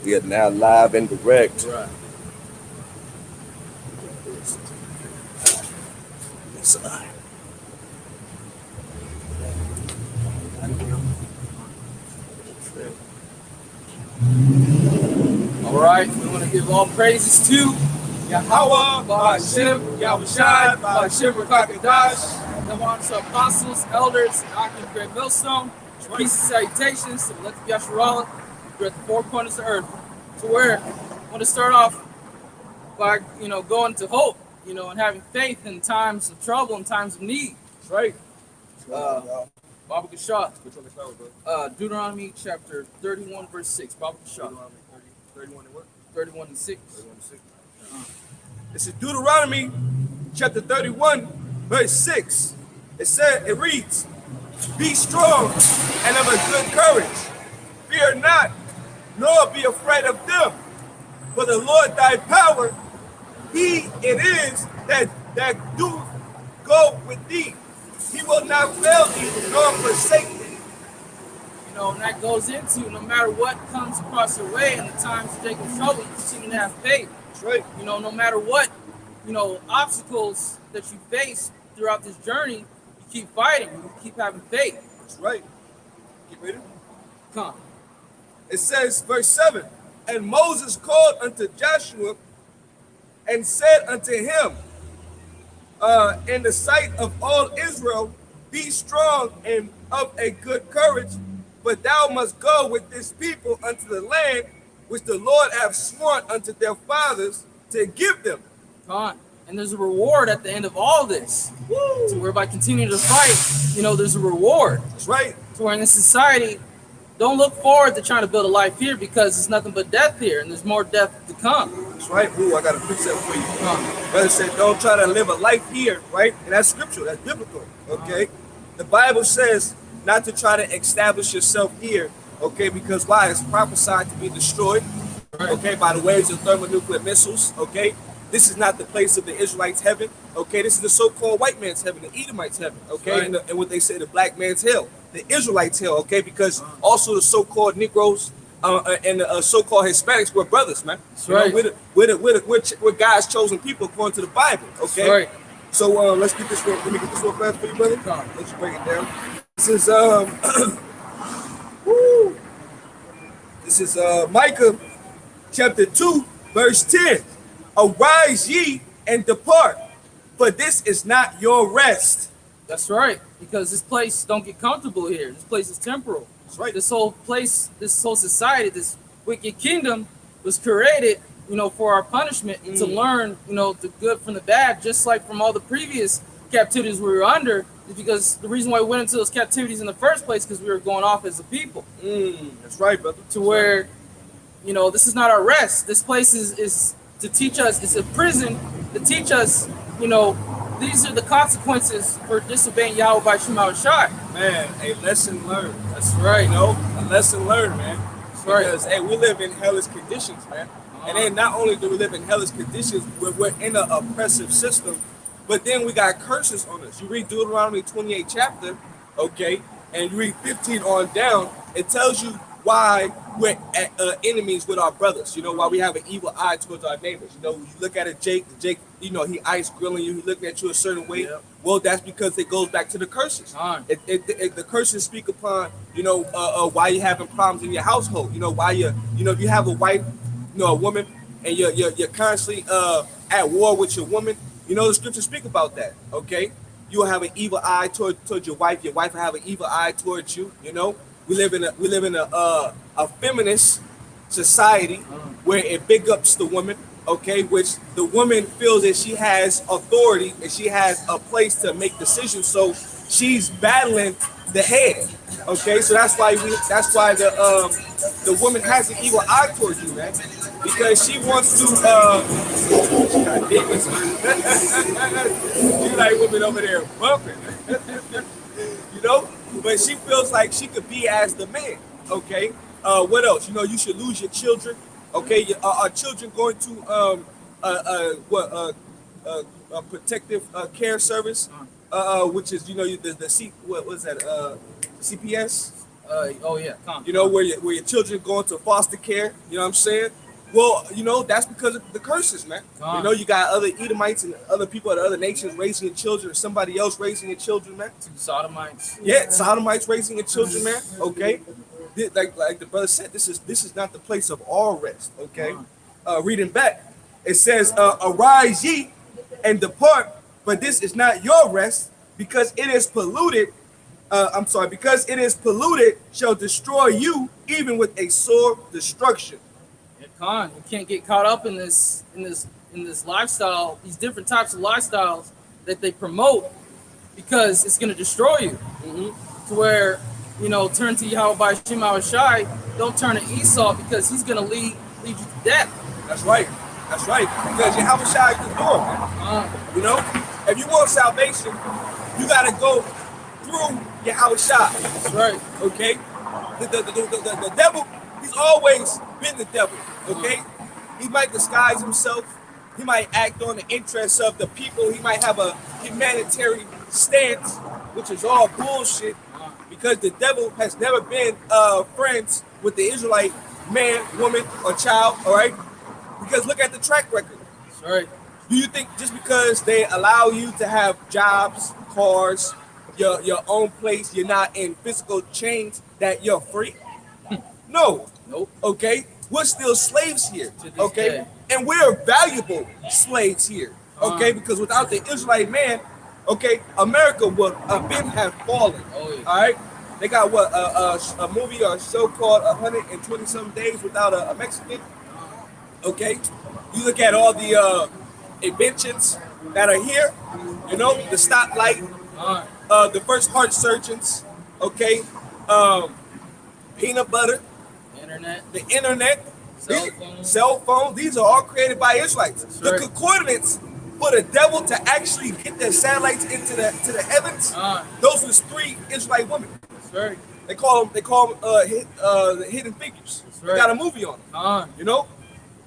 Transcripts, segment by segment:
We are now live and direct. Right. Yes, All right. We want to give all praises to Yahweh, Ba'ashem, Yahushai, Ba'ashem, Rakakadash. Give honor to apostles, elders, and Akim Great Millstone. Peace and salutations to the elect of Yasharallah. We're at the four corners of the earth. So I want to start off by, going to hope, and having faith in times of trouble and times of need. that's right. Baba Gashah. Which one is that, bro? Deuteronomy chapter 31, verse 6. Baba Gashah. 31 and what? 31 and 6. 31 and 6. This is Deuteronomy chapter 31, verse 6. It reads, "Be strong and of a good courage. Fear not, nor be afraid of them. For the Lord thy power, he it is that do go with thee. He will not fail thee nor forsake thee." And that goes into no matter what comes across your way in the times of Jacob's trouble, you continue to have faith. That's right. No matter what, obstacles that you face throughout this journey, you keep fighting, you keep having faith. That's right. Keep reading. Come. It says, verse 7, "And Moses called unto Joshua and said unto him, in the sight of all Israel, be strong and of a good courage, for thou must go with this people unto the land which the Lord hath sworn unto their fathers to give them." Come on. And there's a reward at the end of all this. Woo! So whereby continuing to fight, there's a reward. That's right. So we're in this society, don't look forward to trying to build a life here because it's nothing but death here, and there's more death to come. That's right. Ooh, I got a precept for you. Brother said, don't try to live a life here, right? And that's scriptural, that's biblical, okay? The Bible says not to try to establish yourself here, okay? Because why? It's prophesied to be destroyed, okay, by the waves of thermonuclear missiles, okay? This is not the place of the Israelites' heaven, okay? This is the so-called white man's heaven, the Edomites' heaven, okay? Right. And what they say, the black man's hell, the Israelites' hell, okay? Because also the so-called Negroes and the so-called Hispanics were brothers, man. That's right. We're God's chosen people according to the Bible, okay? Right. So let's get this one. Let me get this one fast for you, brother. Let's break it down. This is woo. This is Micah chapter 2, verse 10. "Arise ye and depart, for this is not your rest." That's right. Because this place don't get comfortable here. This place is temporal. That's right. This whole place, this whole society, this wicked kingdom was created, for our punishment to learn, the good from the bad, just like from all the previous captivities we were under, is because the reason why we went into those captivities in the first place, because we were going off as a people. That's right, brother. To where, this is not our rest. This place is to teach us, it's a prison to teach us, these are the consequences for disobeying Yahweh by Shema Shai. Man, a lesson learned. That's right. A lesson learned, man. Right. Because hey, we live in hellish conditions, man. And then not only do we live in hellish conditions, we're in an oppressive system, but then we got curses on us. You read Deuteronomy 28 chapter, okay, and you read 15 on down, it tells you why we're enemies with our brothers. Why we have an evil eye towards our neighbors. You look at it, Jake, he ice grilling you, he looking at you a certain way. Yep. Well, that's because it goes back to the curses. The curses speak upon, why you're having problems in your household. Why if you have a wife, a woman, and you're constantly at war with your woman. The scriptures speak about that. Okay, you will have an evil eye towards your wife. Your wife will have an evil eye towards you. We live in a feminist society where it big ups the woman, okay, which the woman feels that she has authority and she has a place to make decisions. So she's battling the head, okay. So that's why the woman has an evil eye towards you, man, because she wants to. You like women over there bumping, But she feels like she could be as the man, okay? What else? You should lose your children, okay? Are children going to a protective care service, which is the what was that CPS? Oh yeah, come. You know, where your children go into foster care. You know what I'm saying? Well, you know, that's because of the curses, man. You know, you got other Edomites and other people of other nations raising your children, or somebody else raising your children, man. Two Sodomites. Yeah, Sodomites raising your children, man. Okay. Like the brother said, this is not the place of all rest. Okay. Reading back, it says, arise ye and depart, but this is not your rest, because it is polluted. Because it is polluted, shall destroy you, even with a sore destruction. Yeah, Khan, you can't get caught up in this lifestyle, these different types of lifestyles that they promote, because it's gonna destroy you. To where, you know, turn to Yahweh Shema Shai, don't turn to Esau, because he's gonna lead you to death. That's right. That's right. Because Yahweh Shai is the door, man. You know, if you want salvation, you gotta go through Yahweh Shai. That's right. Okay? The devil, he's always been the devil. Okay? He might disguise himself. He might act on the interests of the people. He might have a humanitarian stance, which is all bullshit, because the devil has never been friends with the Israelite man, woman, or child, all right? Because look at the track record. That's right. Do you think just because they allow you to have jobs, cars, your own place, you're not in physical chains, that you're free? No. Nope. Okay? We're still slaves here. Okay? Day. And we're valuable slaves here. Okay? Because without the Israelite man, okay, America would have fallen. Oh, yeah. All right? They got what, a movie or a show called 120 some days without a Mexican. Okay? You look at all the inventions that are here, you know, the stoplight, the first heart surgeons, okay, peanut butter, the internet, cell phone. These are all created by Israelites. That's the right. concordance for the devil to actually get their satellites into the heavens. Those was 3 Israelite women. That's right. They call them the Hidden Figures. That's They right. got a movie on them. You know,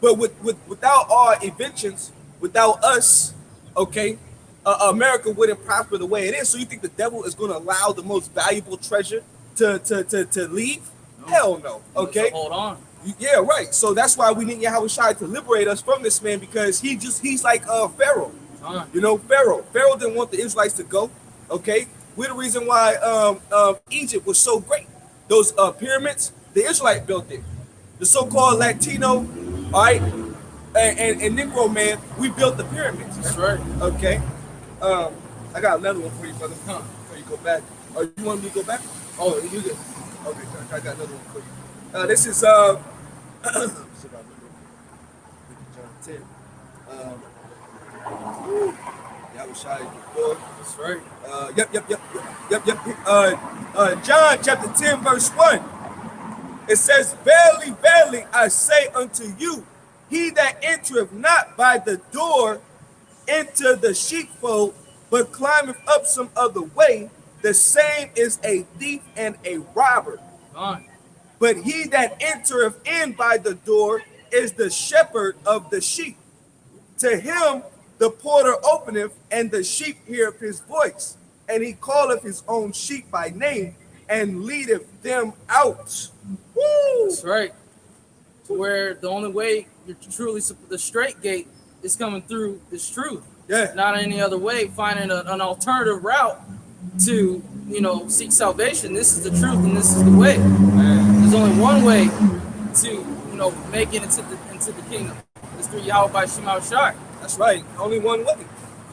but without our inventions, without us, okay, America wouldn't prosper the way it is. So you think the devil is going to allow the most valuable treasure to leave? No. Hell no. Okay. Hold on. Yeah, right. So that's why we need Yahweh Shai to liberate us from this man, because he's like Pharaoh. You know, Pharaoh. Pharaoh didn't want the Israelites to go. Okay. We're the reason why Egypt was so great. Those pyramids, the Israelite built it. The so-called Latino, all right, and Negro man, we built the pyramids. That's right. Okay. I got another one for you, brother. Before you go back. Or you want me to go back? Oh, you good. Okay, I got another one for you. This is John 10. Yahweh Shai is the Lord. That's right. John chapter 10, verse 1. It says, verily, verily, I say unto you, he that entereth not by the door into the sheepfold, but climbeth up some other way, the same is a thief and a robber. But he that entereth in by the door is the shepherd of the sheep. To him the porter openeth, and the sheep heareth his voice, and he calleth his own sheep by name, and leadeth them out. Woo! That's right. To where the only way you're truly, the straight gate is coming through this truth. Yeah. Not any other way, finding an alternative route to, you know, seek salvation. This is the truth and this is the way. There's only one way to, you know, make it into the kingdom. It's through Yahweh Shema Shai. That's right. Only one way.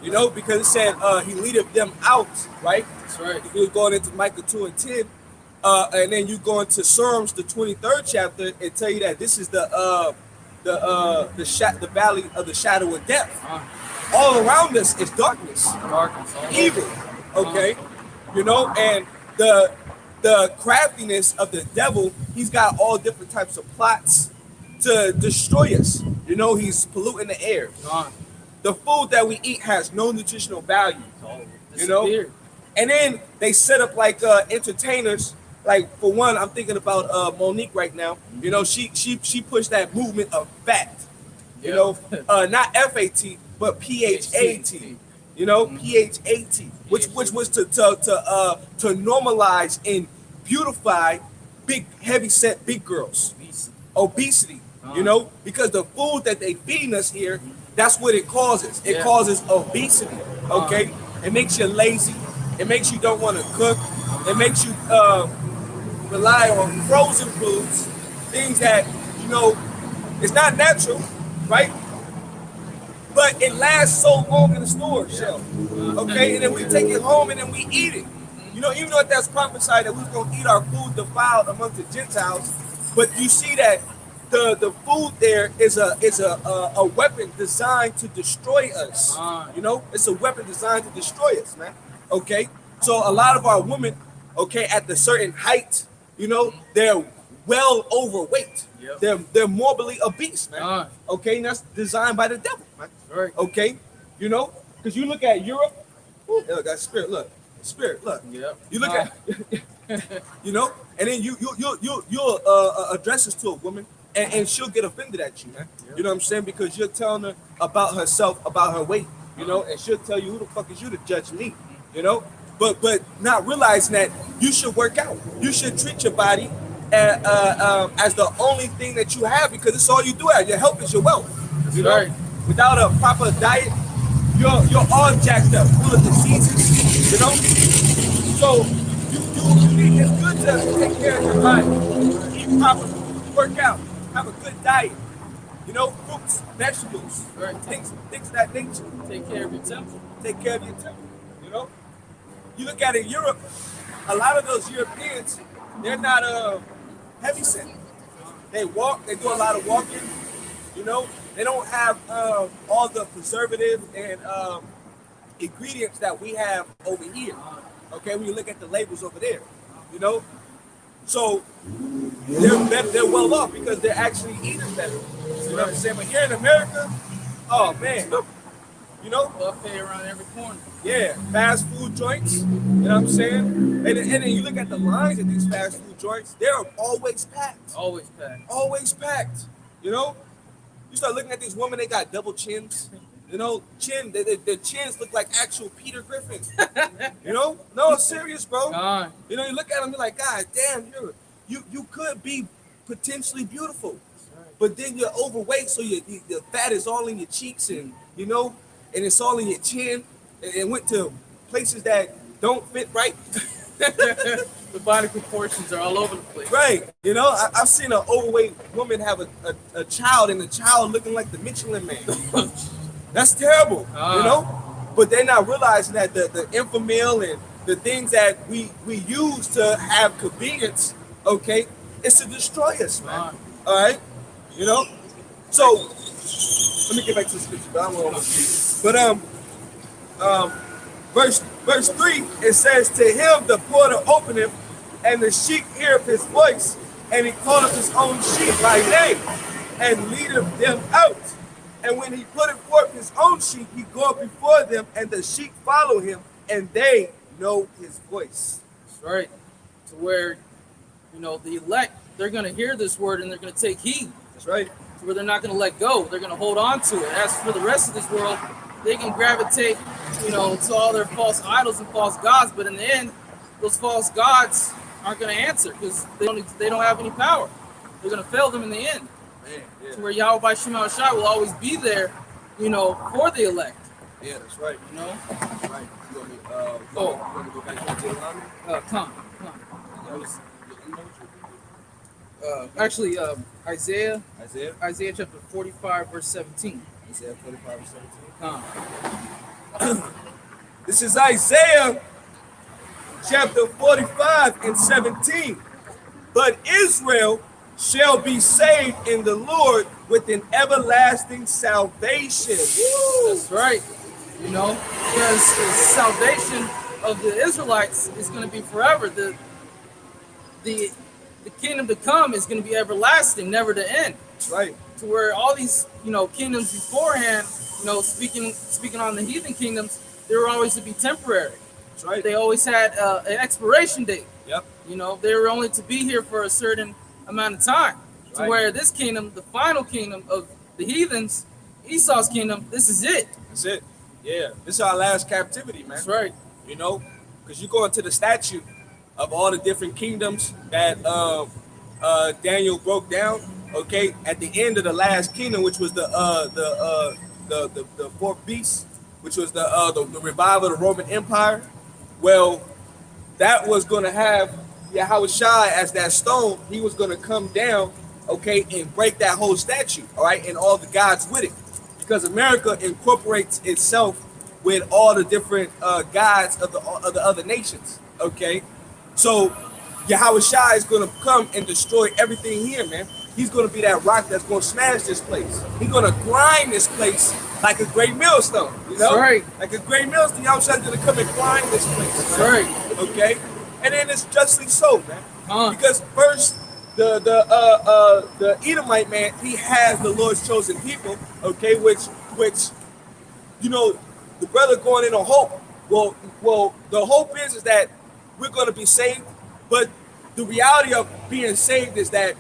You know, because it said he leadeth them out, right? That's right. You're going into Micah 2 and 10. And then you go into Psalms, the 23rd chapter, and tell you that this is the valley of the shadow of death. All around us is darkness, evil. Okay, you know, and the craftiness of the devil. He's got all different types of plots to destroy us. You know, he's polluting the air. The food that we eat has no nutritional value. You know, and then they set up like entertainers. Like, for one, I'm thinking about Monique right now. You know, she pushed that movement of fat. You know, not FAT, but PHAT. You know, PHAT, which was to normalize and beautify big, heavy set, big girls. Obesity. You Uh-huh. know, because the food that they feeding us here, that's what it causes. It Yeah. causes obesity. Okay, it makes you lazy. It makes you don't want to cook. It makes you rely on frozen foods, things that you know it's not natural, right? But it lasts so long in the store shelf. Okay, and then we take it home and then we eat it. You know, even though that's prophesied that we was gonna eat our food defiled amongst the Gentiles, but you see that the food there is a weapon designed to destroy us. You know, it's a weapon designed to destroy us, man. Okay, so a lot of our women, okay, at the certain height, you know, they're well overweight. Yep. They're morbidly obese, man. Uh. Okay, and that's designed by the devil, man. Right. Okay, you know, because you look at Europe, look, that spirit, look, spirit, look. Yep. You look at, you know, and then you'll address this to a woman, and she'll get offended at you, man. Yep. You know what I'm saying? Because you're telling her about herself, about her weight, you know, and she'll tell you, who the fuck is you to judge me, you know? But not realizing that you should work out. You should treat your body as the only thing that you have, because it's all you do. Your health is your wealth. You know, right. without a proper diet, you're all jacked up, full of diseases. You know, so you need, it's good to take care of your body, eat properly, work out, have a good diet. You know, fruits, vegetables, Right. things of that nature. Take care of your temple. Take care of your temple. You know, you look at it in Europe, a lot of those Europeans, they're not heavy set. They walk, they do a lot of walking. You know, they don't have all the preservatives and ingredients that we have over here. Okay, when you look at the labels over there, you know, so they're well off because they're actually eating better. You know what I'm saying? But here in America, oh man, you know, Buffet around every corner. yeah, fast food joints. You know what I'm saying? And then you look at the lines at these fast food joints; they're always packed. Always packed. Always packed. You know, you start looking at these women; they got double chins. You know, their chins look like actual Peter Griffin. You know, no, serious, bro. God. You know, you look at them, you're like, God damn, you could be potentially beautiful, but then you're overweight, so the fat is all in your cheeks, and you know, and it's all in your chin, and it went to places that don't fit right. The body proportions are all over the place. Right. You know, I've seen an overweight woman have a child, and the child looking like the Michelin Man. That's terrible, you know? But they're not realizing that the Infamil and the things that we use to have convenience, okay, is to destroy us, man. All right? You know? So, let me get back to the scripture, but I don't want to verse 3, it says, to him the porter openeth, and the sheep heareth his voice, and he calleth his own sheep by name, and leadeth them out. And when he putteth forth his own sheep, he goeth before them, and the sheep follow him, and they know his voice. That's right. To where, you know, the elect, they're going to hear this word and they're going to take heed. That's right. To where they're not going to let go. They're going to hold on to it. As for the rest of this world, they can gravitate, you know, to all their false idols and false gods. But in the end, those false gods aren't going to answer because they don't have any power. They're going to fail them in the end. Man, yeah. To where Yahweh Shema Shai will always be there, you know, for the elect. Yeah, that's right. You know? Right. You want me, you want to go back to Deuteronomy? Come. Actually, Isaiah chapter 45, verse 17. Isaiah 45 and 17. Come. This is Isaiah chapter 45 and 17. But Israel shall be saved in the Lord with an everlasting salvation. Woo! That's right. You know, because the salvation of the Israelites is going to be forever. The kingdom to come is going to be everlasting, never to end. That's right. To where all these, you know, kingdoms beforehand, you know, speaking on the heathen kingdoms, they were always to be temporary. That's right. They always had an expiration date. Yep. You know, they were only to be here for a certain amount of time. To Right. where this kingdom, the final kingdom of the heathens, Esau's kingdom, this is it. That's it. Yeah. This is our last captivity, man. That's right. You know, because you go into the statute of all the different kingdoms that Daniel broke down. Okay, at the end of the last kingdom, which was the fourth beast, which was the revival of the Roman Empire. Well, that was going to have Yahushua as that stone. He was going to come down, okay, and break that whole statue, all right, and all the gods with it, because America incorporates itself with all the different gods of the other nations, okay. So Yahushua is going to come and destroy everything here, man. He's going to be that rock that's going to smash this place. He's going to grind this place like a great millstone, you know? That's right. Like a great millstone. Yahushua is going to come and grind this place. That's man. right. Okay? And then it's justly so, man. Huh. Because first, the Edomite man, he has the Lord's chosen people, okay, which you know, the brother going in on hope. Well, the hope is that we're going to be saved, but the reality of being saved is that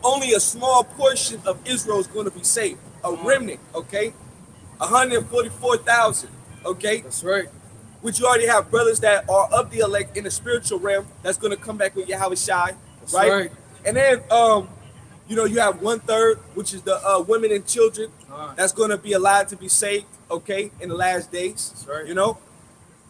only a small portion of Israel is going to be saved, a remnant, okay, 144,000, okay. That's right. Which you already have brothers that are of the elect in the spiritual realm that's going to come back with Yahushua, right? And then you know, you have 1/3, which is the women and children that's going to be allowed to be saved, okay, in the last days. That's right. You know,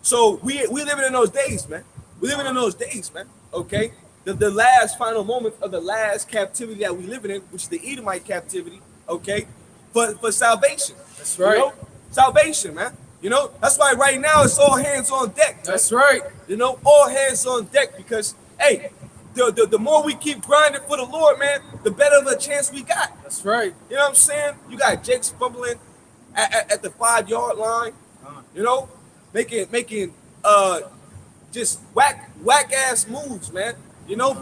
so we living in those days, man. We living in those days, man. Okay, the last final moments of the last captivity that we living in, which is the Edomite captivity, okay, for salvation. That's right. You know? Salvation, man. You know, that's why right now it's all hands on deck. Man. That's right. You know, all hands on deck, because hey, the more we keep grinding for the Lord, man, the better of a chance we got. That's right. You know what I'm saying? You got Jake's fumbling at the 5-yard line. You know, making just whack ass moves, man. You know,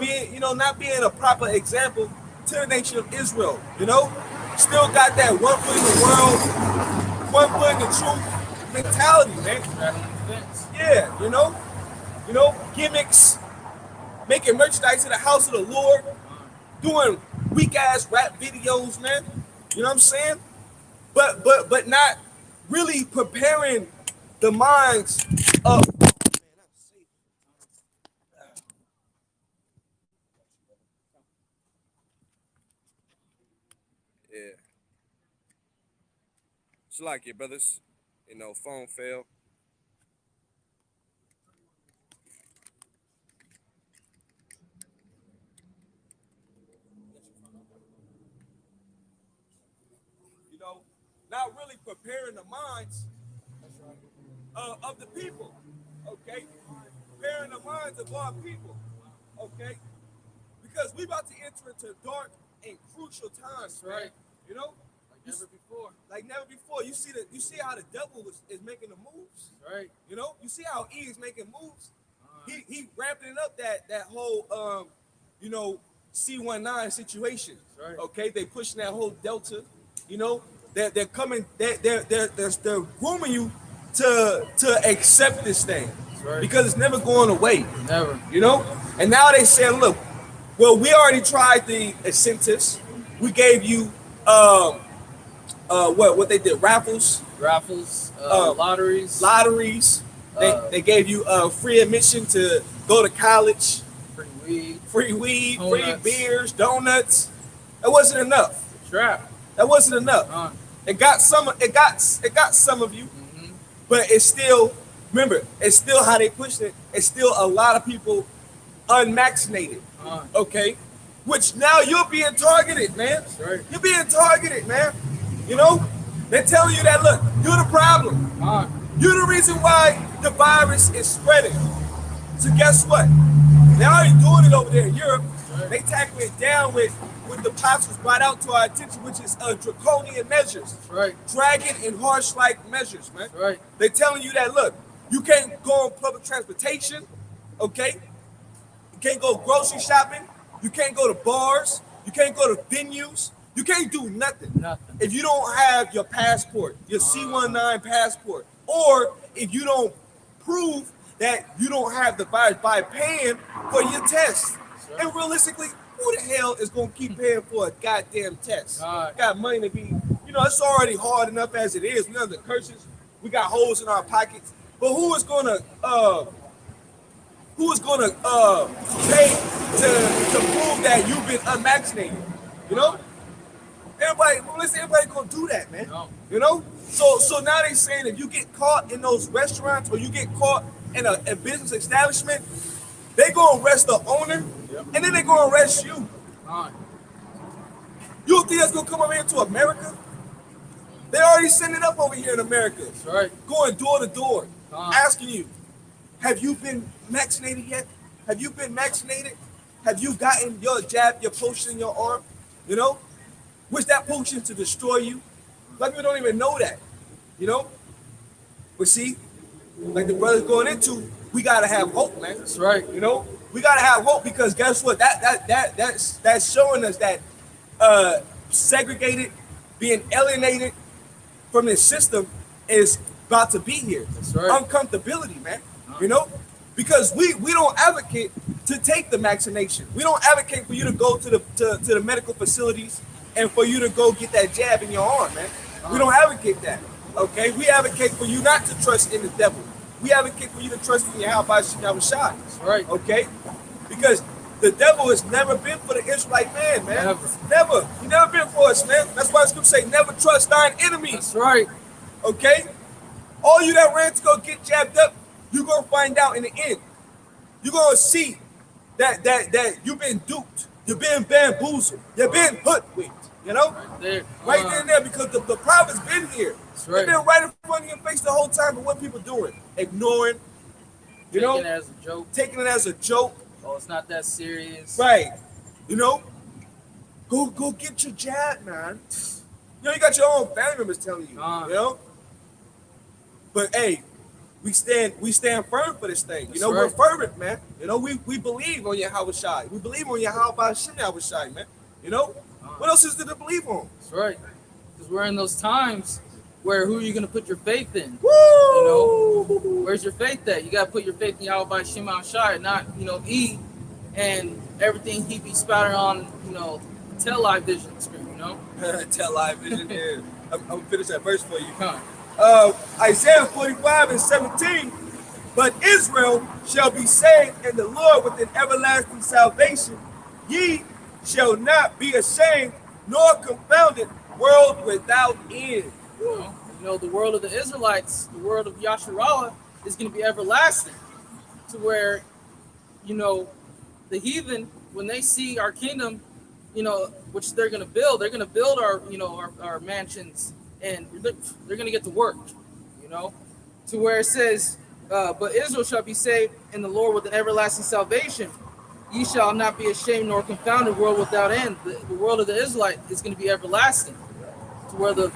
not being a proper example to the nation of Israel. You know, still got that one foot in the world, one foot in the truth mentality, man. Yeah, you know, gimmicks, making merchandise in the house of the Lord, doing weak ass rap videos, man. You know what I'm saying? But not really preparing the minds of. Yeah. It's like it, brothers. You know, phone failed. You know, not really preparing the minds of the people. Okay? Preparing the minds of our people. Okay? Because we about to enter into dark and crucial times, right? Man. You know? Never before. Like never before. You see how the devil is making the moves? Right. You know? You see how E is making moves? He ramping up that whole you know, C19 situation. Right. Okay, they pushing that whole Delta. You know, they're coming. They're grooming you to accept this thing, right. Because it's never going away. Never. You know, and now they saying, look, well, we already tried the incentives. We gave you what they did, raffles, lotteries. They gave you free admission to go to college. Free weed, free beers, donuts. That wasn't enough. Trap. That wasn't enough. It got some of you, but it's still, remember, it's still how they pushed it. It's still a lot of people unvaccinated. Okay, which now you're being targeted, man. Right. You're being targeted, man. You know, they're telling you that, look, you're the problem. You're the reason why the virus is spreading. So guess what? They're already doing it over there in Europe. Right. They tackle it down with the apostles brought out to our attention, which is draconian measures. Right. Dragon and harsh-like measures, man. Right. They're telling you that, look, you can't go on public transportation, okay? You can't go grocery shopping. You can't go to bars. You can't go to venues. You can't do nothing. If you don't have your passport, your C19 passport, or if you don't prove that you don't have the virus by paying for your test. Sure. And realistically, who the hell is going to keep paying for a goddamn test? Got money to be, you know, it's already hard enough as it is. We under curses. We got holes in our pockets. But who is going to who is gonna pay to prove that you've been unvaccinated? You know, everybody gonna do that, man. No. You know, so now they saying if you get caught in those restaurants or you get caught in a business establishment, they gonna arrest the owner, Yep. and then they gonna arrest you. Fine. You don't think that's gonna come over here to America? They already send it up over here in America, That's right. going door to door, Fine. asking you, have you been vaccinated yet? Have you been vaccinated? Have you gotten your jab, your potion in your arm? You know, which that potion to destroy you? Like people don't even know that, you know. But see, like the brothers going into, we gotta have hope, man. That's right. You know, we gotta have hope because guess what? That's showing us that segregated, being alienated from this system is about to be here. That's right. Uncomfortability, man. You know, because we don't advocate to take the vaccination. We don't advocate for you to go to the medical facilities and for you to go get that jab in your arm, man. We don't advocate that. Okay, we advocate for you not to trust in the devil. We advocate for you to trust in Yahweh Shai. That's right. Okay, because the devil has never been for the Israelite man, man. Never. He never been for us, man. That's why the scripture say, never trust thine enemies. That's right. Okay? All you that ran to go get jabbed up, you're gonna find out in the end. You're gonna see that you've been duped, you've been bamboozled, you've been hoodwinked, you know? Right there. Right there and there, because the prophet's been here. That's They've right. been right in front of your face the whole time, but what people doing? Ignoring, you Taking know, it as a joke. taking it as a joke. Oh, it's not that serious. Right. You know? Go get your jab, man. You know, you got your own family members telling you, you know? But hey, we stand firm for this thing. You know, That's right. we're fervent, man. You know, we believe on Yahweh Shai. We believe on Yahweh Shai, man. You know? What else is there to believe on? That's right. Because we're in those times where who are you going to put your faith in? Woo! You know, where's your faith at? You got to put your faith in Yahweh Shema Shai, not, E and everything he be spouting on, Tell Live Vision screen, Tell Live Vision here. I'm gonna finish that verse for you. Huh. Isaiah 45:17. But Israel shall be saved in the Lord with an everlasting salvation. Ye shall not be ashamed nor confounded, world without end. The world of the Israelites, the world of Yasharallah is going to be everlasting, to where, the heathen, when they see our kingdom, which they're going to build our mansions, and they're going to get to work, to where it says, but Israel shall be saved in the Lord with an everlasting salvation. Ye shall not be ashamed nor confounded, world without end. The world of the Israelite is going to be everlasting, to where the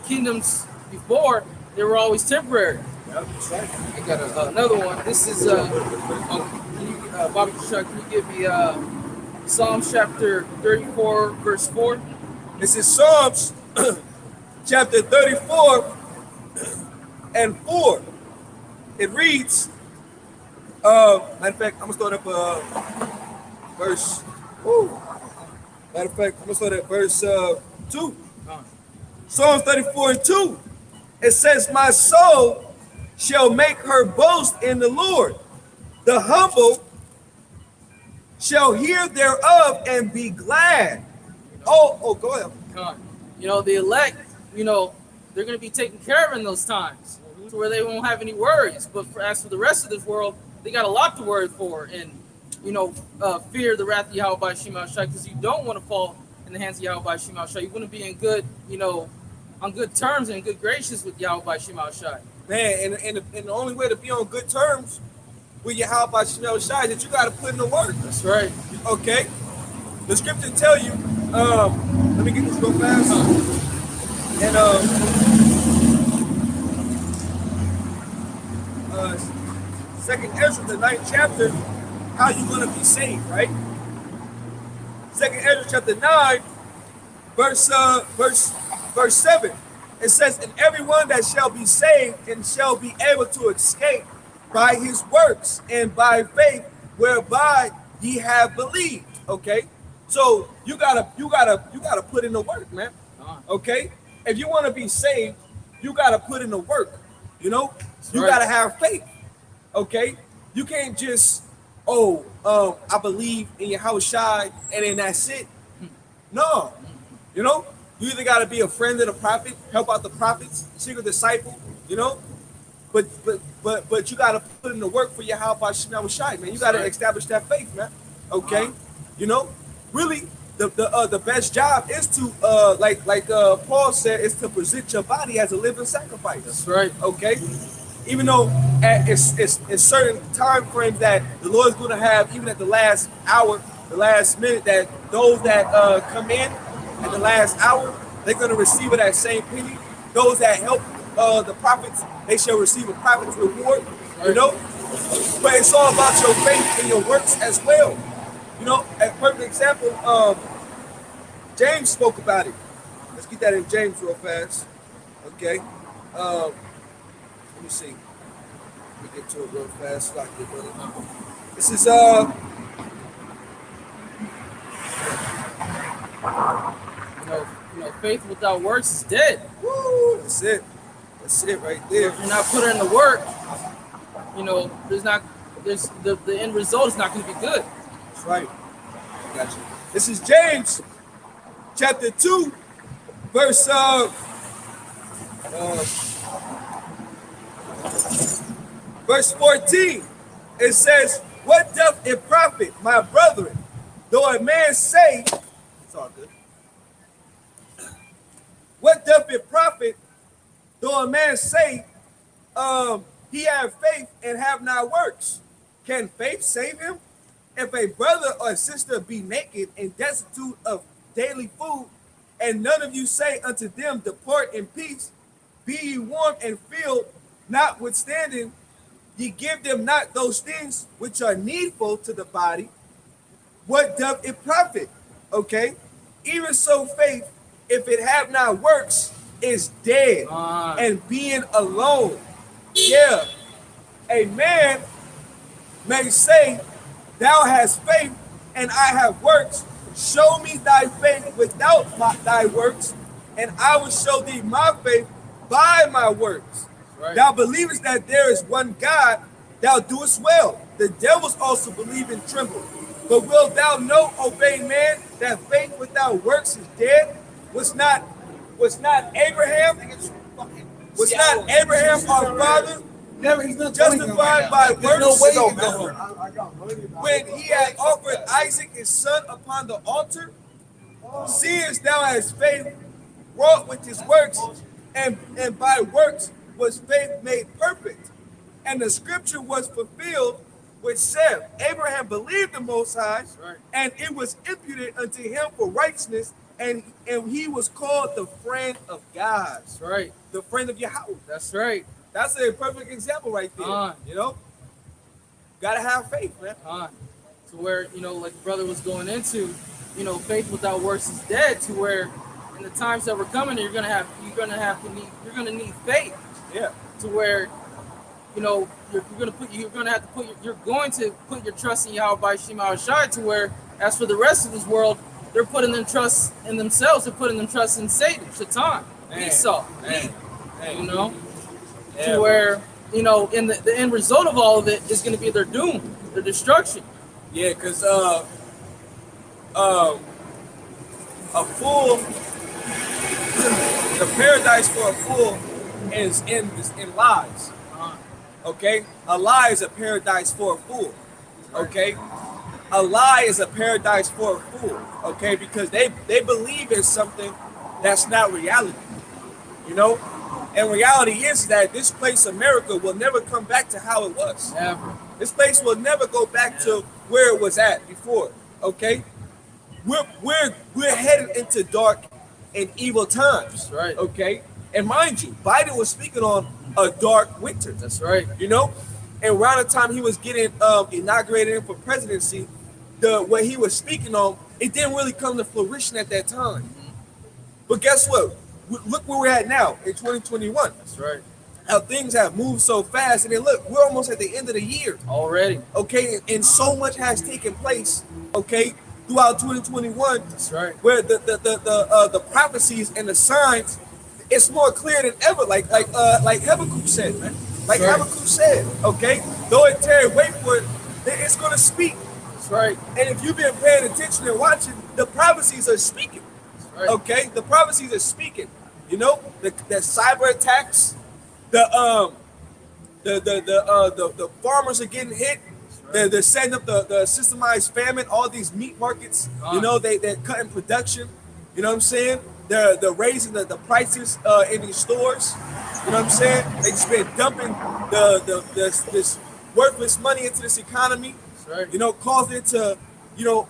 kingdoms before, they were always temporary. I got another one. This is Bobby Chuck, can you give me Psalms chapter 34 verse 4? This is Psalms chapter 34 and 4. It reads, matter of fact, I'm gonna start up verse. Matter of fact, I'm gonna start at verse 2. Psalms 34 and 2. It says, my soul shall make her boast in the Lord. The humble shall hear thereof and be glad. Oh, go ahead. The elect, they're going to be taken care of in those times, to where they won't have any worries. But as for the rest of this world, they got a lot to worry for, and fear the wrath of Yahweh Shema Shai, because you don't want to fall in the hands of Yahweh Shema Shai. You want to be in good, on good terms and good gracious with Yahweh Shema Shai. Man, and the only way to be on good terms with Yahweh Shema Shai is that you got to put in the work. That's right. Okay. The scripture tell you. Let me get this real fast. And Second Ezra, the 9th chapter, how you gonna be saved, right? Second Ezra chapter 9, verse 7. It says, and everyone that shall be saved and shall be able to escape by his works and by faith whereby ye have believed. Okay, so you gotta put in the work, man. Okay, if you want to be saved, you gotta put in the work. You gotta have faith. Okay, You can't just, I believe in Yahweh Shai, and then that's it. No, you know, you either got to be a friend of the prophet, help out the prophets, secret disciple, you know, but you got to put in the work for Yahweh Shai, man. You got to establish that faith, man. Okay, you know, really, the best job is to like Paul said, is to present your body as a living sacrifice. That's right. Okay, even though it's certain time frames that the Lord is going to have, even at the last hour, the last minute, that those that come in at the last hour, they're going to receive it at same penny. Those that help the prophets, they shall receive a prophet's reward. You know, but it's all about your faith and your works as well. You know, a perfect example, James spoke about it. Let's get that in James real fast. Okay. Let me see. Let me get to it real fast. This is faith without works is dead. Woo, that's it. That's it right there. If you're not putting in the work, the end result is not going to be good. That's right. Gotcha. This is James chapter 2, verse verse 14. It says, "What doth it profit, my brethren, though a man say," it's all good. "What doth it profit, though a man say, he have faith and have not works? Can faith save him? If a brother or sister be naked and destitute of daily food, and none of you say unto them, Depart in peace, be ye warm and filled, notwithstanding ye give them not those things which are needful to the body, what doth it profit?" Okay, even so faith, if it have not works, is dead, and being alone. Yeah, a man may say, "Thou hast faith, and I have works. Show me thy faith without thy works, and I will show thee my faith by my works. Right. Thou believest that there is one God, thou doest well. The devils also believe and tremble. But wilt thou know, O vain man, that faith without works is dead? Was not Abraham our father justified by works when he had offered Isaac his son upon the altar? Seest thou as faith wrought with his works, and by works was faith made perfect. And the scripture was fulfilled, which said, Abraham believed the Most High, and it was imputed unto him for righteousness, and he was called the friend of God. That's right. The friend of Yahweh. That's right. That's a perfect example right there. You know, gotta have faith, man. To where, like the brother was going into, faith without works is dead. To where, in the times that we're coming, you're gonna need faith. Yeah. To where, you're going to put your trust in Yahweh by Shema Shai. To where, as for the rest of this world, they're putting their trust in themselves. They're putting their trust in Satan, Shaitan, Esau. To where, in the end result of all of it is going to be their doom, their destruction. Yeah, because a fool, the paradise for a fool is in lies. Okay, a lie is a paradise for a fool. Okay, a lie is a paradise for a fool. Okay, because they believe in something that's not reality. And reality is that this place, America, will never come back to how it was. Never. This place will never go back to where it was at before. Okay, we're headed into dark and evil times. That's right. Okay, and mind you, Biden was speaking on a dark winter. That's right. And around the time he was getting inaugurated for presidency, what he was speaking on, it didn't really come to fruition at that time. But guess what? Look where we're at now in 2021. That's right. How things have moved so fast, and then look, we're almost at the end of the year already. Okay, and so much has taken place. Okay, throughout 2021. That's right. Where the prophecies and the signs, it's more clear than ever. Like Habakkuk said, man. Habakkuk said, okay, Though it tarry, wait for it. It's going to speak. That's right. And if you've been paying attention and watching, the prophecies are speaking. That's right. Okay, the prophecies are speaking. You know, the cyber attacks, the farmers are getting hit. They're setting up the systemized famine. All these meat markets, you know, they're cutting production. You know what I'm saying? They're raising the prices in these stores. You know what I'm saying? They just been dumping this worthless money into this economy. Right. You know, causing it to, you know,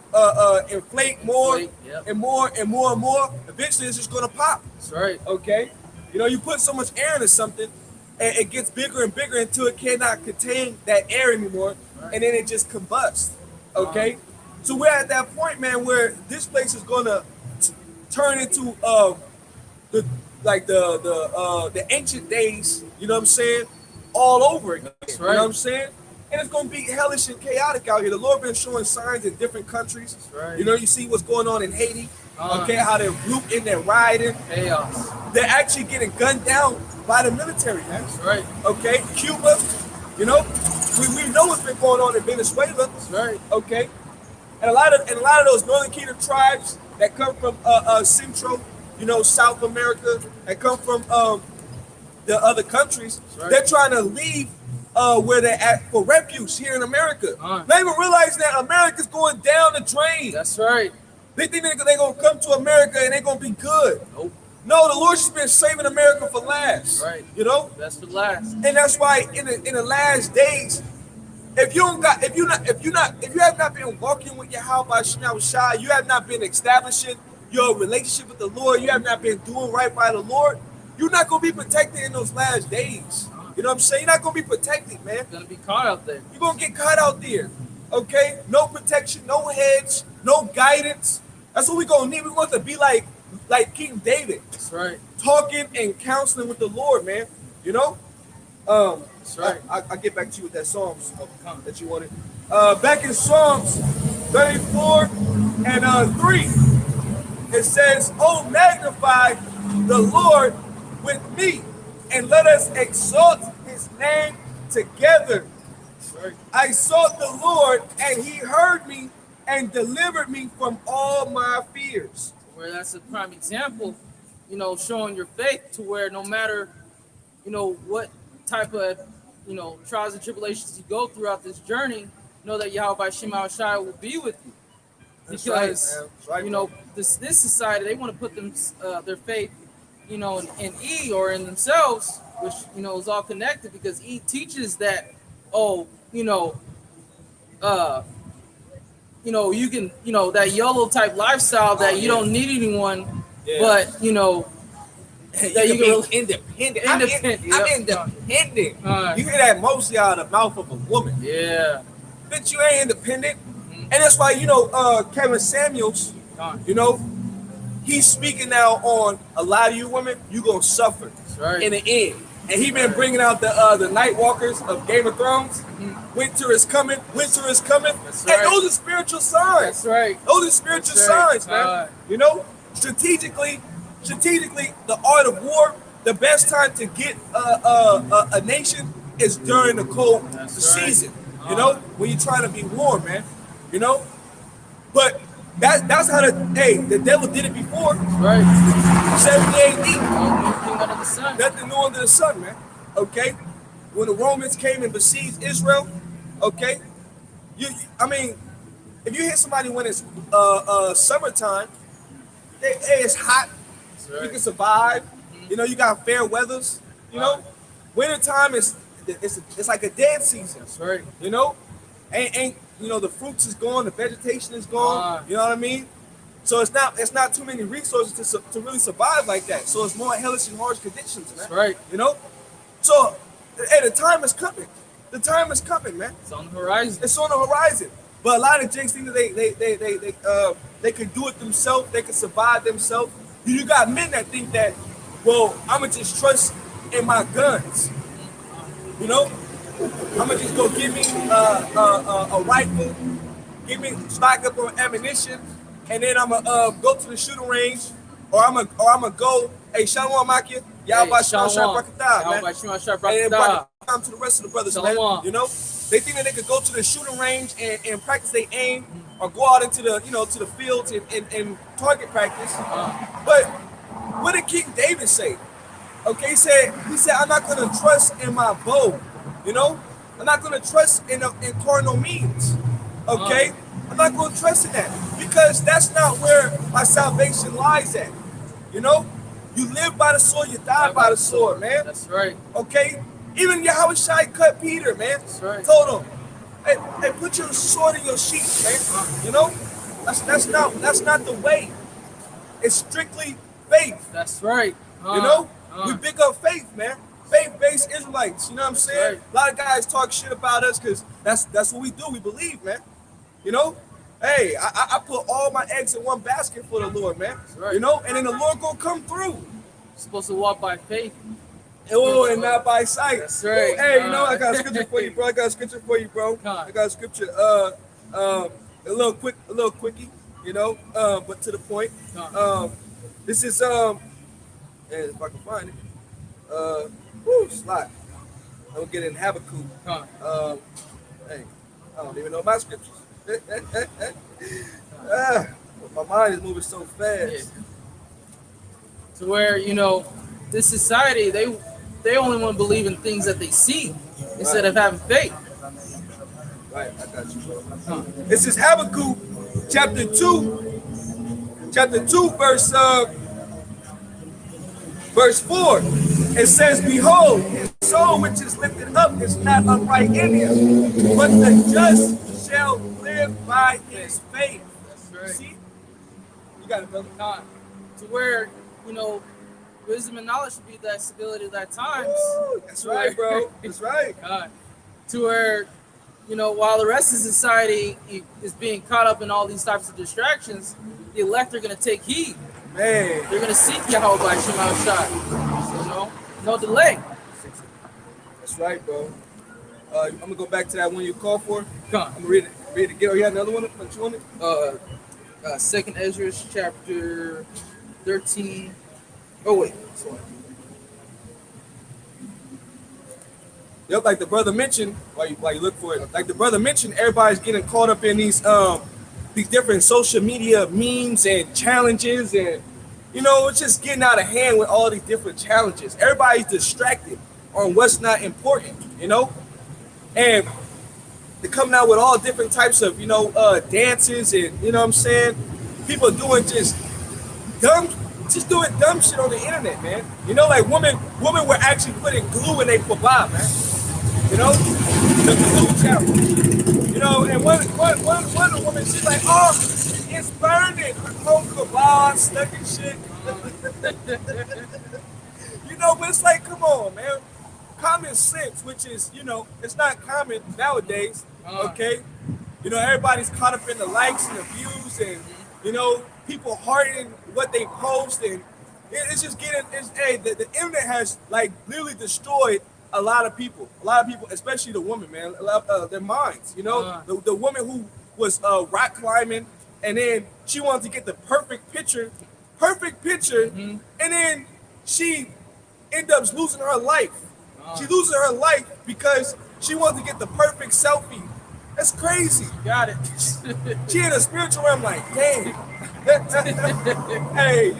inflate more and more and more and more. Eventually, it's just going to pop. That's right. Okay. You know, you put so much air into something, and it gets bigger and bigger until it cannot contain that air anymore, and then it just combusts. Okay. So we're at that point, man, where this place is going to turn into the ancient days. You know what I'm saying? All over again. That's right. You know what I'm saying? And it's going to be hellish and chaotic out here. The Lord been showing signs in different countries. That's right. You know, you see what's going on in Haiti. Okay, how they're looting, they're rioting. Chaos. They're actually getting gunned down by the military, man. That's right. Okay, Cuba, you know, we know what's been going on in Venezuela. That's right. Okay, and a lot of those Northern Kingdom tribes that come from Central, you know, South America, that come from the other countries, right. They're trying to leave where they're at for refuge here in America. Not even realizing that America's going down the drain. That's right. They think they're going to come to America and they're going to be good. Nope. No, the Lord's just been saving America for last. Right. You know? That's for last. And that's why in the last days, if you have not been walking with Yahweh Shai, you have not been establishing your relationship with the Lord, you have not been doing right by the Lord, you're not going to be protected in those last days. You know what I'm saying? You're not going to be protected, man. You're going to be caught out there. You're going to get caught out there. Okay? No protection, no hedge, no guidance. That's what we're going to need. We want to be like King David. That's right. Talking and counseling with the Lord, man. You know? That's right. I'll get back to you with that Psalms that you wanted. Back in Psalms 34 and 3, it says, "Oh, magnify the Lord with me, and let us exalt his name together. Right. I sought the Lord, and he heard me and delivered me from all my fears." Where that's a prime example, you know, showing your faith to where no matter, you know, what type of, you know, trials and tribulations you go throughout this journey, know that Yahweh Shema Shai will be with you. Because, you know, this society, they want to put their faith, you know, in E or in themselves, which, you know, is all connected, because E teaches that, oh, you know, you can, you know, that YOLO type lifestyle that you don't need anyone, but, you know, that you can be independent. I'm independent. You hear that mostly out of the mouth of a woman. Yeah. But you ain't independent. And that's why, you know, Kevin Samuels, you know, he's speaking now on a lot of you women, you're going to suffer in the end. And he been bringing out the Night Walkers of Game of Thrones. Winter is coming. Winter is coming. That's and those are spiritual signs. That's right. Those are spiritual signs, man. You know, strategically, the art of war, the best time to get a nation is during the cold season. You know, when you're trying to be warm, man. You know, but that's how the devil did it before. Right. 70 AD. Under the sun. Nothing new under the sun, man. Okay, when the Romans came and besieged Israel, okay, I mean, if you hit somebody when it's summertime, it's hot. You can survive. You know, you got fair weathers. You know, wintertime it's like a dead season. That's right. You know, ain't you know, the fruits is gone, the vegetation is gone. You know what I mean? So it's not too many resources to really survive like that. So it's more hellish and harsh conditions, man. That's right. You know? So the time is coming. The time is coming, man. It's on the horizon. It's on the horizon. But a lot of jakes think that they can do it themselves, they can survive themselves. You got men that think that, well, I'ma just trust in my guns. You know? I'ma just go give me a rifle, give me stock up on ammunition, and then I'ma go to the shooting range, or I'ma go, hey, Shalom Makia, Yahweh Shalom Shabrakatah, man. Yahweh Shalom And then to the rest of the brothers, man. You know? They think that they could go to the shooting range and practice their aim, or go out into the to the fields and target practice. But what did King David say? Okay, he said, I'm not gonna trust in my bow, I'm not gonna trust in carnal means. Okay, I'm not gonna trust in that because that's not where my salvation lies at. You live by the sword, you die by the sword, man. That's right. Okay, even Yahweh Shai cut Peter, man. That's right. Told him, hey, put your sword in your sheath, man. That's not the way. It's strictly faith. That's right. We pick up faith, man. Faith-based Israelites. You know what I'm saying? Right. A lot of guys talk shit about us because that's what we do. We believe, man. Hey, I put all my eggs in one basket for the Lord, man. Right. And then the Lord gonna come through. You're supposed to walk by faith. And not by sight. That's right. Hey, I got a scripture for you, bro. I got a scripture. A little quickie, but to the point. This is and if I can find it. Slide. I'm getting Habakkuk. Hey, I don't even know my scriptures. My mind is moving so fast. Yeah. To where this society they only want to believe in things that they see instead of having faith. Right, I got you, bro. This is Habakkuk chapter 2, verse 4. It says, behold, his soul which is lifted up is not upright in him, but the just shall live by his faith. That's right. See? You got it, brother. To where, wisdom and knowledge should be that stability of that times. Woo, that's right, bro. That's right. To where, while the rest of society is being caught up in all these types of distractions, the elect are going to take heed. Man. They're going to seek Yahweh by Shema Shai. No delay. That's right, bro. I'm going to go back to that one you called for. Come on. I'm going to read it again. Oh, you had another one? What you wanted? 2nd Ezra chapter 13. Oh, wait. Sorry. Yep, like the brother mentioned, while you look for it, like the brother mentioned, everybody's getting caught up in these different social media memes and challenges, and it's just getting out of hand with all these different challenges. Everybody's distracted on what's not important, and they're coming out with all different types of dances, and people doing just doing dumb shit on the internet, man. Like women were actually putting glue in their kebab, man. The glue challenge. And one woman, she's like, oh, it's burning. Her whole kebab stuck in shit. But it's like, come on, man. Common sense, which is, it's not common nowadays. Okay. Everybody's caught up in the likes and the views, and people hearting what they post, and it's just the internet has literally destroyed a lot of people, especially the women, man, their minds. The woman who was rock climbing, and then she wanted to get the perfect picture, and then she ended up losing her life. She loses her life because she wanted to get the perfect selfie. That's crazy. Got it. She in a spiritual realm, like, dang. Hey,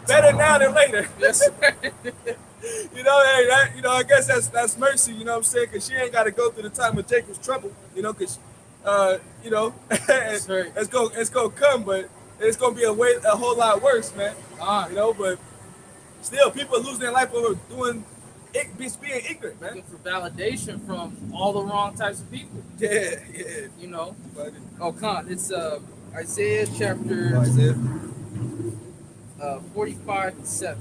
better now than later. Yes. I guess that's mercy, what I'm saying? Because she ain't got to go through the time of Jacob's trouble, because, it's going to come, but it's going to be a whole lot worse, man. But still, people are losing their life over being ignorant, man. Looking for validation from all the wrong types of people. Yeah. It's Isaiah chapter 45:7.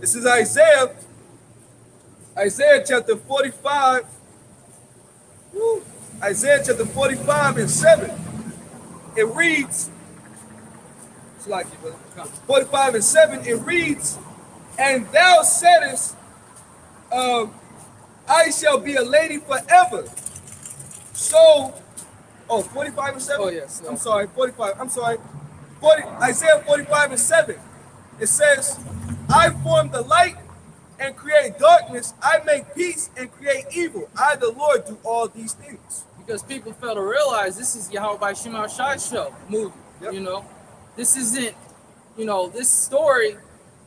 This is Isaiah chapter 45. Woo. Isaiah chapter 45:7. It reads, 45:7. It reads, and thou saidest, I shall be a lady forever. So, 45:7? Oh, yes. I'm sorry, 45. I'm sorry. Isaiah 45:7. It says, I formed the light and create darkness. I make peace and create evil. I, the Lord, do all these things. Because people fail to realize this is Yahweh by Shema Shai show movie. Yep. You know, this isn't. You know, this story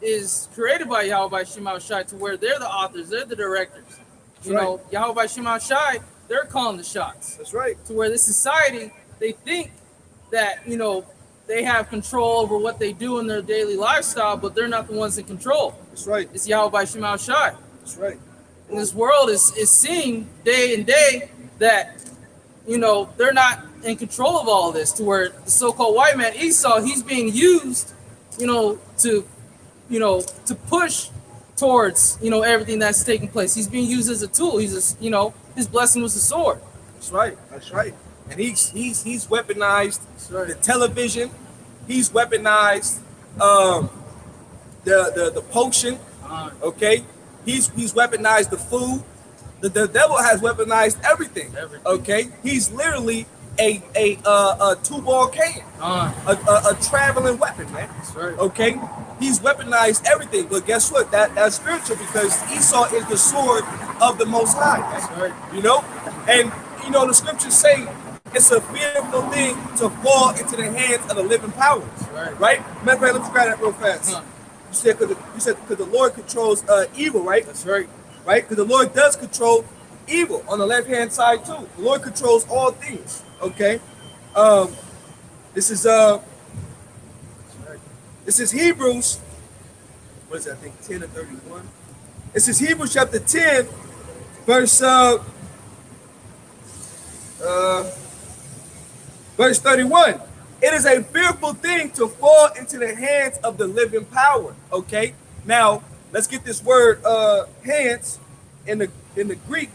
is created by Yahweh by Shema Shai to where they're the authors, they're the directors. You That's know, Yahweh by Shema Shai, they're calling the shots. That's right. To where this society, they think that they have control over what they do in their daily lifestyle, but they're not the ones in control. That's right. It's Yahweh by Shema Shai. That's right. And this world is seeing day and day that they're not in control of all this, to where the so-called white man Esau, he's being used to push towards everything that's taking place. He's being used as a tool. His blessing was a sword. That's right. That's right. And he's weaponized the television. He's weaponized the potion. Okay. He's weaponized the food. The devil has weaponized everything. Okay. He's literally a two-ball can, a traveling weapon, man. That's right. Okay. He's weaponized everything, but guess what? That's spiritual, because Esau is the sword of the Most High. That's right. And the scriptures say it's a fearful thing to fall into the hands of the living powers. Right? Matter of fact, let me grab that real fast. You said because the Lord controls evil, right? That's right. Right? Because the Lord does control evil on the left-hand side too. The Lord controls all things. Okay. This is Hebrews. What is that? I think 10 and 31. This is Hebrews chapter 10, verse 31. It is a fearful thing to fall into the hands of the living power. Okay. Now let's get this word hands in the Greek.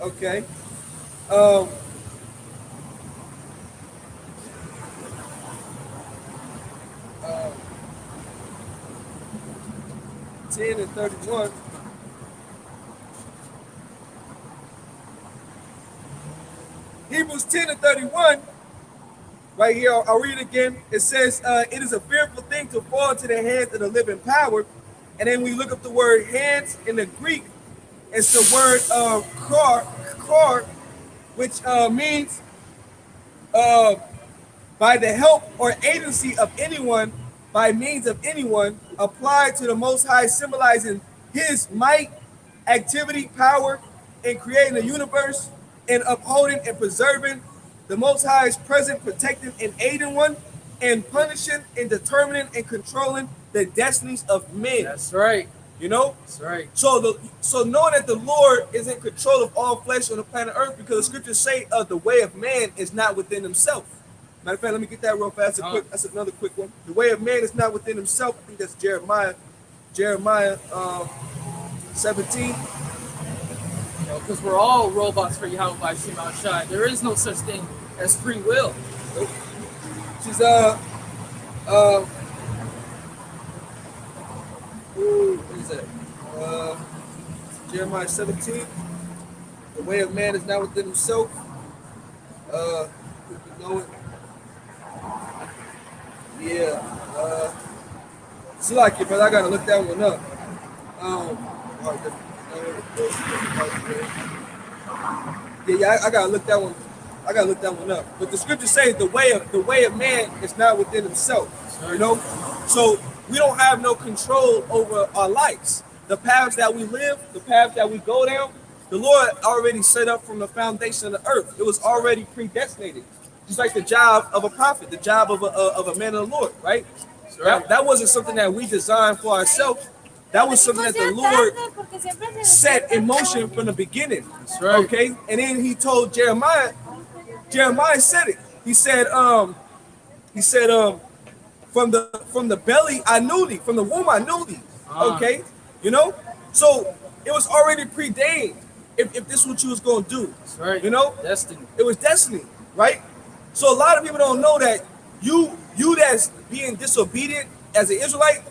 Okay. 10 and 31. Hebrews 10 and 31. Right here, I'll read it again. It says, it is a fearful thing to fall into the hands of the living power. And then we look up the word hands in the Greek. It's the word kar, which means by the help or agency of anyone, by means of anyone, applied to the Most High, symbolizing his might, activity, power in creating the universe, and upholding and preserving. The Most High is present, protecting and aiding one, and punishing and determining and controlling the destinies of men. That's right. That's right. So knowing that the Lord is in control of all flesh on the planet Earth, because the scriptures say the way of man is not within himself. Matter of fact, let me get that real fast. That's another quick one. The way of man is not within himself. I think that's Jeremiah 17. Because we're all robots for Yahweh by Shema Shai. There is no such thing as free will. She's what is that? Jeremiah 17. The way of man is not within himself. You know it. Yeah. It's like it, but I gotta look that one up. Yeah, I gotta look that one. I gotta look that one up. But the scripture says the way of man is not within himself. So we don't have no control over our lives. The paths that we live, the paths that we go down, the Lord already set up from the foundation of the earth. It was already predestinated. Just like the job of a prophet, the job of a man of the Lord, right? That wasn't something that we designed for ourselves. That was something that the Lord set in motion from the beginning. Okay? And then he told Jeremiah said it. He said, from the belly I knew thee, from the womb I knew thee. Okay? So it was already preordained if this is what you was gonna do. Destiny. It was destiny, right? So a lot of people don't know that you that's being disobedient as an Israelite,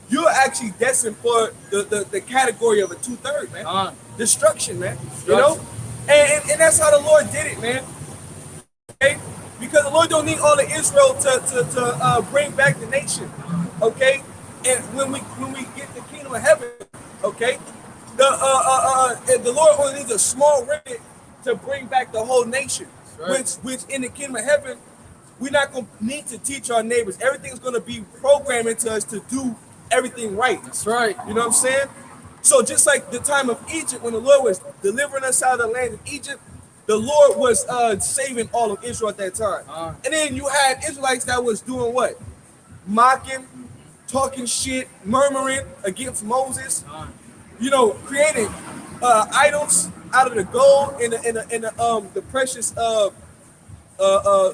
you're actually destined for the category of a 2/3, man. Destruction, man. And that's how the Lord did it, man. Okay? Because the Lord don't need all of Israel to bring back the nation. Okay? And when we get the kingdom of heaven, Okay, the Lord only needs a small remnant to bring back the whole nation. Right. Which in the kingdom of heaven, we're not gonna need to teach our neighbors. Everything's gonna be programmed into us to do everything right. That's right. You know what I'm saying? So just like the time of Egypt, when the Lord was delivering us out of the land of Egypt, the Lord was saving all of Israel at that time. And then you had Israelites that was doing what? Mocking, talking shit, murmuring against Moses. You know, creating idols out of the gold and the precious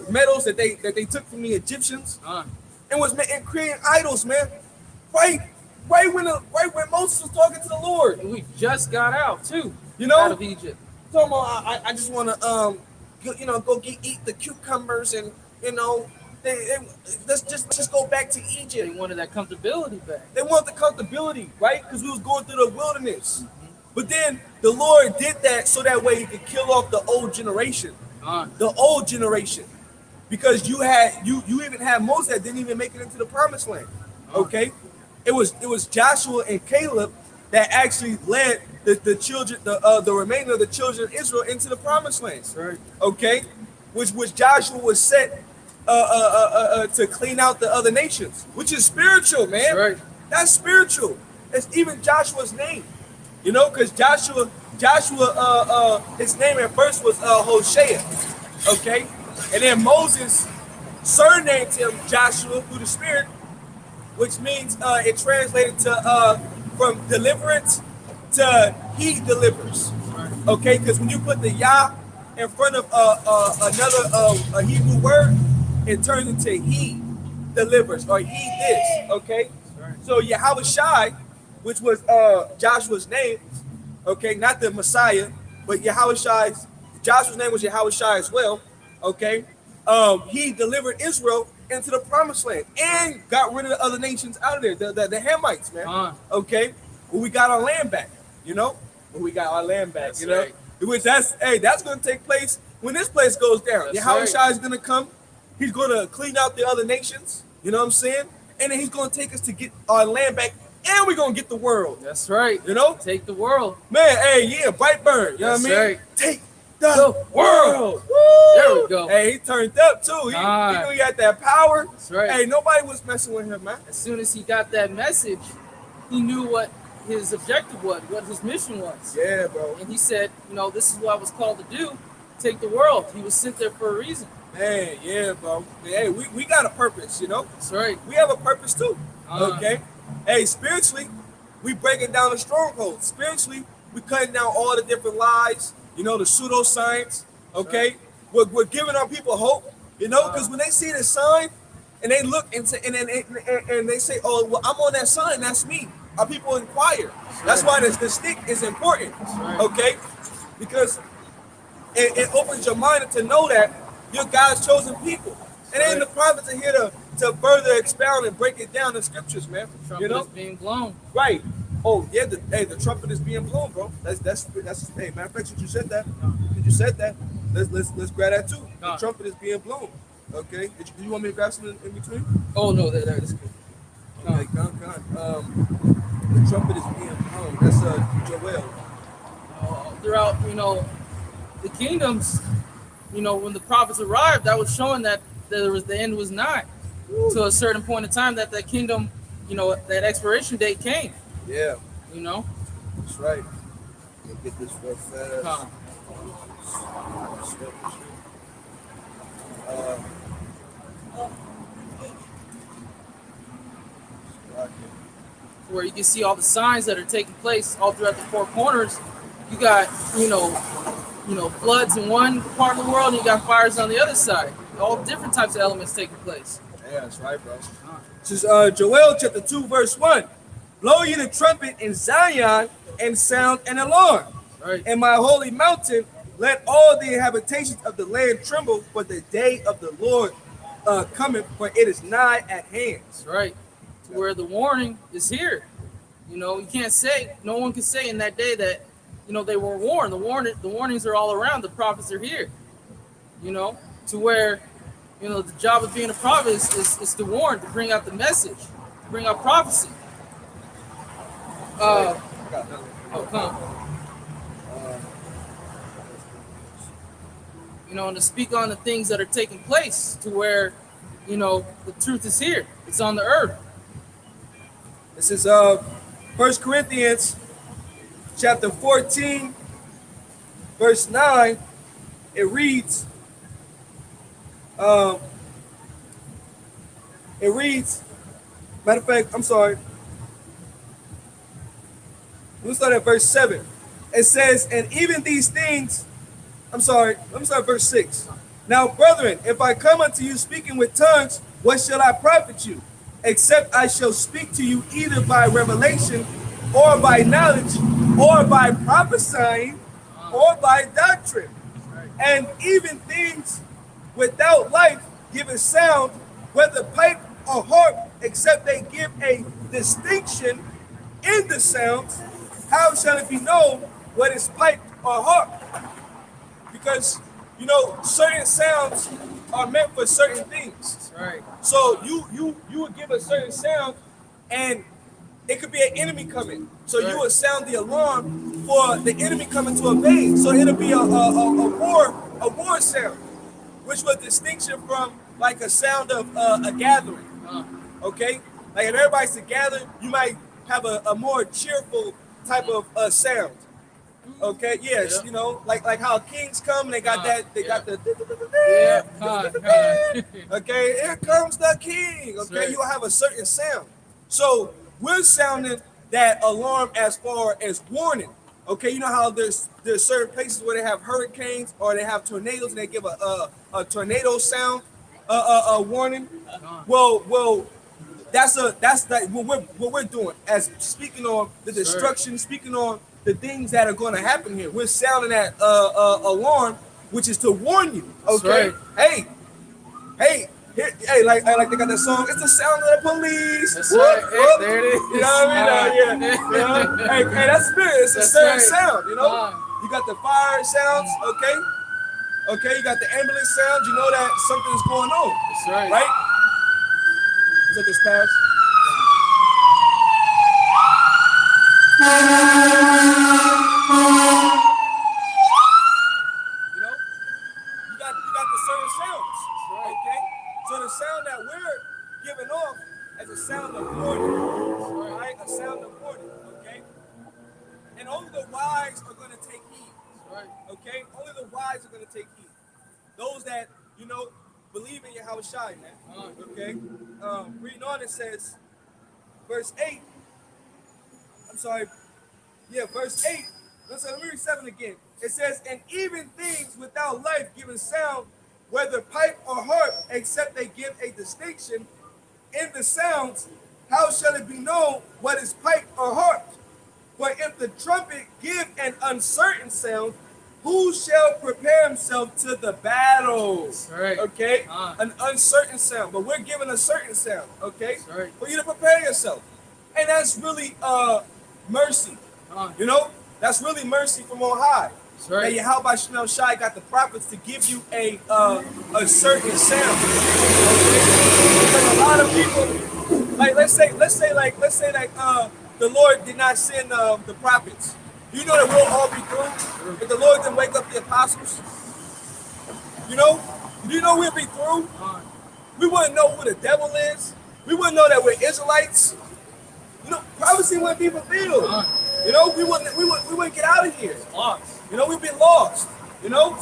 metals that they took from the Egyptians, and was and creating idols, man. Right when Moses was talking to the Lord, And we just got out too. You know? Out of Egypt. so I just want to eat the cucumbers and let's just go back to They Egypt. wanted that comfortability back. They want the comfortability, right? Because we was going through the wilderness. But then the Lord did that so that way he could kill off the old generation. The old generation. Because you even had Moses that didn't even make it into the promised land. Okay? It was Joshua and Caleb that actually led the children, the remainder of the children of Israel into the promised land. Right. Okay? Which Joshua was set to clean out the other nations, which is spiritual, man. Right. That's spiritual. It's even Joshua's name, because Joshua, his name at first was Hoshea, okay, and then Moses surnamed him Joshua through the Spirit, which means it translated to from deliverance to he delivers, okay, because when you put the Yah in front of another a Hebrew word, it turns into he delivers or he this, okay? So Yahweh Shai, which was Joshua's name, okay, not the Messiah, but Yahweh Shai's, Joshua's name was Yahweh Shai as well, okay? He delivered Israel into the promised land and got rid of the other nations out of there, the Hamites, man, okay? When we got our land back, when we got our land back, That's right. Which that's going to take place when this place goes down. That's Yahweh right. Shai is going to come. He's going to clean out the other nations. You know what I'm saying? And then he's going to take us to get our land back, and we're going to get the world. That's right. Take the world. Man, hey, yeah, Brightburn. You know what I mean? Right. Take the world. Woo! There we go. Hey, he turned up too. He knew he had that power. That's right. Hey, nobody was messing with him, man. As soon as he got that message, he knew what his objective was, what his mission was. Yeah, bro. And he said, this is what I was called to do. Take the world. He was sent there for a reason. Man, yeah, bro. Hey, we got a purpose, That's right. We have a purpose too. Okay. Hey, spiritually, we breaking down the strongholds. Spiritually, we cutting down all the different lies, the pseudoscience. Okay. Right. We're giving our people hope, because when they see the sign and they look and they say, oh, well, I'm on that sign, that's me. Our people inquire. That's why the stick is important. Right. Okay. Because it opens your mind to know that you're God's chosen people. And then the prophets are here to further expound and break it down in scriptures, man. The trumpet is being blown. Right. Oh yeah, the trumpet is being blown, bro. That's hey, matter of fact, since you said that, let's grab that too. The trumpet is being blown. Okay. Do you want me to grab something in between? Oh no, that's good. Okay, come. The trumpet is being blown. That's Joel. Throughout, the kingdoms, when the prophets arrived, that was showing that the end was nigh. To a certain point in time that kingdom, that expiration date came. Yeah. That's right. Let me get this real fast. Where you can see all the signs that are taking place all throughout the four corners. You got, floods in one part of the world, and you got fires on the other side. All different types of elements taking place. Yeah, that's right, bro. This is Joel chapter 2, verse 1. Blow ye the trumpet in Zion and sound an alarm. Right. In my holy mountain, let all the habitations of the land tremble, for the day of the Lord cometh, for it is nigh at hand. That's right. To where the warning is here. You can't say, no one can say in that day that, they were warned. The warnings are all around. The prophets are here. To where, the job of being a prophet is to warn, to bring out the message, to bring out prophecy. got another one. Oh, come. You know, and to speak on the things that are taking place to where, you know, the truth is here. It's on the earth. This is 1 Corinthians chapter 14, verse 9. It reads, matter of fact, I'm sorry. Let's start at verse 7. It says, and even these things, let me start verse 6. Now, brethren, if I come unto you speaking with tongues, what shall I profit you? Except I shall speak to you either by revelation, or by knowledge, or by prophesying, or by doctrine. And even things without life give a sound, whether pipe or harp, except they give a distinction in the sounds. How shall it be known what is pipe or harp? Because, you know, certain sounds are meant for certain things. That's right. So you would give a certain sound, and it could be an enemy coming. So you would sound the alarm for the enemy coming to invade. So it'll be a war sound, which was distinction from like a sound of a gathering. Okay, like if everybody's together, you might have a more cheerful type of sound. Okay, yes, you know, like how kings come and they got got the okay, here comes the king. Okay, you'll have a certain sound. So we're sounding that alarm as far as warning. Okay, you know how there's certain places where they have hurricanes or they have tornadoes and they give a tornado sound a warning. Well, that's like what we're doing as speaking on the destruction, speaking on the things that are going to happen here. We're sounding that alarm, which is to warn you. Okay, hey, hey, like they got that song. It's the sound of the police. That's right. Hey, there it is. You know what I mean? You know? Hey, that's spirit. It's a certain sound. You know, you got the fire sounds. Okay, you got the ambulance sounds. You know that something's going on. That's right. Right? Is it this pass? You know, you got the certain sounds. Okay, so the sound that we're giving off as a sound of warning, right? A sound of warning. Okay, and only the wise are going to take heed. Okay, only the wise are going to take heed. Those that believe in Yahweh Shai, man. Okay, reading on, it says, verse 8. I'm sorry. Yeah, verse 8. Let me read 7 again. It says, and even things without life giving sound, whether pipe or harp, except they give a distinction in the sounds, how shall it be known what is pipe or harp? For if the trumpet give an uncertain sound, who shall prepare himself to the battle? Right. Okay? An uncertain sound. But we're giving a certain sound, okay? Right. For you to prepare yourself. And that's really mercy. You know? That's really mercy from on high. Right. That Yahweh Shai got the prophets to give you a certain sound. Okay? Because a lot of people, like let's say the Lord did not send the prophets. You know that we'll all be through if the Lord didn't wake up the apostles. You know we'll be through. We wouldn't know who the devil is. We wouldn't know that we're Israelites. You know, prophecy wouldn't be fulfilled. You know, we wouldn't get out of here. Lost. You know, we'd be lost. You know,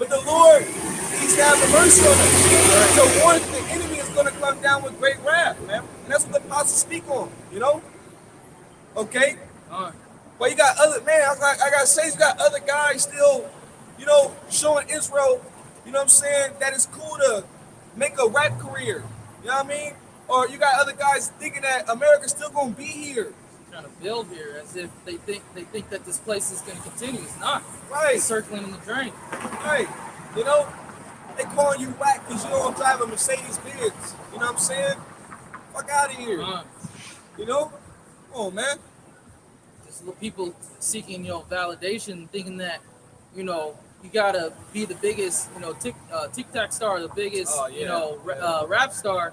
but the Lord, He's having mercy on us. So warn the enemy is going to come down with great wrath, man. And that's what the apostles speak on. You know. Okay. But you got other I gotta say, you got other guys still, showing Israel, you know what I'm saying, that it's cool to make a rap career. You know what I mean? Or you got other guys thinking that America's still gonna be here. Trying to build here as if they think that this place is gonna continue. It's not. Right. It's circling in the drain. Right. You know, they calling you whack because you don't drive a Mercedes Benz. You know what I'm saying? Fuck out of here. You know? Come on, man. People seeking validation, thinking that you gotta be the biggest TikTok star, the biggest rap star.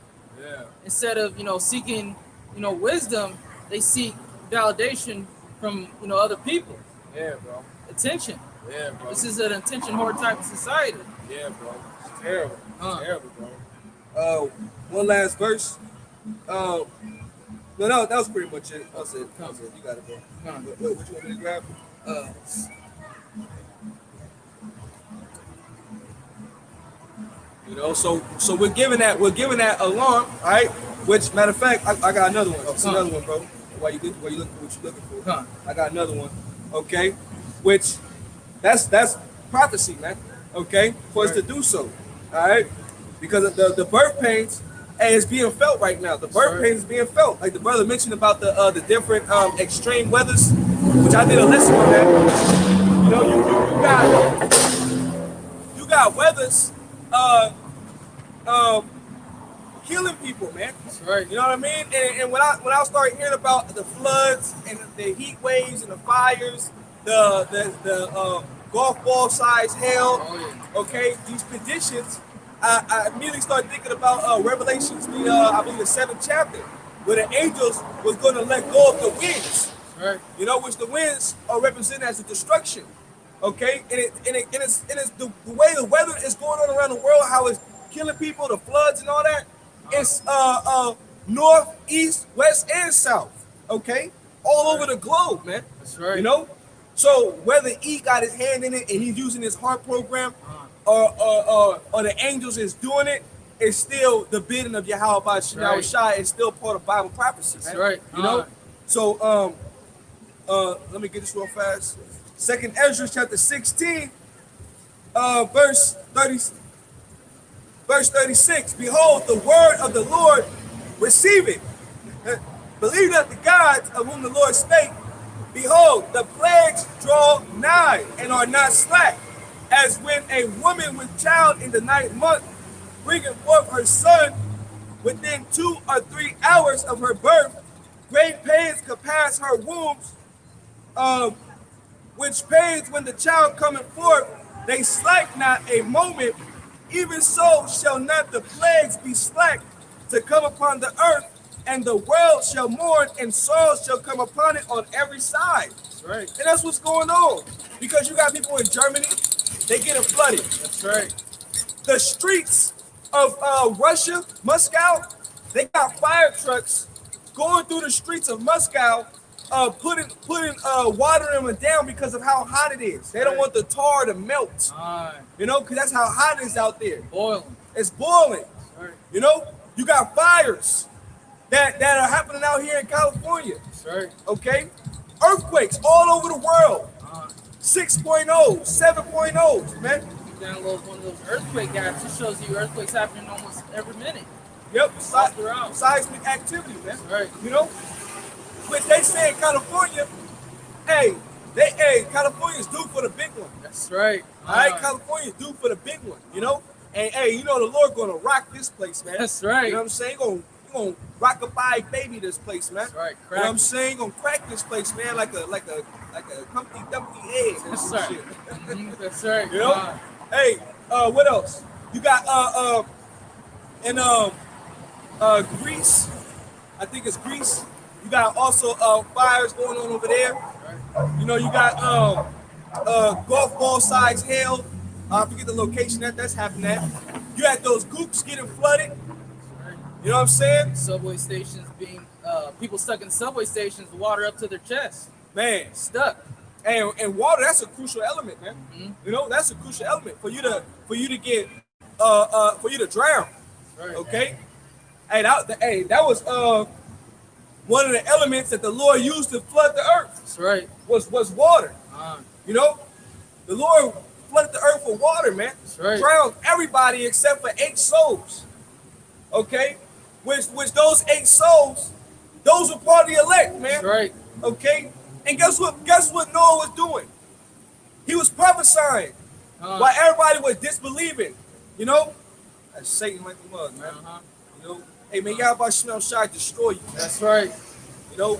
Instead of seeking wisdom, they seek validation from other people. Yeah, bro. Attention. Yeah, bro. This is an attention whore type of society. Yeah, bro. It's terrible. Huh. It's terrible, bro. One last verse. No, that was pretty much it. That was it. You got it, bro. Huh. What you want me to grab? So we're giving that alarm, all right? Which matter of fact, I got another one. Oh, another one, bro. Why you looking for what you looking for? Huh. I got another one. Okay, which that's prophecy, man. Okay, for us to do so, all right? Because of the birth pains, and it's being felt right now. The birth pains is being felt. Like the brother mentioned about the different extreme weathers, which I did a lesson on that. You know, you got weathers killing people, man. That's right. You know what I mean? And when I started hearing about the floods and the heat waves and the fires, the golf ball size hail, okay, these conditions, I immediately started thinking about Revelations, I believe the 7th chapter, where the angels was going to let go of the winds. Right. You know, which the winds are represented as the destruction. Okay, and it's the way the weather is going on around the world, how it's killing people, the floods and all that. It's north, east, west, and south. Okay, all over the globe, man. That's right. You know, so whether E got his hand in it and he's using his heart program, or the angels is doing it, it's still the bidding of Yahweh Shai. Shai is still part of Bible prophecy. That's man. right. You know, so let me get this real fast. 2nd Ezra chapter 16, verse 36. Behold, the word of the Lord, receive it. Believe that the gods of whom the Lord spake. Behold, the plagues draw nigh and are not slack, as when a woman with child in the 9th month bringeth forth her son within 2 or 3 hours of her birth. Great pains compass her wombs, which pains when the child cometh forth, they slack not a moment. Even so shall not the plagues be slack to come upon the earth, and the world shall mourn, and sorrow shall come upon it on every side. That's right. And that's what's going on. Because you got people in Germany, they getting flooded. That's right. The streets of Russia, Moscow, they got fire trucks going through the streets of Moscow, putting watering them down because of how hot it is. They don't want the tar to melt. You know, because that's how hot it is out there. Boiling. It's boiling. Right. You know, you got fires that are happening out here in California. That's right. Okay? Earthquakes all over the world. 6.0, 7.0, man. You download one of those earthquake apps. It shows you earthquakes happening almost every minute. Yep, throughout. seismic activity, man. That's right. You know, which they say in California, California's due for the big one. That's right. All right, California's due for the big one. You know, and you know the Lord gonna rock this place, man. That's right. You know what I'm saying? You're gonna rock-a-bye baby this place, man. That's right. You know what I'm saying? Gonna crack this place, man, like a Humpty Dumpty egg. That's right. That's right. You know? Hey, what else? You got in Greece, I think it's Greece. You got also fires going on over there. You know, you got golf ball size hail. I forget the location that's happening at. You had those goops getting flooded. You know what I'm saying? Subway stations being people stuck in subway stations, water up to their chest. Man, Stuck. and water, that's a crucial element, man. Mm-hmm. You know, that's a crucial element for you to drown. Right. Okay? Hey, that was one of the elements that the Lord used to flood the earth. That's right. Was water. You know, the Lord flooded the earth with water, man. That's right. Drowned everybody except for 8 souls. Okay, which those 8 souls, those were part of the elect, man. That's right. Okay, and guess what Noah was doing? He was prophesying while everybody was disbelieving. You know, that's Satan like the mug, man. You know, hey man, Yahweh Shai destroy you. That's right. You know,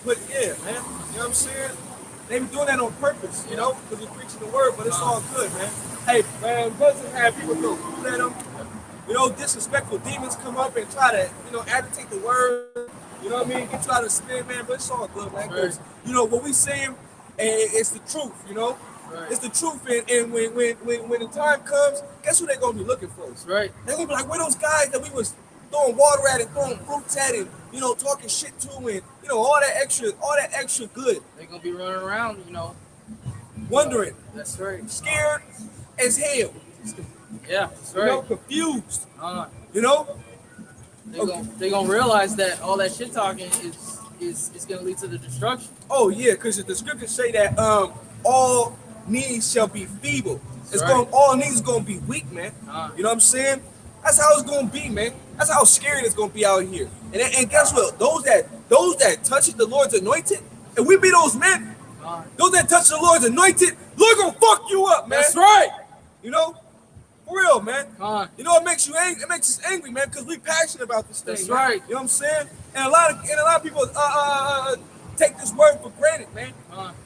but yeah, man. You know what I'm saying? They be doing that on purpose, you know, because we're preaching the word, but it's all good, man. Hey, man, doesn't have people go. Let them. you know, disrespectful demons come up and try to, you know, agitate the word. You know what I mean? Get you out of the spirit, man. But it's all good, man. Because, you know, what we saying, it's the truth, you know? Right. It's the truth. And when the time comes, guess who they're going to be looking for? That's right. They're going to be like, where those guys that we was throwing water at and throwing fruits at and, you know, talking shit to and, you know, all that extra good. They're going to be running around, you know. Wondering. That's right. Scared as hell. Yeah, that's You right. know, confused. You know? They're gonna realize that all that shit talking is gonna lead to the destruction. Oh yeah, because the scriptures say that all knees shall be feeble. That's right. All knees is gonna be weak, man. You know what I'm saying? That's how it's gonna be, man. That's how scary it's gonna be out here. And guess what? Those that touch the Lord's anointed, and we be those men. Those that touch the Lord's anointed, Lord gonna fuck you up, man. That's right. You know? For real, man. You know, it makes you angry. It makes us angry, man, because we passionate about this thing. That's man. right. You know what I'm saying? And a lot of people take this word for granted, man.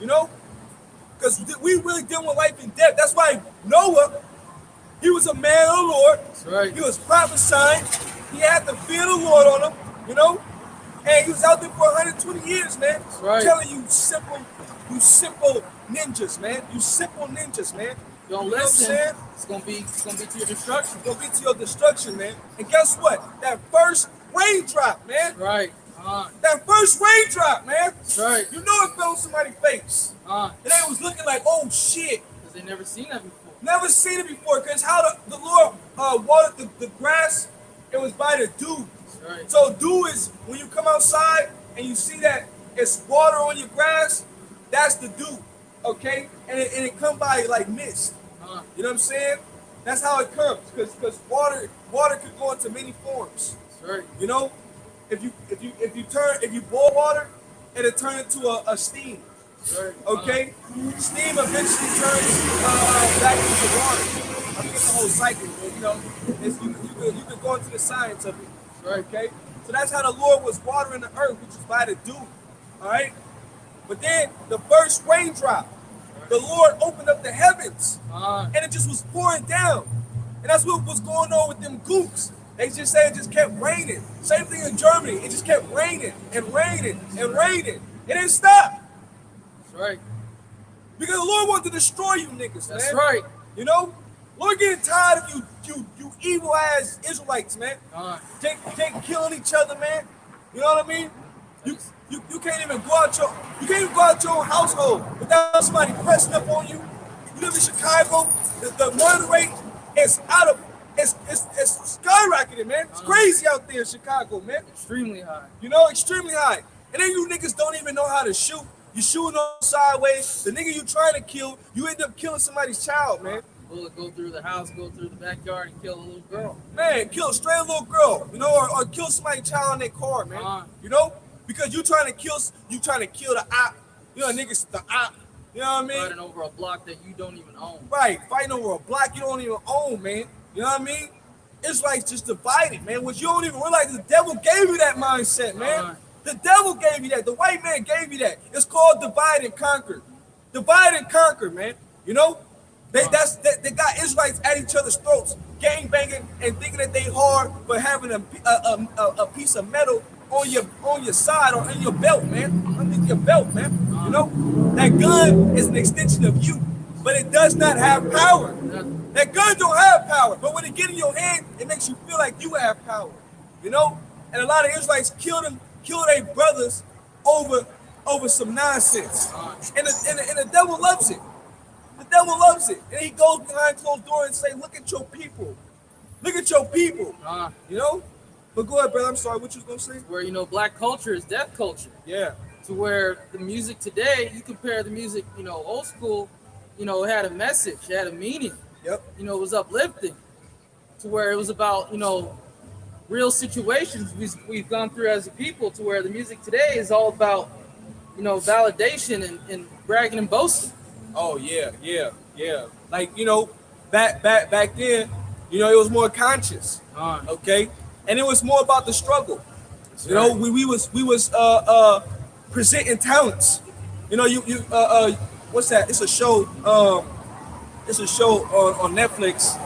You know, because we really dealing with life and death. That's why Noah, he was a man of the Lord. That's right. He was prophesying. He had the fear of the Lord on him. You know, and he was out there for 120 years, man. That's right. I'm telling you, simple ninjas, man. You simple ninjas, man. Don't listen. It's gonna be to your destruction. It's gonna be to your destruction, man. And guess what? That first raindrop, man. Right. That first raindrop, man. That's right. You know it fell on somebody's face. And they was looking like, oh shit. Because they never seen that before. Never seen it before. Because how the Lord watered the grass, it was by the dew. That's right. So dew is when you come outside and you see that it's water on your grass, that's the dew. Okay? And it come by like mist. You know what I'm saying? That's how it comes, because water could go into many forms. That's right. You know, if you boil water, it'll turn into a steam. That's right. Okay, steam eventually turns back into water. I think it's the whole cycle, but, you know, you could go into the science of it. That's right. Okay, so that's how the Lord was watering the earth, which is by the dew. All right, but then the first raindrop, the Lord opened up the heavens, and it just was pouring down. And that's what was going on with them gooks. They just said it just kept raining. Same thing in Germany. It just kept raining and raining and raining. It didn't stop. That's right. Because the Lord wanted to destroy you niggas, man. That's right. You know? Lord getting tired of you evil ass Israelites, man. Take killing each other, man. You know what I mean? You can't even go out your own household without somebody pressing up on you. You live in Chicago, the murder rate is it's skyrocketed, man. It's crazy out there in Chicago, man. Extremely high. You know, extremely high. And then you niggas don't even know how to shoot. You shooting on sideways. The nigga you trying to kill, you end up killing somebody's child, man. Bullet go through the house, go through the backyard, and kill a little girl. Man, kill a stray little girl, you know, or kill somebody's child in their car, man. You know? Because you trying to kill the op. You know, niggas, the op. You know what I mean? Fighting over a block that you don't even own. Right, fighting over a block you don't even own, man. You know what I mean? It's like just divided, man. What you don't even realize, the devil gave you that mindset, man. The devil gave you that. The white man gave you that. It's called divide and conquer. Divide and conquer, man. You know? They got Israelites at each other's throats, gang banging and thinking that they hard for having a piece of metal on your side or in your belt, man. Underneath your belt, man. You know? That gun is an extension of you, but it does not have power. That gun don't have power, but when it get in your hand, it makes you feel like you have power. You know? And a lot of Israelites kill their brothers over some nonsense. And the devil loves it. The devil loves it. And he goes behind closed doors and say, look at your people. Look at your people. You know? But go ahead, brother. I'm sorry. What you was going to say? Where, you know, black culture is death culture. Yeah. To where the music today, you compare the music, you know, old school, you know, it had a message, it had a meaning. Yep. You know, it was uplifting. To where it was about, you know, real situations we've gone through as a people, to where the music today is all about, you know, validation and bragging and boasting. Oh, yeah. Like, you know, back then, you know, it was more conscious. Okay? And it was more about the struggle. You know, we was presenting talents. You know, you what's that? It's a show on Netflix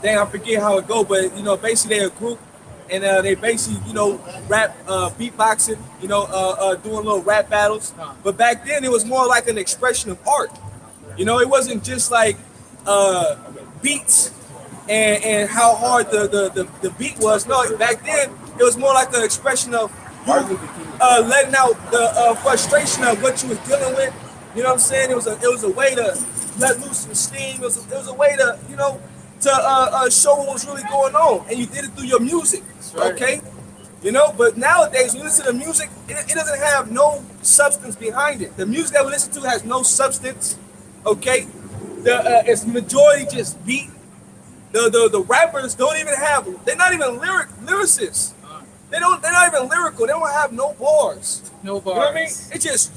Dang, I forget how it go, but basically they're a group, and they basically rap, beatboxing, doing little rap battles. But back then it was more like an expression of art. It wasn't just like beats and how hard the beat was. No, back then it was more like an expression of you letting out the frustration of what you was dealing with. You know what I'm saying? It was a way to let loose some steam. It was a way to to show what was really going on, and you did it through your music. Right. Okay. But nowadays, when you listen to music, it doesn't have no substance behind it. The music that we listen to has no substance. Okay, it's majority just beat. The rappers don't even have. They're not even lyricists. They're not even lyrical. They don't have no bars. No bars. You know what I mean? It's just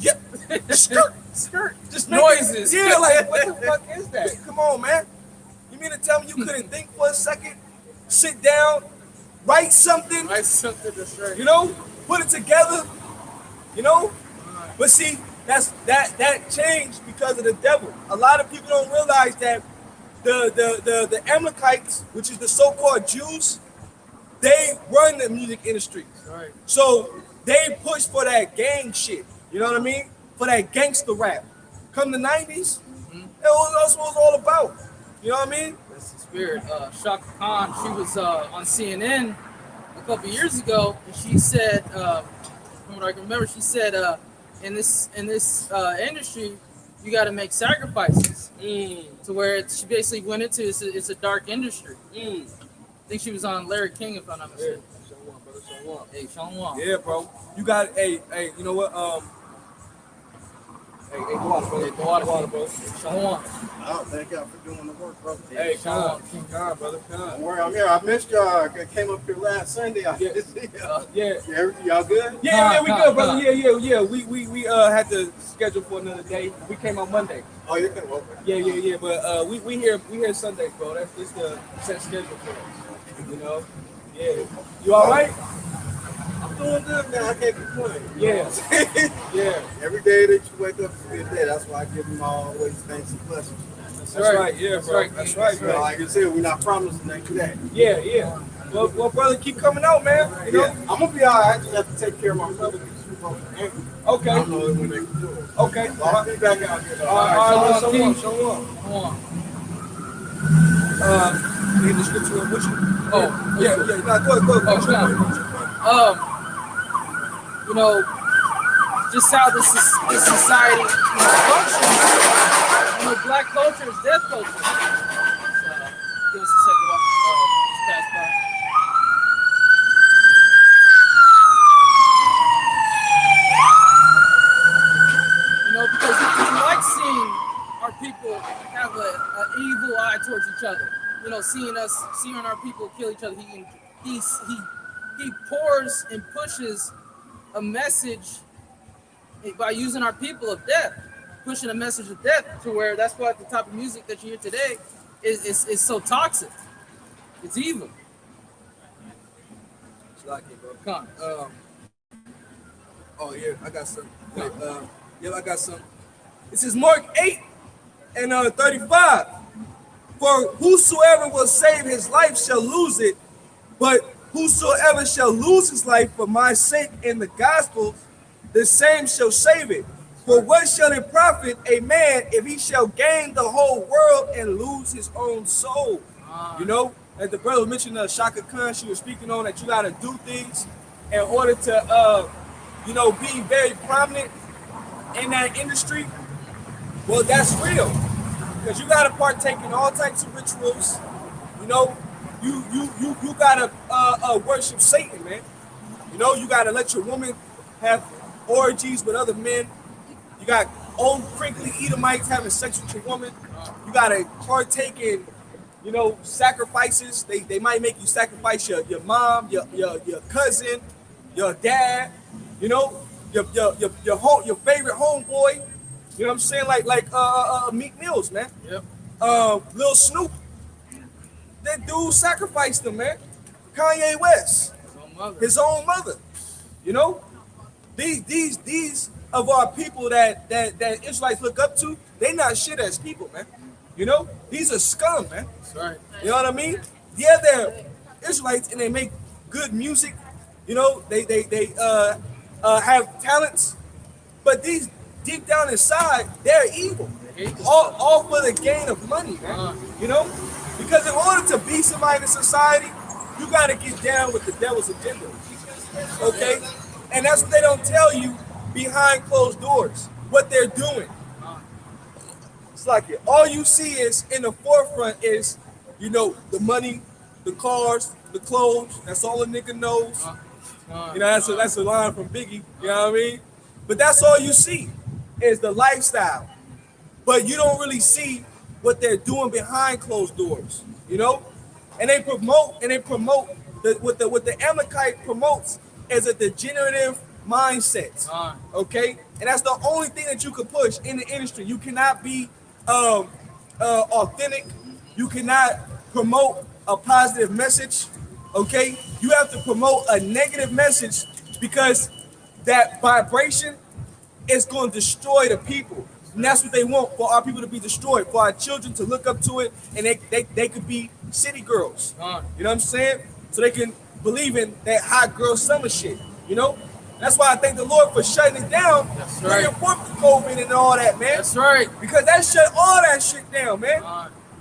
skirt, just Noises. Yeah, like what the fuck is that? Come on, man. You mean to tell me you couldn't think for a second? Sit down, write something. Write something that's right. Put it together. But see, that changed because of the devil. A lot of people don't realize that the Amalekites, which is the so-called Jews, they run the music industry. Right. So they push for that gang shit. You know what I mean? For that gangster rap. Come the 90s, that's what it was all about. You know what I mean? That's the spirit. Shaka Khan, she was on CNN a couple years ago, and she said, from what I can remember, she said, in this industry, you got to make sacrifices. To where she basically went into it's a dark industry. I think she was on Larry King, if I'm not mistaken. Hey, Shalom. Yeah, bro. You got you know what? Hey, go out, bro. Hey, go out, bro. Shalom. Oh, thank y'all for doing the work, bro. Hey, Shalom. Con, brother. Don't worry, I'm here. I missed y'all. I came up here last Sunday. I didn't see y'all. Yeah. Y'all good? Yeah, we Con, good, brother. con. Yeah. We had to schedule for another day. We came on Monday. Oh, you can okay. Yeah. But we here Sundays, bro. That's just the set schedule for us. Yeah. You all right? I'm doing good, man. I can't complain. Yeah. Yeah. Every day that you wake up is a good day. That's why I give them always thanks and blessings. That's right. Yeah, That's bro. right. That's right, You know, bro. like I said, we're not promised the next day. Yeah. Well, brother, keep coming out, man. Yeah, I'm gonna be all right. I just have to take care of my brother. Okay. I don't know when they can do it. Okay. So I'll be back out here. Though. All right. Shalom, King. Shalom. Come on. Need the scripture with you? Oh, Yeah. Nah, go ahead. Oh, Sean. Just how this society functions. Black culture is death culture. Give us a second while just pass by. Because we like seeing our people have an evil eye towards each other. Seeing our people kill each other. He pours and pushes a message by using our people of death, pushing a message of death to where that's why the type of music that you hear today is so toxic. It's evil. Come on. Oh yeah, I got some. I got some. This is Mark 8 and 35. For whosoever will save his life shall lose it, but whosoever shall lose his life for my sake and the gospel, the same shall save it. For what shall it profit a man if he shall gain the whole world and lose his own soul? As the brother mentioned, Shaka Khan, she was speaking on that you got to do things in order to, be very prominent in that industry. Well, that's real, because you got to partake in all types of rituals. You gotta worship Satan, man. You gotta let your woman have orgies with other men. You got old crinkly Edomites having sex with your woman. You gotta partake in, sacrifices. They might make you sacrifice your mom, your cousin, your dad. Your favorite homeboy. You know what I'm saying? Like Meek Mills, man. Yep. Lil Snoop. That dude sacrificed him, man. Kanye West, his own mother. These of our people that Israelites look up to, they not shit as people, man. These are scum, man. That's right. You know what I mean? Yeah, they're Israelites and they make good music. You know, they have talents, but these deep down inside, they're evil. They hate this All, stuff. all for the gain of money, man. You know, because in order to be somebody in society, you got to get down with the devil's agenda. Okay, and that's what they don't tell you behind closed doors. What they're doing. It's like it. All you see is in the forefront is, you know, the money, the cars, the clothes. That's all a nigga knows. You know, that's a line from Biggie. You know what I mean? But that's all you see is the lifestyle. But you don't really see what they're doing behind closed doors. You know, and they promote what the Amalekite promotes is a degenerative mindset. Okay, and that's the only thing that you could push in the industry. You cannot be authentic. You cannot promote a positive message. Okay, you have to promote a negative message because that vibration is going to destroy the people. And that's what they want, for our people to be destroyed, for our children to look up to it, and they could be city girls. You know what I'm saying? So they can believe in that hot girl summer shit. You know? That's why I thank the Lord for shutting it down, That's right. bringing forth the COVID and all that, man. That's right. Because that shut all that shit down, man.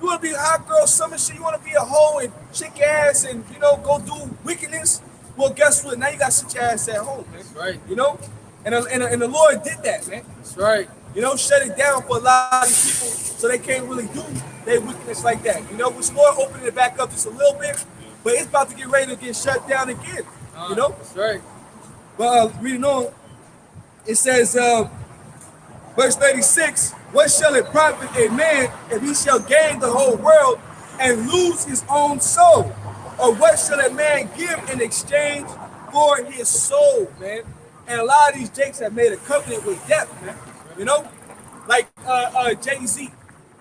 You want to be a hot girl summer shit, you want to be a hoe and shake your ass and, you know, go do wickedness. Well, guess what? Now you got to sit your ass at home, man. That's right. You know? And the Lord did that, man. That's right. You know, shut it down for a lot of these people so they can't really do their wickedness like that. You know, we're Lord opening it back up just a little bit, but it's about to get ready to get shut down again. You know? That's right. But reading on, it says, verse 36, what shall it profit a man if he shall gain the whole world and lose his own soul? Or what shall a man give in exchange for his soul, man? And a lot of these jakes have made a covenant with death, man. You know, like Jay-Z.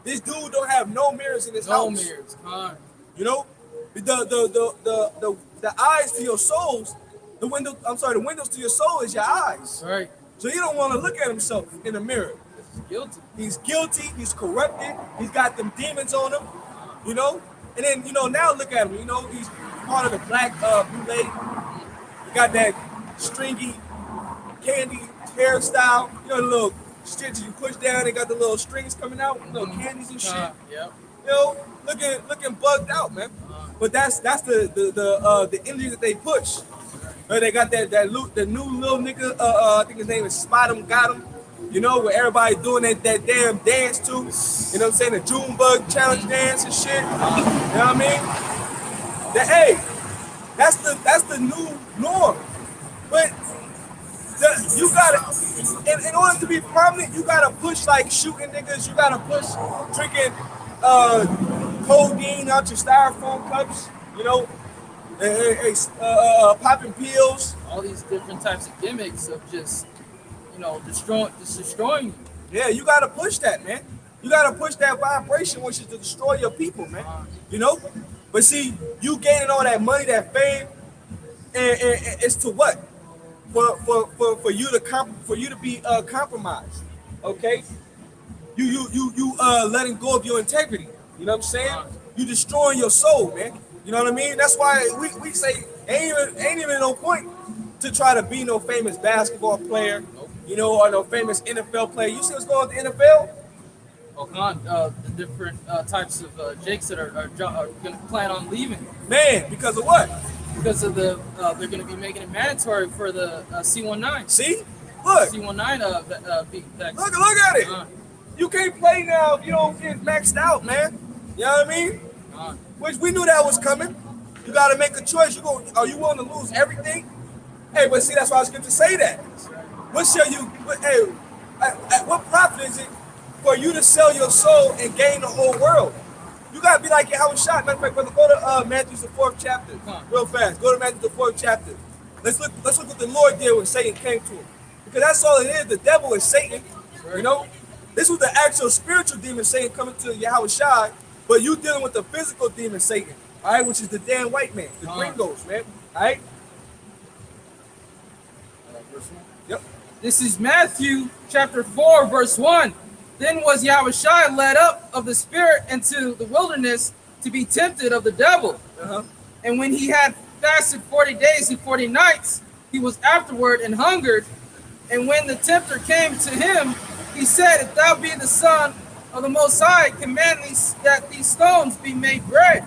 This dude don't have no mirrors in his No house. mirrors. You know, the eyes to your souls, the windows to your soul is your eyes. That's right. So you don't want to look at himself in the mirror. He's guilty. He's guilty. He's corrupted. He's got them demons on him. You know, and then you know now look at him. You know he's part of the black boule. He got that stringy candy hairstyle. You know the little shit you push down. They got the little strings coming out, little candies and shit. Yep. You know, looking bugged out, man. But that's the energy that they push. They got the new little nigga. I think his name is Spot 'em Got 'em. You know, where everybody doing that damn dance too. You know what I'm saying? The Junebug challenge dance and shit. You know what I mean? That's the new norm. But you gotta, in order to be prominent, you gotta push like shooting niggas. You gotta push drinking codeine out your styrofoam cups. You know, popping pills. All these different types of gimmicks of just, you know, destroying you. Yeah, you gotta push that, man. You gotta push that vibration, which is to destroy your people, man. You know, but see, you gaining all that money, that fame, and it's to what? For you to be compromised, okay? You letting go of your integrity. You know what I'm saying? You destroying your soul, man. You know what I mean? That's why we say ain't even no point to try to be no famous basketball player, you know, or no famous NFL player. You see what's going on with the NFL? The different types of jakes that are going to plan on leaving. Man, because of what? Because of they're going to be making it mandatory for the C19. See? Look. C19 Look at it. You can't play now if you don't get maxed out, man. You know what I mean? Which we knew that was coming. You got to make a choice. Are you willing to lose everything? Hey, but see, that's why I was going to say that. What profit is it for you to sell your soul and gain the whole world? You got to be like Yahweh Shai. Matter of fact, brother, go to Matthew the 4th chapter. Real fast. Go to Matthew the 4th chapter. Let's look what the Lord did when Satan came to him. Because that's all it is. The devil is Satan. You know? This was the actual spiritual demon Satan coming to Yahweh Shai, but you dealing with the physical demon Satan, all right, which is the damn white man, the gringos, man, all right? Yep. This is Matthew chapter 4, verse 1. Then was Yahweh Shai led up of the Spirit into the wilderness to be tempted of the devil. Uh-huh. And when he had fasted 40 days and 40 nights, he was afterward and hungered. And when the tempter came to him, he said, If thou be the Son of the Most High, command that these stones be made bread.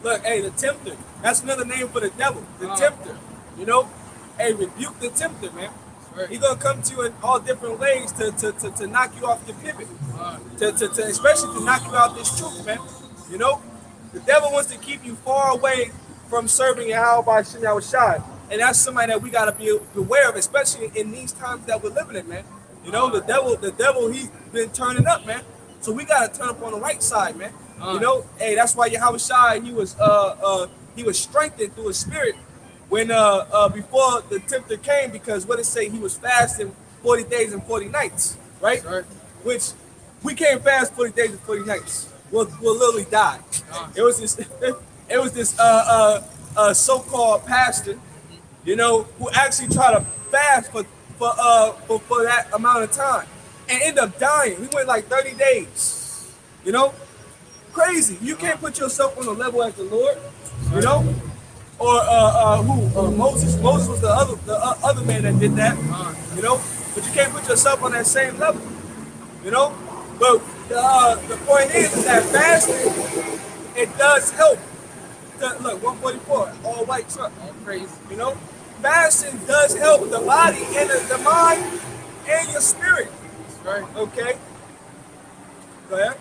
Look, hey, the tempter. That's another name for the devil. The Uh-huh. tempter. You know? Hey, rebuke the tempter, man. Right. He's gonna come to you in all different ways to knock you off the pivot. Uh, To especially to knock you out this truth, man. You know? The devil wants to keep you far away from serving Yahweh Shai. And that's somebody that we gotta be aware of, especially in these times that we're living in, man. You know, the devil, he's been turning up, man. So we gotta turn up on the right side, man. You know, hey, that's why Yahweh Shai, he was strengthened through his spirit when before the tempter came, because what it say, he was fasting 40 days and 40 nights, right? right. Which we can't fast 40 days and 40 nights. We'll literally die. It was this so-called pastor, you know, who actually tried to fast for that amount of time and ended up dying. He went like 30 days, you know, crazy. You can't put yourself on the level as the Lord, you know, or Moses. Moses was the other man that did that, you know, but you can't put yourself on that same level, you know. But the point is that fasting, it does help. Look, 144, all white truck. All praise. You know, fasting does help the body and the mind and your spirit. Right. Okay. Go ahead.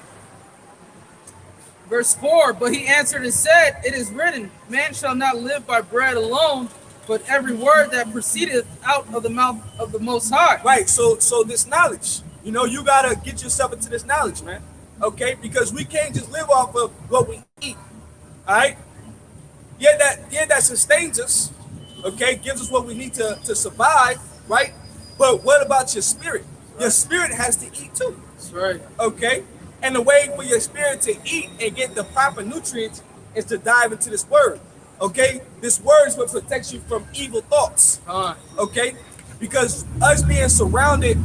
Verse 4, but he answered and said, It is written, Man shall not live by bread alone, but every word that proceedeth out of the mouth of the Most High. Right. So this knowledge, you know, you gotta get yourself into this knowledge, man. Okay, because we can't just live off of what we eat. All right. Yeah, that sustains us. Okay, gives us what we need to survive, right? But what about your spirit? Your spirit has to eat too. That's right. Okay, and the way for your spirit to eat and get the proper nutrients is to dive into this word. Okay, this word is what protects you from evil thoughts. Okay, because us being surrounded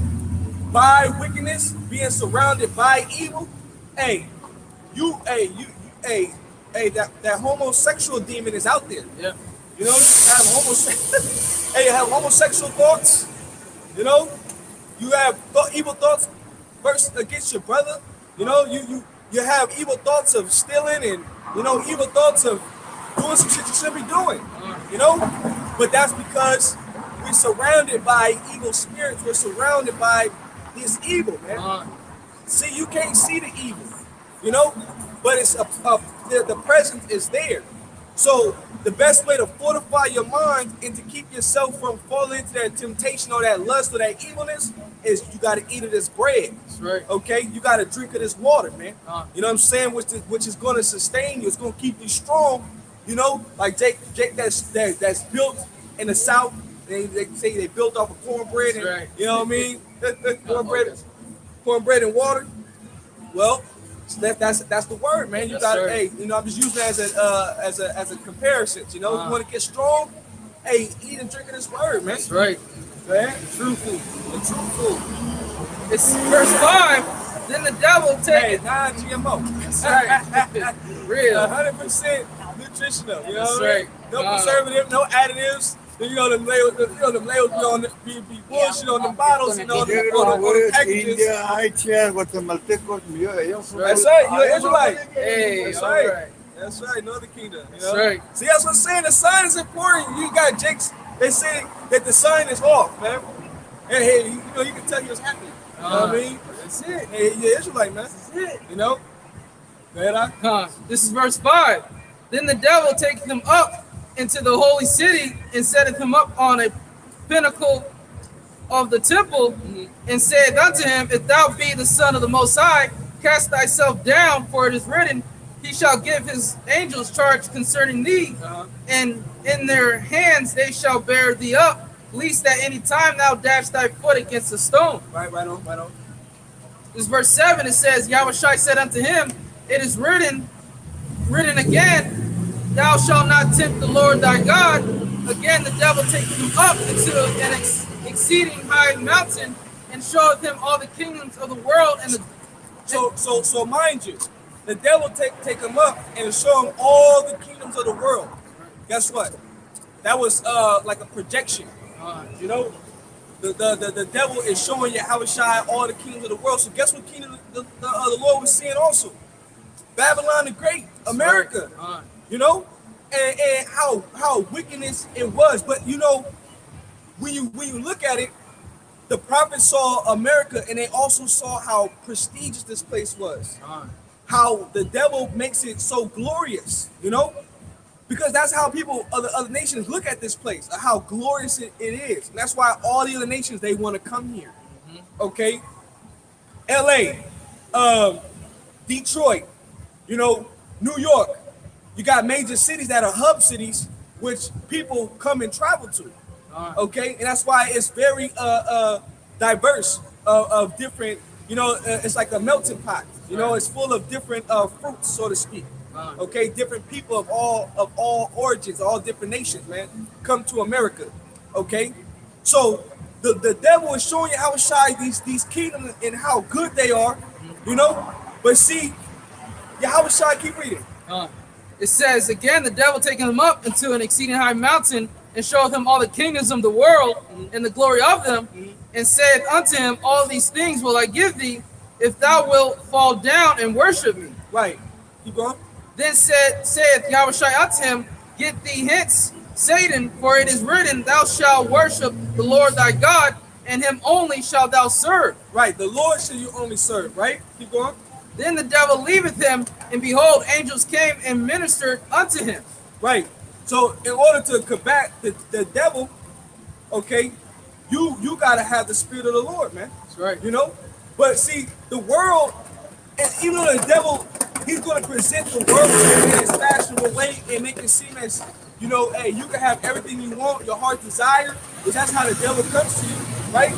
by wickedness, being surrounded by evil, that homosexual demon is out there. Yeah. You know, you have homosexual thoughts. You know, you have evil thoughts versus against your brother. You know, you have evil thoughts of stealing and, you know, evil thoughts of doing some shit you shouldn't be doing. You know, but that's because we're surrounded by evil spirits. We're surrounded by this evil, man. See, you can't see the evil, you know, but it's the presence is there. So the best way to fortify your mind and to keep yourself from falling into that temptation or that lust or that evilness is you got to eat of this bread. That's right. Okay, you got to drink of this water, man. You know what I'm saying? Which is going to sustain you. It's going to keep you strong. You know, like Jake that's built in the South. They say they built off of cornbread. And, right. You know what I mean? Cornbread and water. Well, that's the word, man. You got, hey, you know, I'm just using it as a comparison. You know, if you want to get strong, hey, eat and drink of this word, man. That's right. Man, true food. The true food. It's verse 5. Then the devil take non-GMO. That's right. Real. 100% nutritional. You know That's what I mean? right. No preservative, no additives. You know, them labels be bullshit on the bottles and on the packages. India, Haitian, Guatemaltecos, ellos. That's right. You're an Israelite. Hey, That's all right. right. That's right. Northern Kingdom. You That's know? right. See, that's what I'm saying. The sign is important. You got Jake's. They say that the sign is off, man. Hey, you know, you can tell he was happy. You know what I mean? That's it. Hey, you're Israelite, man. That's it. You know? This is verse 5. Then the devil taketh him up into the holy city and setteth him up on a pinnacle of the temple and saith unto him, If thou be the Son of the Most High, cast thyself down, for it is written, He shall give his angels charge concerning thee, and in their hands they shall bear thee up, lest at any time thou dash thy foot against a stone. Right on. This is verse 7. It says, Yahweh Shai said unto him, It is written again, Thou shalt not tempt the Lord thy God. Again, the devil taketh him up into an exceeding high mountain and showeth him all the kingdoms of the world. And So mind you, the devil take him up and show him all the kingdoms of the world. Guess what? That was like a projection. You know, the devil is showing you how it shine all the kingdoms of the world. So guess what kingdom the Lord was seeing also? Babylon the Great, America. You know, and how wickedness it was. But you know, when you look at it, the prophets saw America, and they also saw how prestigious this place was. How the devil makes it so glorious, you know, because that's how people other nations look at this place, how glorious it is. And that's why all the other nations, they want to come here. Okay, LA, Detroit, you know, New York. You got major cities that are hub cities, which people come and travel to. Okay, and that's why it's very diverse of different. You know, it's like a melting pot. You know, it's full of different fruits, so to speak. Okay, different people of all origins, all different nations, man, come to America. Okay, so the devil is showing you how shy these kingdoms and how good they are. You know, but see, how shy. Keep reading. It says again, the devil taking him up into an exceeding high mountain and showed him all the kingdoms of the world and the glory of them, and said unto him, all these things will I give thee, if thou wilt fall down and worship me. Right. Keep going. Then saith Yahushua unto him, get thee hence, Satan, for it is written, thou shalt worship the Lord thy God, and him only shalt thou serve. Right. The Lord shall you only serve. Right. Keep going. Then the devil leaveth him, and behold, angels came and ministered unto him. Right. So in order to combat the devil, okay, you gotta have the spirit of the Lord, man. That's right. You know, but see, the world, and even though the devil, he's gonna present the world in his fashionable way and make it seem as, you know, hey, you can have everything you want, your heart desire, because that's how the devil comes to you, right?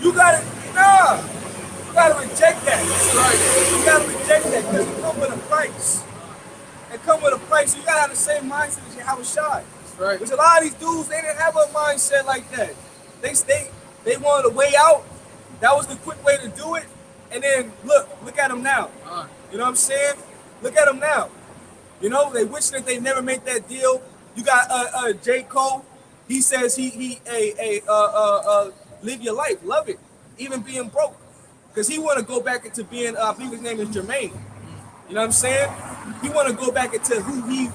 You gotta reject that. That's right. You gotta reject that because it comes with a price. It comes with a price. So you gotta have the same mindset as Yahushua. That's right. Which a lot of these dudes, they didn't have a mindset like that. They wanted a way out. That was the quick way to do it. And then look at them now. You know what I'm saying? Look at them now. You know, they wish that they never made that deal. You got J. Cole. He says he live your life, love it, even being broke. Because he want to go back into being, I believe his name is Jermaine. You know what I'm saying? He want to go back into who he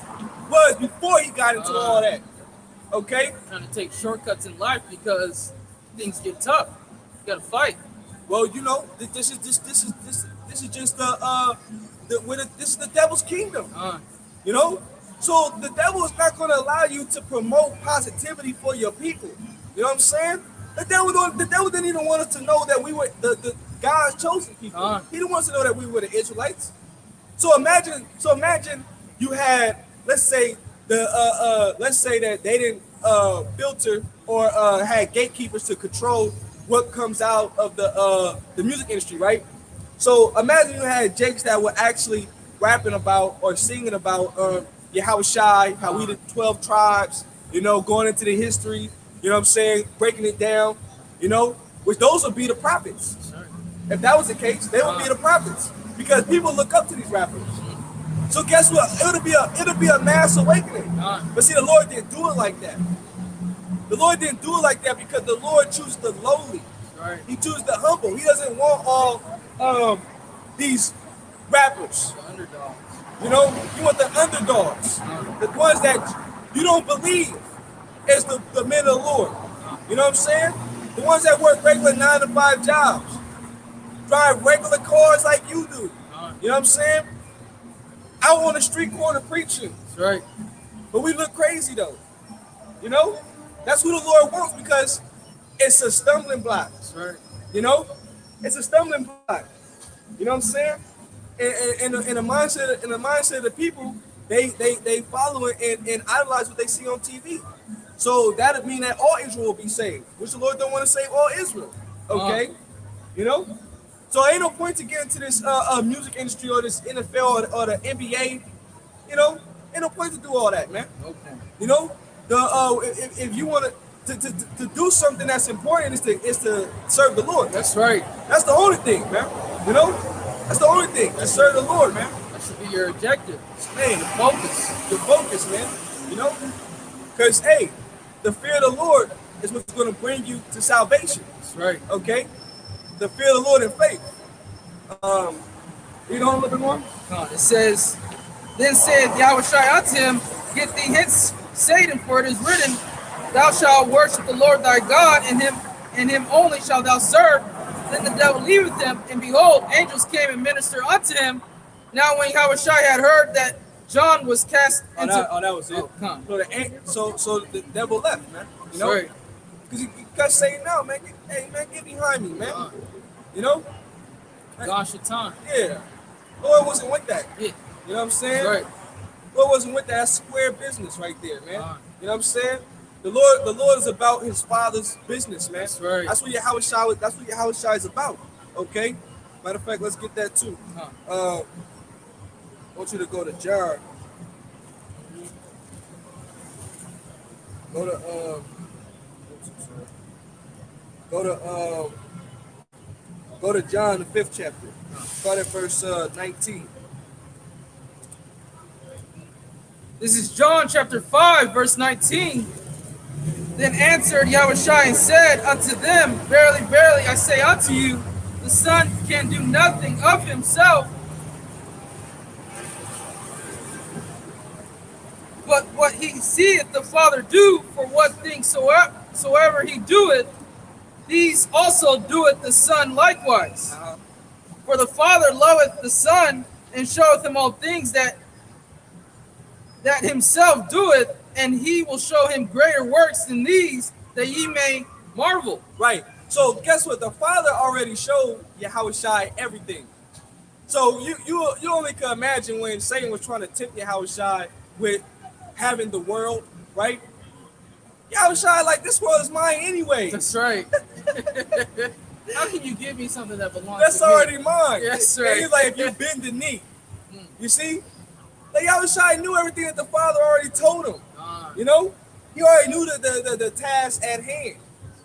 was before he got into all that. Okay? Trying to take shortcuts in life because things get tough. You gotta fight. Well, you know, this is just this is the devil's kingdom. You know? So the devil is not going to allow you to promote positivity for your people. You know what I'm saying? The devil didn't even want us to know that we were the God's chosen people. He didn't want us to know that we were the Israelites. So imagine you had, let's say that they didn't filter or had gatekeepers to control what comes out of the music industry, right? So imagine you had Jakes that were actually rapping about or singing about Yahushua, how we the 12 tribes, you know, going into the history, you know what I'm saying, breaking it down, you know, which those would be the prophets. If that was the case, they would be the prophets because people look up to these rappers. So guess what? It'll be a mass awakening. But see, the Lord didn't do it like that. The Lord didn't do it like that because the Lord chooses the lowly. Right. He chooses the humble. He doesn't want all these rappers. The underdogs. You know, you want the underdogs, the ones that you don't believe is the men of the Lord. You know what I'm saying? The ones that work regular 9-to-5 jobs, drive regular cars like you do. You know what I'm saying? Out on the street corner preaching. That's right. But we look crazy though. You know? That's who the Lord wants because it's a stumbling block. That's right. You know? It's a stumbling block. You know what I'm saying? And the mindset of the people, they follow it and idolize what they see on TV. So that would mean that all Israel will be saved, which the Lord don't want to save all Israel. Okay? You know? So ain't no point to get into this music industry or this NFL or the NBA. You know? Ain't no point to do all that, man. Okay. You know? If you want to do something that's important is to serve the Lord. That's right. That's the only thing, man. You know? That's the only thing. To serve the Lord, man. That should be your objective. Man, Focus. the focus, man. You know? Because, hey, the fear of the Lord is what's going to bring you to salvation. That's right. Okay? The fear of the Lord and faith. Read on a little bit more. It says, then said Yahushua unto him, get thee hence, Satan, for it is written, thou shalt worship the Lord thy God, and him only shalt thou serve. Then the devil leaveth him, and behold, angels came and ministered unto him. Now when Yahushua had heard that John was cast into... that was it. So the devil left, man. You know? Because he kept saying, no, man, get behind me, man. You know? God Shaitan. Yeah. Lord wasn't with that. Yeah. You know what I'm saying? Right. Lord wasn't with that. That's square business right there, man. You know what I'm saying? The Lord is about his Father's business, man. That's right. That's what Yahushua is about. Okay? Matter of fact, let's get that too. I want you to go to John. Go to John, the 5th chapter. Start at verse 19. This is John chapter 5, verse 19. Then answered Yahushua and said unto them, verily, verily, I say unto you, the Son can do nothing of himself, but what he seeth the Father do, for what things soever he doeth, these also doeth the Son likewise. For the Father loveth the Son, and showeth him all things that himself doeth, and he will show him greater works than these, that ye may marvel. Right. So guess what? The Father already showed Yahushua everything. So you only can imagine when Satan was trying to tempt Yahushua with having the world, right? Yahushua like, this world is mine anyway. That's right. How can you give me something that belongs That's to me? already mine. Yes, And right. he's like, if you bend the knee, you see? Like Yahushua knew everything that the Father already told him. You know? He already knew the task at hand.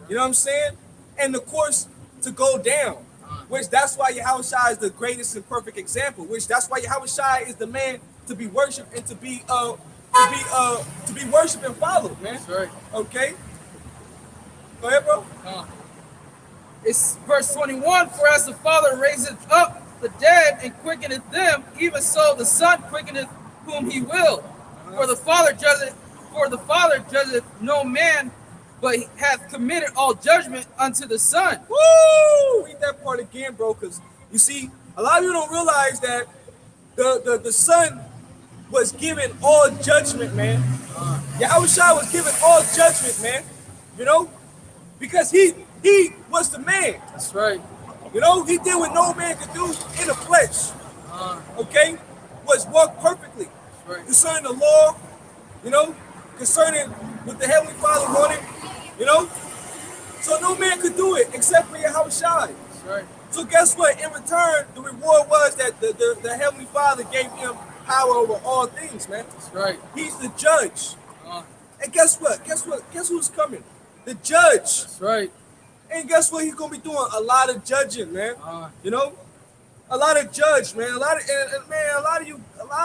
You know what I'm saying? And the course to go down. Which that's why Yahushua is the greatest and perfect example. Which that's why Yahushua is the man to be worshipped and to be worshipped and followed, man. That's right. Okay? Go ahead, bro. It's verse 21, for as the Father raiseth up the dead and quickeneth them, even so the Son quickeneth whom he will. For the Father judgeth no man, but hath committed all judgment unto the Son. Woo! Read that part again, bro, because you see, a lot of you don't realize that the Son was given all judgment, man. Yahushua was given all judgment, man. You know? Because he was the man. That's right. You know, he did what no man could do in the flesh. Okay? Was walk perfectly. Right. Concerning the law, you know, concerning what the Heavenly Father wanted, you know. So no man could do it except for Yahushua. That's right. So guess what? In return, the reward was that the Heavenly Father gave him power over all things, man. That's right. He's the judge. And guess what? Guess who's coming? The judge. That's right. And guess what? He's gonna be doing a lot of judging, man. You know, a lot of judge, man. A lot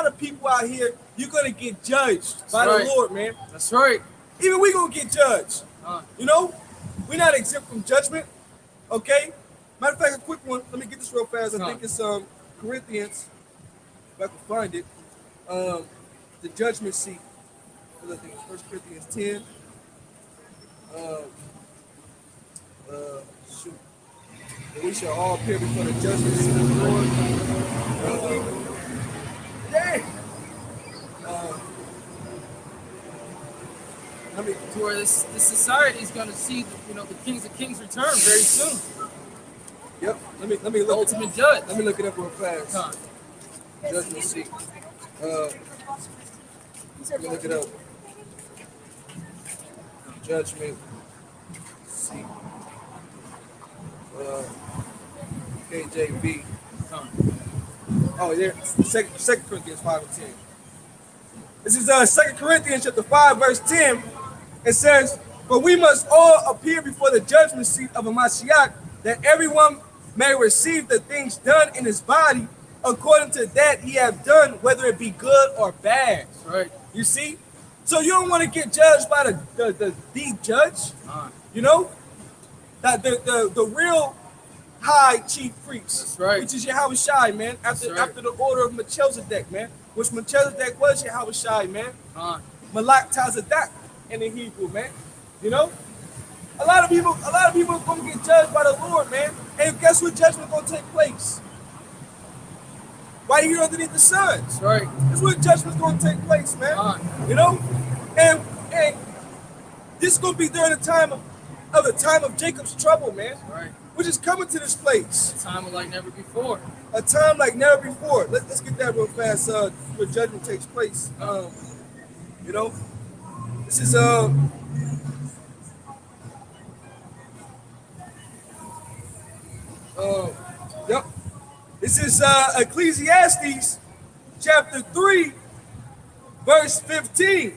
of people out here, you're gonna get judged by the Lord, man. That's right. Even we gonna get judged. You know, we're not exempt from judgment. Okay. Matter of fact, a quick one. Let me get this real fast. I think it's Corinthians. If I can find it, the judgment seat. I think it's 1 Corinthians 10. Shoot. And we shall all appear before the judgment seat of the Lord. Dang. I mean, to where this society is going to see, the Kings of Kings return very soon. Yep. Let me The look. ultimate judge. Let me look it up real fast. Judgment seat. Let me look it up. Judgment seat. KJV. Oh, there. Second Corinthians 5 and 10. This is 2 Corinthians chapter 5, verse 10. It says, "But we must all appear before the judgment seat of a Mashiach, that everyone may receive the things done in his body according to that he have done, whether it be good or bad. That's right. You see? So you don't want to get judged by the judge, you know? That the real high chief priest. That's right. Which is Yahweh Shai, man. After the order of Melchizedek, man. Which Melchizedek was Yahweh Shai, man. Malak Tazadak in the Hebrew, man. You know? A lot of people are gonna get judged by the Lord, man. And guess what judgment gonna take place? Right here underneath the sun. That's right. That's where judgment's gonna take place, man. You know? And this is gonna be during the time of Jacob's trouble, man. Right. We're just coming to this place. A time like never before. A time like never before. Let's get that real fast. Where judgment takes place. You know, this is yep. This is Ecclesiastes chapter 3, verse 15.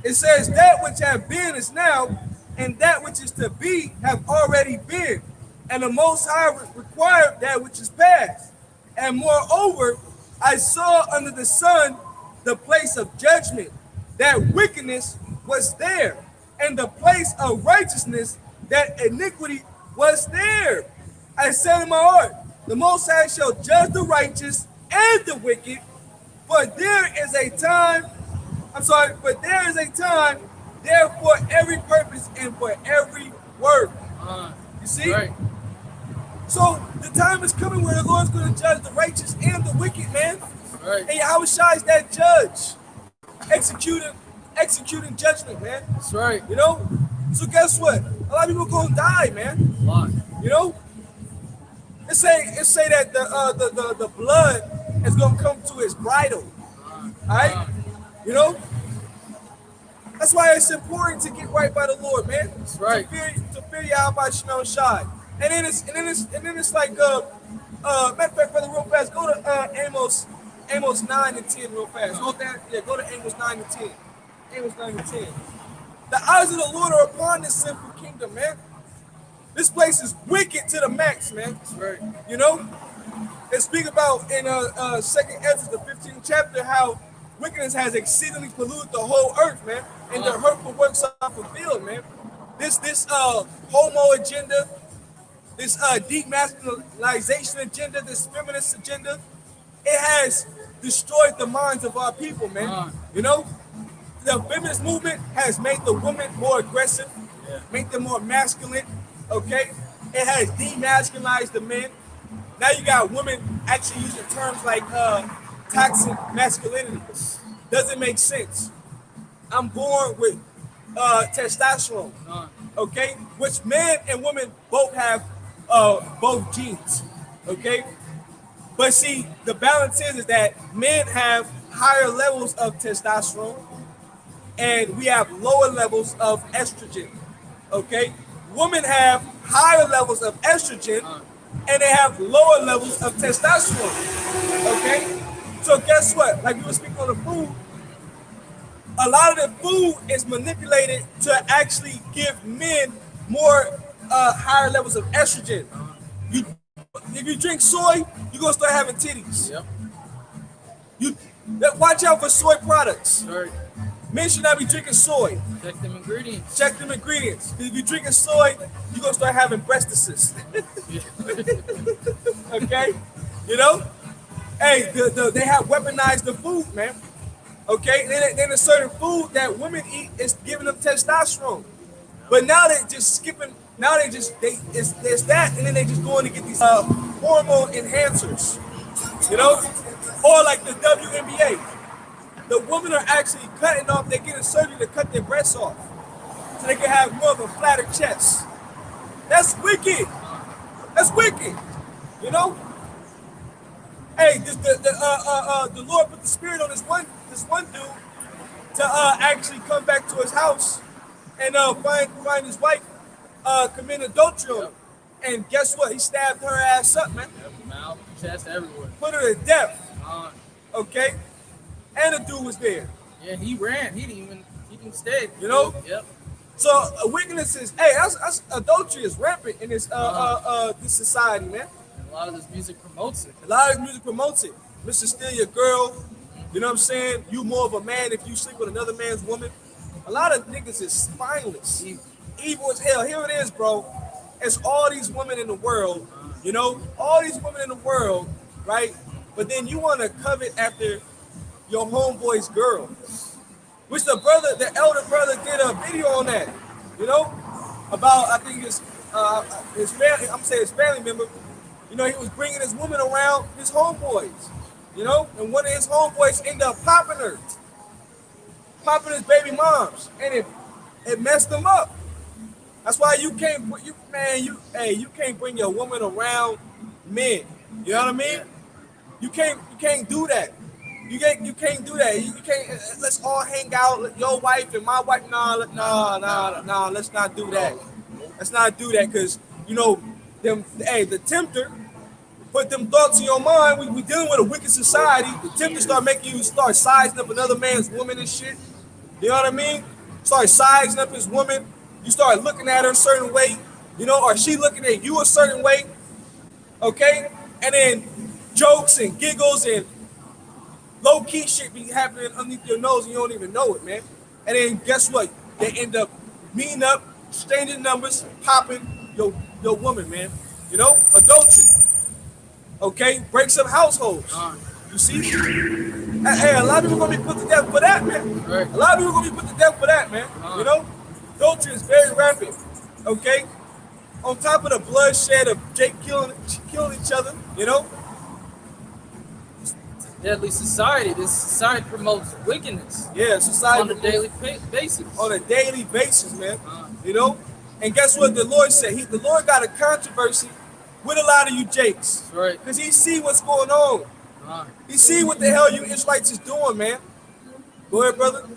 It says, that which have been is now, and that which is to be have already been. And the Most High required that which is past. And moreover, I saw under the sun the place of judgment, that wickedness was there, and the place of righteousness, that iniquity was there. I said in my heart, the Most High shall judge the righteous and the wicked, for there is a time there for every purpose and for every work. You see? Right. So the time is coming where the Lord's going to judge the righteous and the wicked, man. Right. And Yahweh Shai is that judge, executing judgment, man. That's right. You know. So guess what? A lot of people are going to die, man. A lot. You know. It say that the blood is going to come to his bridle. All right. You know. That's why it's important to get right by the Lord, man. That's right. To fear Yahweh Shemel Shai. And then it's like matter of fact, brother, real fast, go to Amos 9 and 10 real fast. Go to Amos 9 and 10. Amos 9 and 10. The eyes of the Lord are upon this sinful kingdom, man. This place is wicked to the max, man. That's right. You know? They speak about in 2nd Ezra, the 15th chapter, how wickedness has exceedingly polluted the whole earth, man. And the hurtful works are fulfilled, man. This homo agenda, this demasculinization agenda, this feminist agenda, it has destroyed the minds of our people, man. You know, the feminist movement has made the woman more aggressive, made them more masculine, okay? It has demasculinized the men. Now you got women actually using terms like toxic masculinity. Doesn't make sense. I'm born with testosterone, okay? Which men and women both have both genes, okay? But see, the balance is that men have higher levels of testosterone and we have lower levels of estrogen, okay? Women have higher levels of estrogen and they have lower levels of testosterone, okay? So guess what? Like we were speaking on the food, a lot of the food is manipulated to actually give men more higher levels of estrogen. If you drink soy, you're gonna start having titties. Yep. Watch out for soy products. Right. Men should not be drinking soy. Check them ingredients. Check them ingredients. If you're drinking soy, you're gonna start having breastises. Okay? You know? Hey, they have weaponized the food, man. Okay? Then a certain food that women eat is giving them testosterone. But now they're just skipping. Now there's that, and then they just going to get these hormone enhancers, you know, or like the WNBA. The women are actually cutting off. They're getting surgery to cut their breasts off, so they can have more of a flatter chest. That's wicked. That's wicked. You know. Hey, the Lord put the spirit on this one dude to actually come back to his house and find his wife. Commit adultery on him. And guess what? He stabbed her ass up, man. Mouth, chest, everywhere. Put her to death. Okay? And the dude was there. Yeah, he ran. He didn't stay. You know? Yep. So wickedness is, hey, that's adultery is rampant in this this society, man. lot of this music promotes it. A lot of music promotes it. Mr. Steal Your Girl. You know what I'm saying? You more of a man if you sleep with another man's woman. A lot of niggas is spineless. Evil as hell. Here it is, bro. It's all these women in the world, you know, all these women in the world, right? But then you want to covet after your homeboy's girl, which the elder brother did a video on that, you know, about, I think his family, I'm saying his family member, you know, he was bringing his woman around his homeboys, you know, and one of his homeboys ended up popping his baby moms, and it messed him up. That's why you can't bring your woman around men. You know what I mean? You can't do that. You can't do that. You can't. Let's all hang out. Your wife and my wife. Nah. Let's not do that. Let's not do that, because you know them. Hey, the tempter put them thoughts in your mind. We dealing with a wicked society. The tempter start making you start sizing up another man's woman and shit. You know what I mean? Start sizing up his woman. You start looking at her a certain way, you know, or she looking at you a certain way, okay? And then jokes and giggles and low-key shit be happening underneath your nose and you don't even know it, man. And then guess what? They end up meeting up, exchanging numbers, popping your woman, man. You know, adultery, okay? Breaks up households. You see? Hey, a lot of people gonna be put to death for that, man. Right. A lot of people gonna be put to death for that, man. You know? Adultery is very rampant, okay? On top of the bloodshed of Jake killing each other, you know? It's a deadly society. This society promotes wickedness. Yeah, society on a daily basis. On a daily basis, man. You know? And guess what the Lord said? The Lord got a controversy with a lot of you Jakes. That's right. Because he see what's going on. He see what the hell you Israelites is doing, man. Go ahead, brother.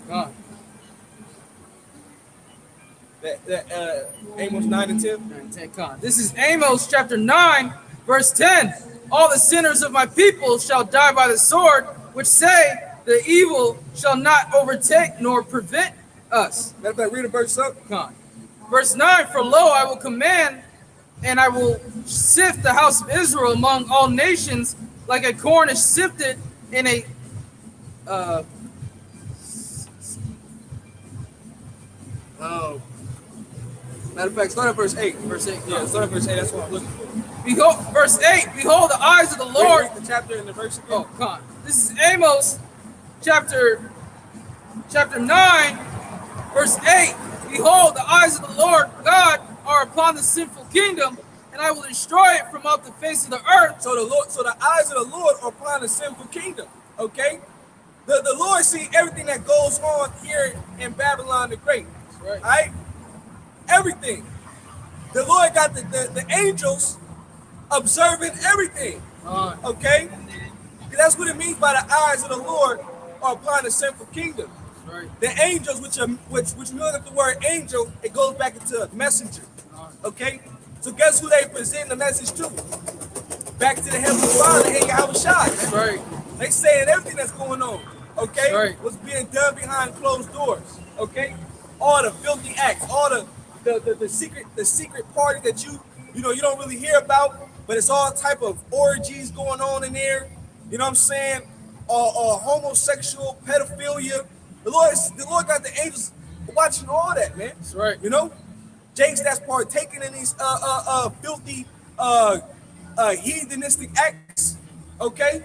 Amos 9 and 10. This is Amos chapter 9, verse 10. All the sinners of my people shall die by the sword, which say the evil shall not overtake nor prevent us. Matter of fact, read a verse up. Verse 9, for lo, I will command, and I will sift the house of Israel among all nations, like a corn is sifted in a matter of fact, start at verse 8. Verse 8. Yeah, start at verse 8. That's what I'm looking for. Behold, verse 8. Behold, the eyes of the Lord. Read the chapter and the verse again. Oh, come on. This is Amos, chapter 9, verse 8. Behold, the eyes of the Lord God are upon the sinful kingdom, and I will destroy it from off the face of the earth. So the eyes of the Lord are upon the sinful kingdom. Okay, the Lord see everything that goes on here in Babylon the Great. That's right. All right, everything. The Lord got the angels observing everything. Okay, that's what it means by the eyes of the Lord are upon the sinful kingdom. Right. The angels, which when you look at the word angel, it goes back into messenger. Okay, so guess who they present the message to? Back to the Heavenly Father and Yahweh Shai. That's right. They saying everything that's going on. Okay, right. What's being done behind closed doors. Okay, all the filthy acts, all the secret party that you don't really hear about, but it's all type of orgies going on in there. You know what I'm saying? Or homosexual pedophilia. The Lord got the angels watching all that, man. That's right. You know, Jakes that's partaking in these filthy heathenistic acts. Okay.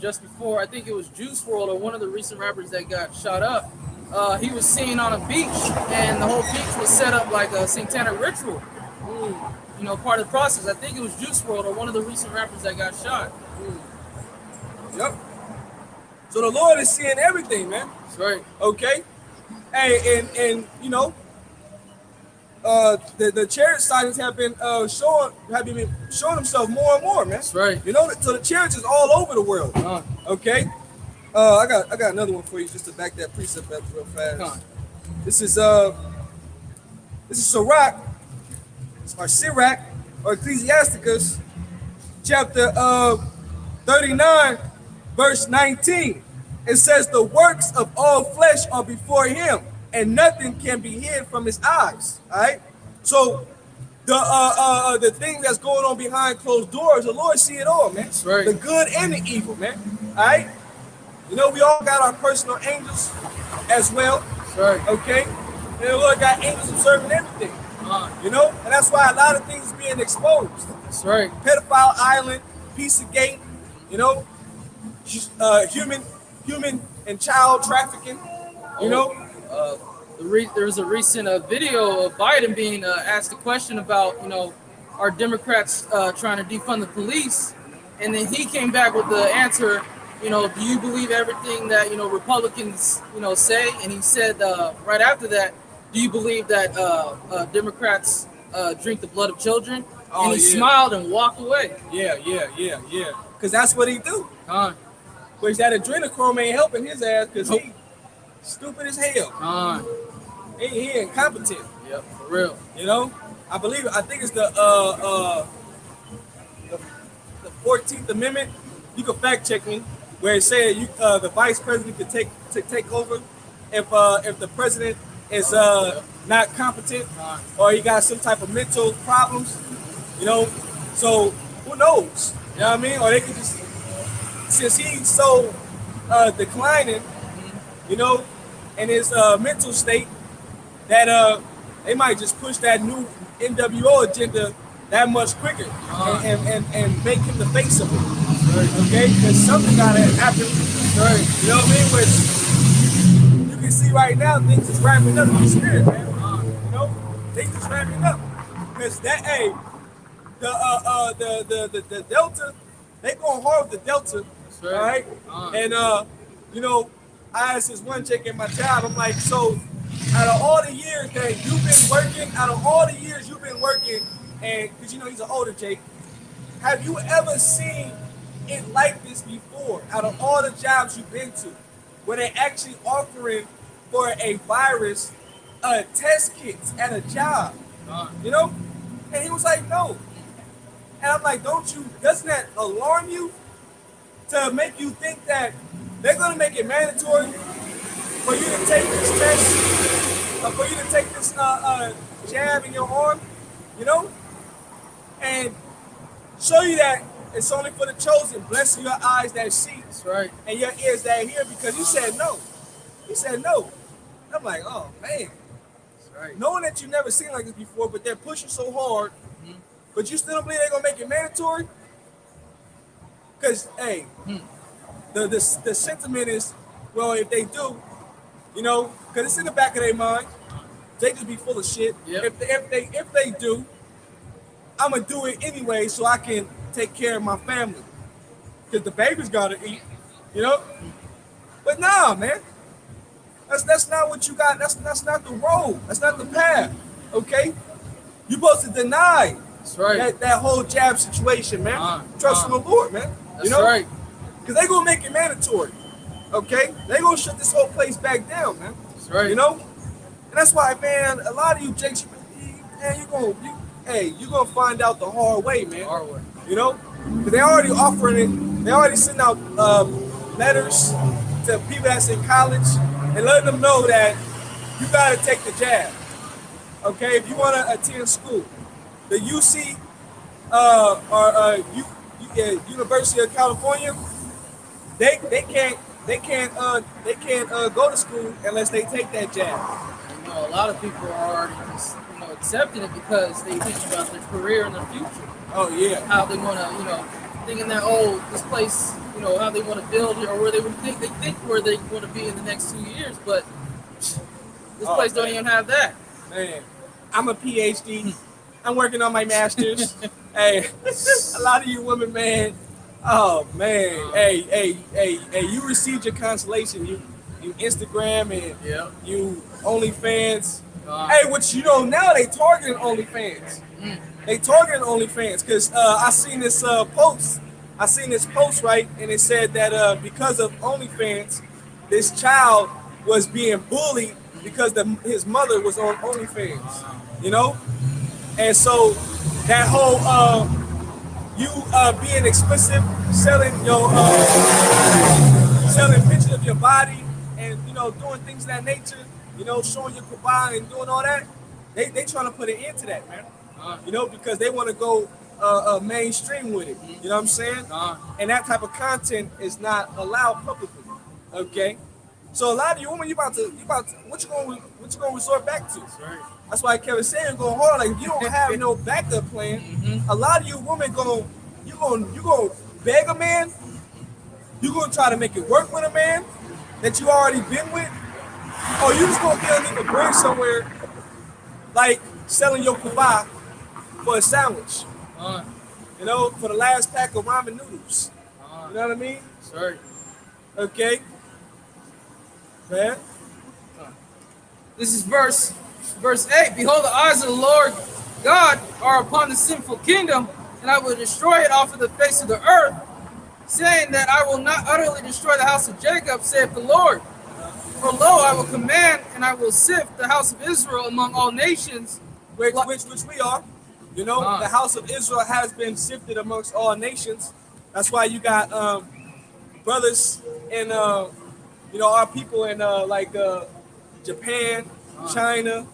Just before, I think it was Juice WRLD or one of the recent rappers that got shot up. He was seen on a beach, and the whole beach was set up like a satanic ritual. You know, part of the process. I think it was Juice WRLD or one of the recent rappers that got shot. Yep. So the Lord is seeing everything, man. That's right. Okay. Hey, and you know, the chariots sightings have been showing themselves more and more, man. That's right. You know, so the chariots is all over the world. Okay. I got another one for you just to back that precept up real fast. This is Sirach, or Sirach, or Ecclesiasticus, chapter 39, verse 19. It says, the works of all flesh are before him, and nothing can be hid from his eyes. All right. So the thing that's going on behind closed doors. The Lord see it all, man. That's right. The good and the evil, man. All right. You know, we all got our personal angels as well. That's right. Okay. And the Lord got angels observing everything. You know, and that's why a lot of things are being exposed. That's right. Pedophile Island, Pizzagate, you know, human and child trafficking. You know. There was a recent video of Biden being asked a question about, you know, are Democrats trying to defund the police? And then he came back with the answer, you know, do you believe everything that, you know, Republicans, you know, say? And he said right after that, do you believe that Democrats drink the blood of children? And he smiled and walked away. Yeah. Because that's what he do. Which that adrenochrome ain't helping his ass because he stupid as hell. He incompetent. Yep, for real. You know, I think it's the 14th Amendment. You can fact check me, where it said the vice president could take over if the president is not competent or he got some type of mental problems. You know, so who knows? You know what I mean? Or they could just, since he's so declining, you know, in his mental state, that they might just push that new NWO agenda that much quicker and make him the face of it. Okay? Because something gotta happen. You know what I mean? Which you can see right now, things is ramping up in the spirit, man. You know? Things is ramping up. Because that, hey, the Delta, they going hard with the Delta. All right? And you know, I asked this one chick at my job, I'm like, so out of all the years that you've been working, and because you know he's an older Jake, have you ever seen it like this before? Out of all the jobs you've been to, where they actually offering for a virus test kits at a job, you know? And he was like, no. And I'm like, doesn't that alarm you to make you think that they're gonna make it mandatory for you to take this test, for you to take this jab in your arm, you know, and show you that it's only for the chosen. Bless your eyes that see, that's right, and your ears that hear, because you said no. He said no. I'm like, oh man, that's right. Knowing that you've never seen like this before, but they're pushing so hard, but you still don't believe they're gonna make it mandatory? Because hey, the sentiment is, well, if they do, you know, because it's in the back of their mind, they just be full of shit. Yep. If they do, I'm gonna do it anyway so I can take care of my family, because the baby's gotta eat, you know. But nah, man, that's not what you got. That's not the road. That's not the path. Okay, you're supposed to deny that whole jab situation, man. Trust in the Lord, man. That's right. Because they gonna make it mandatory. Okay, they gonna shut this whole place back down, man. That's right. You know, and that's why, man, a lot of you Jakes, man, you're gonna find out the hard way, man. Hard way. You know, because they already offering it. They already sending out letters to people that's in college and letting them know that you gotta take the jab. Okay, if you wanna attend school, the UC University of California, they can't go to school unless they take that jab. You know, a lot of people are already just, you know, accepting it because they think about their career and their future. Oh yeah. How they want to, you know, thinking that, oh, this place, you know, how they want to build it, or where they think where they want to be in the next 2 years, but this place don't even have that. Man, I'm a PhD. I'm working on my master's. Hey, a lot of you women, man. Oh man, hey, you received your consolation. You Instagram and you OnlyFans. Hey, which you know now they targeting OnlyFans. They targeting OnlyFans because I seen this post. I seen this post, right, and it said that because of OnlyFans, this child was being bullied because his mother was on OnlyFans. You know, and so that whole you being explicit, selling pictures of your body, and you know doing things of that nature, you know, showing your kabah and doing all that. They trying to put an end to that, man. You know, because they want to go mainstream with it. You know what I'm saying? And that type of content is not allowed publicly. Okay. So a lot of you women, what you gonna resort back to? Right. That's why Kevin said go hard. Like if you don't have no backup plan, a lot of you women you gonna beg a man. You gonna try to make it work with a man that you already been with, or you just gonna be underneath a bridge somewhere, like selling your kebab for a sandwich. You know, for the last pack of ramen noodles. You know what I mean? Sorry. Okay. Man. This is verse 8. Behold, the eyes of the Lord God are upon the sinful kingdom, and I will destroy it off of the face of the earth, saying that I will not utterly destroy the house of Jacob, saith the Lord. For lo, I will command, and I will sift the house of Israel among all nations. Which we are. You know, the house of Israel has been sifted amongst all nations. That's why you got brothers in you know, our people in Japan, China.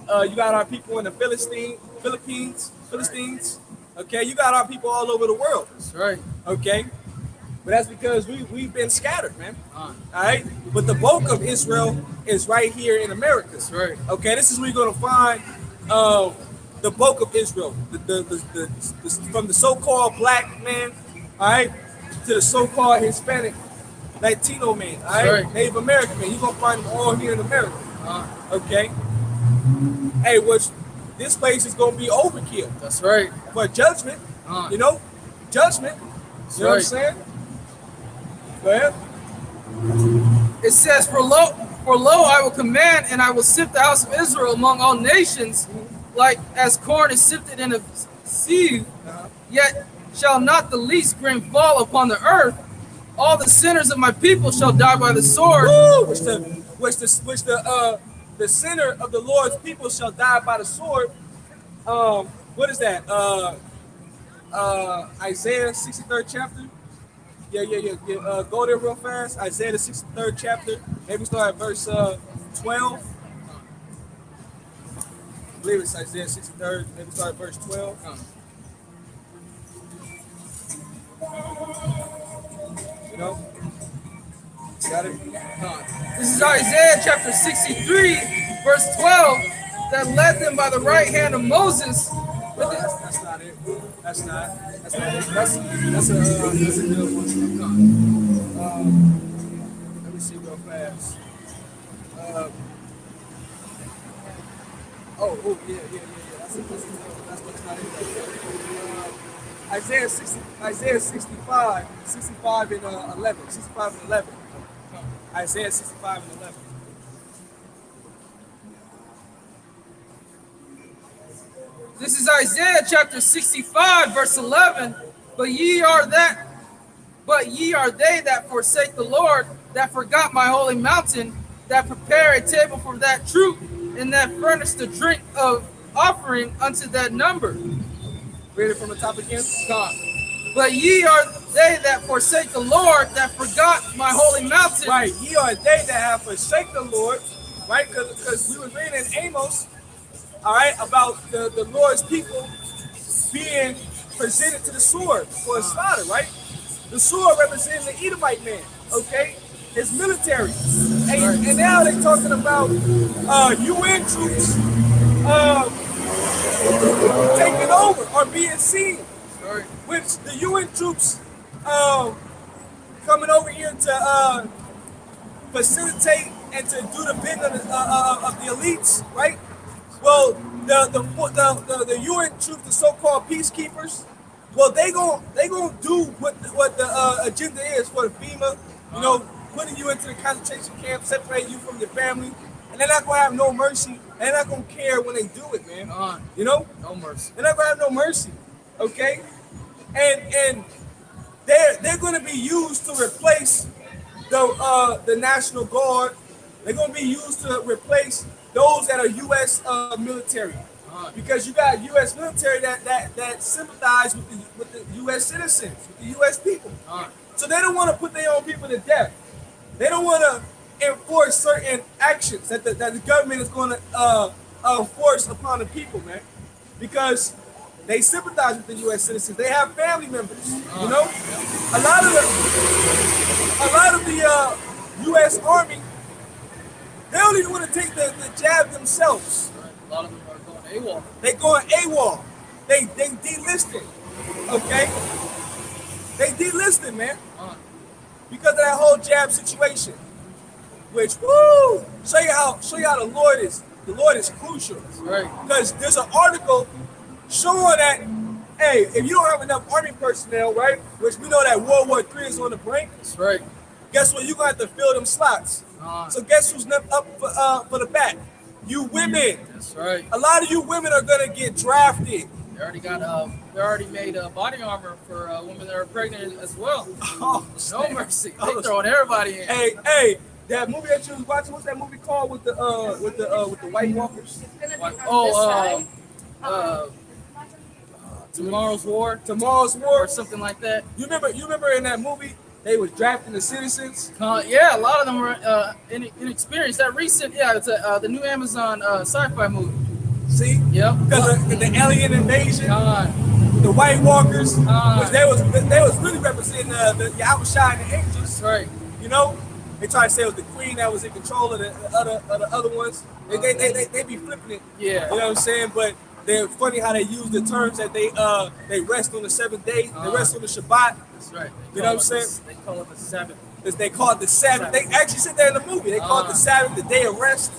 You got our people in the Philippines. Okay, you got our people all over the world. That's right. Okay, but that's because we've been scattered, man. All right, but the bulk of Israel is right here in America. That's right. Okay, this is where you're gonna find the bulk of Israel, the from the so-called black man, all right, to the so-called Hispanic, Latino man, all right, Right. Native American man. You're gonna find them all here in America. Okay. Hey, this place is gonna be overkill. That's right. For judgment, you know, judgment. That's You know what I'm right. saying? Go ahead. It says, For lo, I will command, and I will sift the house of Israel among all nations, like as corn is sifted in a sieve, yet shall not the least grain fall upon the earth. All the sinners of my people shall die by the sword. Woo! The sinner of the Lord's people shall die by the sword. What is that? Isaiah 63rd chapter. Yeah. Go there real fast. Isaiah the 63rd chapter. Maybe start at verse 12. I believe it's Isaiah 63rd. Maybe start at verse 12. You know? Got it? This is Isaiah chapter 63, verse 12, that led them by the right hand of Moses. No, that's not it. That's not it. That's a good one. Let me see real fast. Yeah. That's not it. Isaiah 65 and 11. 65 and 11. Isaiah 65 and 11. This is Isaiah chapter 65, verse 11. But ye are they that forsake the Lord, that forgot my holy mountain, that prepare a table for that troop, and that furnish the drink of offering unto that number. Read it from the top again. But ye are they that forsake the Lord, that forgot my holy mountain. Right, ye are they that have forsaken the Lord, right? Because we were reading in Amos, all right, about the Lord's people being presented to the sword for a slaughter, right? The sword representing the Edomite man, okay? His military. And now they're talking about UN troops taking over or being seen. Which the UN troops coming over here to facilitate and to do the bidding of the elites, right? Well, the UN troops, the so-called peacekeepers, well, they gonna do what the agenda is for the FEMA, you know, putting you into the concentration camp, separating you from your family, and they're not gonna have no mercy, and they're not gonna care when they do it, man. You know, no mercy. They're not gonna have no mercy, okay? And they're gonna be used to replace the National Guard. They're gonna be used to replace those that are U.S. Military, because you got U.S. military that sympathize with the U.S. citizens, with the U.S. people. So they don't want to put their own people to death. They don't want to enforce certain actions that the government is going to enforce upon the people, man. because they sympathize with the U.S. citizens. They have family members. You know, a lot of the U.S. Army, they don't even want to take the jab themselves. A lot of them are going AWOL. They going AWOL. They delisting. Okay? They delisting, man. Because of that whole jab situation. Which, woo! Show you how the Lord is crucial. Right. Because there's an article showing that, hey, if you don't have enough army personnel, right? Which we know that World War III is on the brink. That's right. Guess what? You're gonna have to fill them slots. So guess who's up for the bat? You women. That's right. A lot of you women are gonna get drafted. They already made body armor for women that are pregnant as well. Oh, No mercy. They throwing everybody in. Hey, that movie that you was watching, what's that movie called with the White Walkers? Tomorrow's War Tomorrow's or War. something like that. You remember in that movie they was drafting the citizens. Yeah, a lot of them were inexperienced. That recent, it's the new Amazon sci-fi movie. See? Yep. Because of the alien invasion, God. the White Walkers, Ah. which they was really representing the Yahushua and the angels. That's right. You know, they tried to say it was the queen that was in control of the other ones. They be flipping it. Yeah. You know what I'm saying? But they're funny how they use the terms that they rest on the seventh day, they rest on the Shabbat. That's right. You know what I'm saying? They call it the Sabbath. As they call it the Sabbath. They actually said that in the movie. They call it the Sabbath, the day of rest.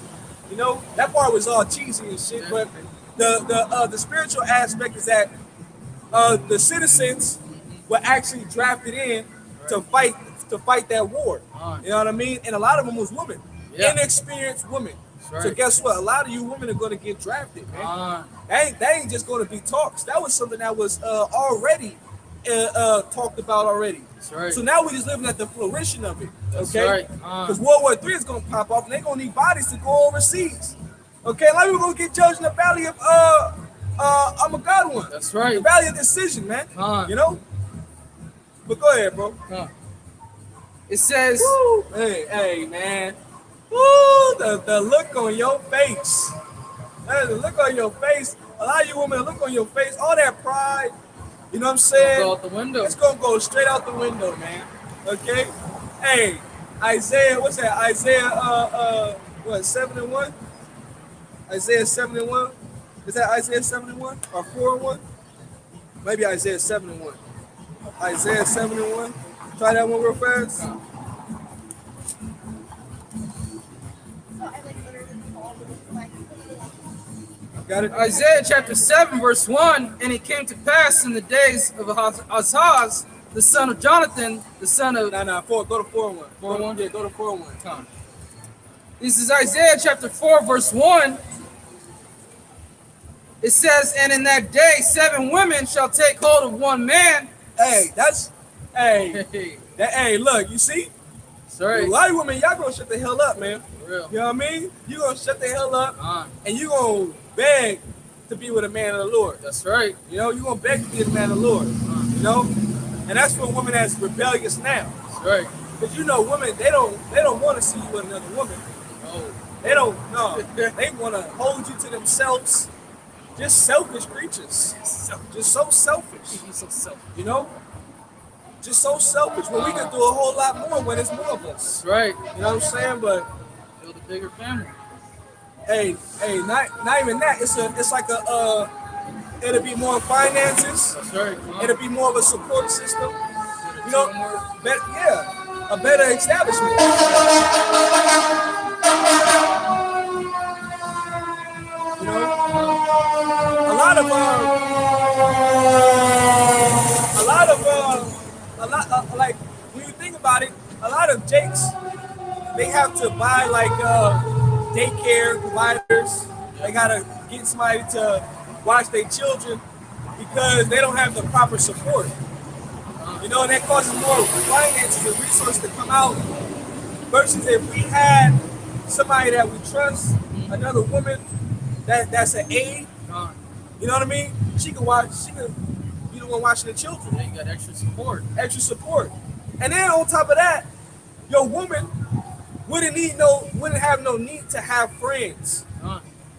You know, that part was all cheesy and shit. But the spiritual aspect is that the citizens were actually drafted in to fight that war. You know what I mean? And a lot of them was women, inexperienced women. Right. So guess what? A lot of you women are going to get drafted, man. That ain't just going to be talks. That was something that was already talked about already. That's right. So now we're just living at the flourishing of it. That's Okay? right. Because World War III is going to pop off, and they're going to need bodies to go overseas. Okay? A lot of people going to get judged in the Valley of Armageddon. That's right. The Valley of Decision, man. You know? But go ahead, bro. It says, Woo. Hey, man. Woo, the look on your face. The look on your face. A lot of you women, look on your face. All that pride. You know what I'm saying? go out the window. It's going to go straight out the window, man. Okay? Hey, Isaiah, what's that? Isaiah, 7:1? Isaiah 7:1? Is that Isaiah 7:1 or 4:1? Maybe Isaiah 7:1. Isaiah 7:1. Try that one real fast. Got it? Isaiah chapter 7, verse 1, and it came to pass in the days of Ahaz, the son of Jonathan, the son of... Go to 4:1. 4:1? Yeah, go to 4:1. This is Isaiah chapter 4, verse 1. It says, and in that day 7 women shall take hold of one man. Hey, look, you see? Sorry. A lot of women, y'all gonna shut the hell up, man. For real. You know what I mean? You gonna shut the hell up, and you gonna beg to be with a man of the Lord. That's right. You know, you gonna beg to be with a man of the Lord. You know, and that's for a woman that's rebellious now. That's right. Because you know, women they don't want to see you with another woman. Oh. They don't. No, they want to hold you to themselves. Just selfish creatures. Just so selfish. So selfish. You know. Just so selfish. When we can do a whole lot more when it's more of us. That's right. You know what I'm saying? But Build a bigger family. hey, not even that. It's like it'll be more finances. That's right. It'll be more of a support system. You know, a better establishment. You know, a lot like when you think about it, a lot of Jakes, they have to buy like daycare providers. They gotta get somebody to watch their children because they don't have the proper support. You know, and that causes more finances and resources to come out versus if we had somebody that we trust, another woman that's an aide. You know what I mean? She can be the one watching the children. Yeah, you got extra support. Extra support. And then on top of that, your woman wouldn't have no need to have friends.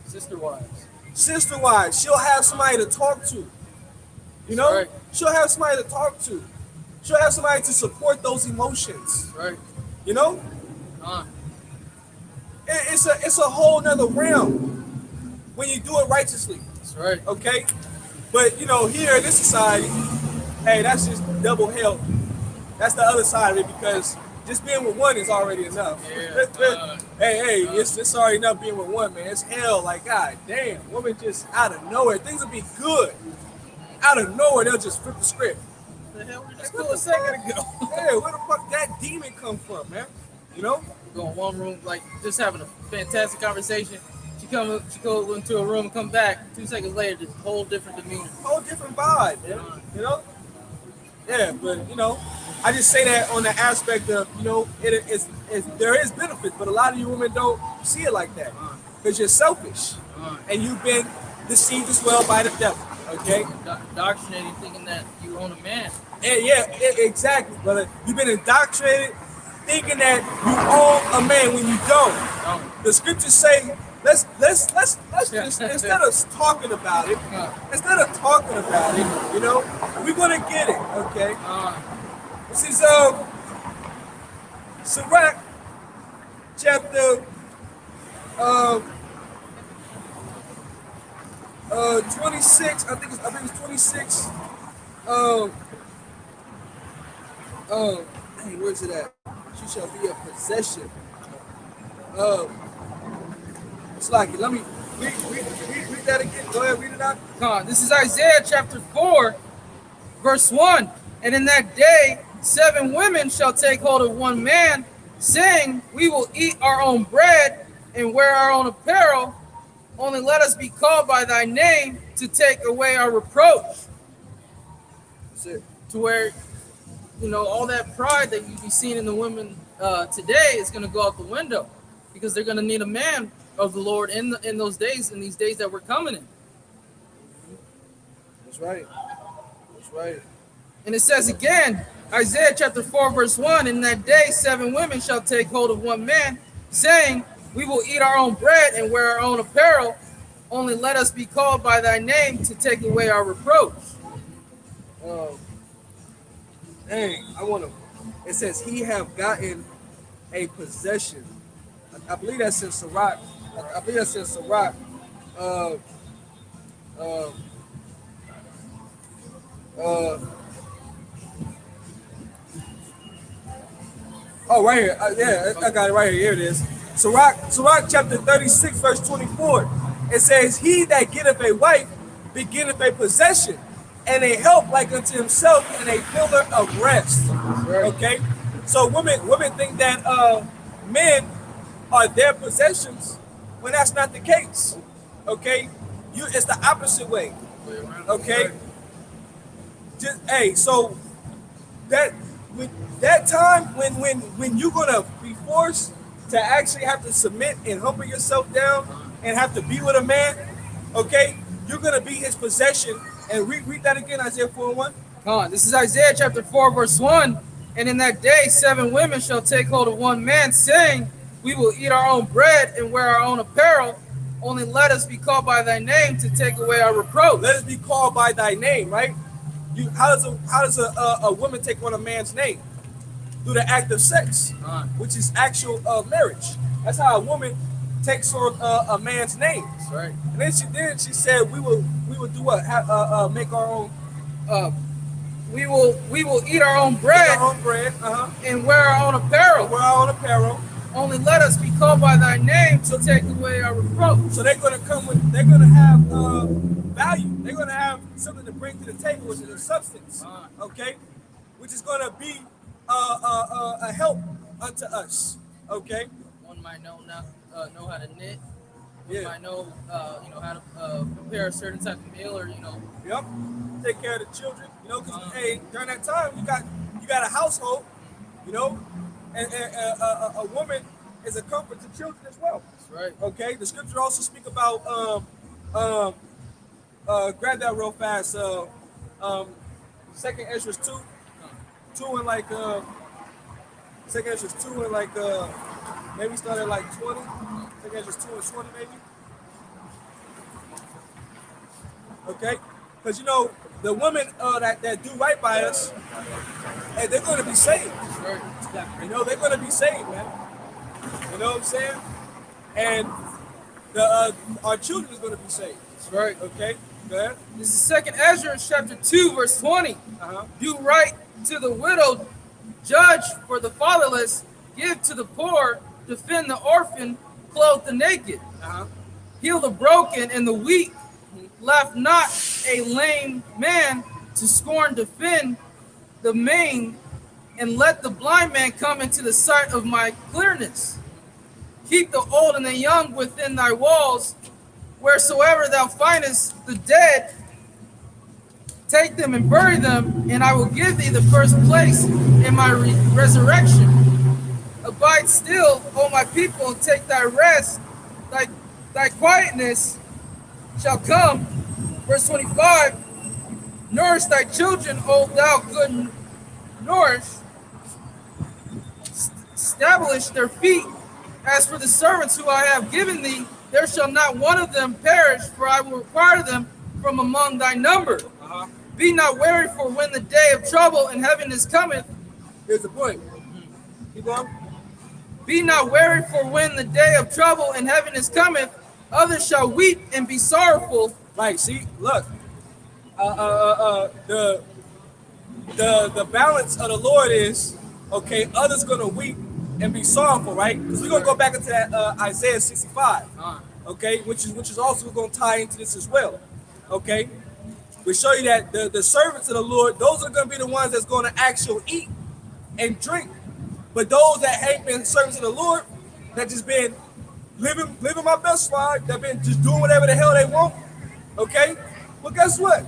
Sister wives. sister-wise, she'll have somebody to talk to. You know, Right. she'll have somebody to talk to. She'll have somebody to support those emotions. Right. You know, Con. it's a whole nother realm when you do it righteously. That's right. Okay, but you know, here in this society, hey, that's just double hell. That's the other side of it because just being with one is already enough. Yeah, hey, it's already enough being with one, man. It's hell. Like, God damn, woman just out of nowhere, things will be good. Out of nowhere, they'll just flip the script. The hell we just Like, go a second ago. Hey, where the fuck that demon come from, man? You know? Go in one room, like just having a fantastic conversation. She go into a room and come back 2 seconds later, just whole different demeanor. Whole different vibe, man. You know? Yeah, but you know, I just say that on the aspect of, you know, there is benefits, but a lot of you women don't see it like that because you're selfish and you've been deceived as well by the devil. Okay? Indoctrinating, thinking that you own a man. And exactly, brother. You've been indoctrinated thinking that you own a man when you don't. The scriptures say, let's just instead of talking about it, you know, we're gonna get it, okay? This is Sirach chapter 26. I think it's 26. Hey, where's it at? She shall be a possession. It's like it. Let me read that again. Go ahead, read it out. This is Isaiah chapter 4, verse 1. And in that day, 7 women shall take hold of one man, saying, we will eat our own bread and wear our own apparel. Only let us be called by thy name to take away our reproach. That's it. To where, you know, all that pride that you be seeing in the women today is going to go out the window because they're going to need a man of the Lord in those days, in these days that we're coming in. That's right. That's right. And it says again, Isaiah chapter 4, verse 1, in that day 7 women shall take hold of one man, saying, we will eat our own bread and wear our own apparel. Only let us be called by thy name to take away our reproach. Dang, I want to. It says he have gotten a possession. I believe that's in Sirach. I believe that's in Sirach. Oh, right here. Yeah, I got it right here. Here it is. Sirach chapter 36, verse 24. It says, he that getteth a wife beginneth a possession, and a help like unto himself, and a pillar of rest. Okay? So women think that men are their possessions when that's not the case. Okay? It's the opposite way. Okay? Just so that time when you're gonna be forced to actually have to submit and humble yourself down and have to be with a man, okay, you're gonna be his possession. And read that again, Isaiah 4:1. This is Isaiah chapter 4, verse 1. And in that day 7 women shall take hold of one man, saying, we will eat our own bread and wear our own apparel. Only let us be called by thy name to take away our reproach. Let us be called by thy name, right? How does a woman take on a man's name? Through the act of sex, which is actual marriage. That's how a woman takes on a man's name. That's right. And then she said, we will do what? Make our own. We will eat our own bread, and wear our own apparel. Only let us be called by thy name to take away our reproach. So they're gonna have value. They're gonna have something to bring to the table, which is a substance. Okay, which is gonna be a help unto us. Okay. One might know how to knit. One Yeah. might know how to prepare a certain type of meal, or Yep. Take care of the children. Because hey, during that time you got a household. And a woman is a comfort to children as well. That's right. Okay. The scripture also speak about grab that real fast. Second Ezra 2 and like Second Ezra 2 and like maybe start at like 20. Second Ezra 2 and 20 maybe. Okay, because you know the women that do right by us, and they're going to be saved. Right. You know, they're going to be saved, man. You know what I'm saying? And the our children is going to be saved. That's right. Okay, go ahead. This is 2nd Ezra chapter 2, verse 20. Uh-huh. Do right to the widow, judge for the fatherless, give to the poor, defend the orphan, clothe the naked, Uh-huh. heal the broken and the weak, laugh not a lame man, to scorn defend the maimed, and let the blind man come into the sight of my clearness. Keep the old and the young within thy walls, wheresoever thou findest the dead, take them and bury them, and I will give thee the first place in my resurrection. Abide still, O my people, and take thy rest. Thy quietness shall come. Verse 25, nourish thy children, O thou good nourish. Establish their feet. As for the servants who I have given thee, there shall not one of them perish, for I will require them from among thy number. Uh-huh. Be not weary, for when the day of trouble and heaviness cometh, Here's the point. Keep going. be not weary, for when the day of trouble and heaviness cometh, others shall weep and be sorrowful. Right. See, look. The balance of the Lord is okay. Others gonna weep and be sorrowful, right? Because we're gonna go back into that Isaiah 65, okay, which is also gonna tie into this as well, okay. We show you that the servants of the Lord, those are gonna be the ones that's gonna actually eat and drink, but those that ain't been servants of the Lord, that just been living my best life, that been just doing whatever the hell they want, okay. Well, guess what?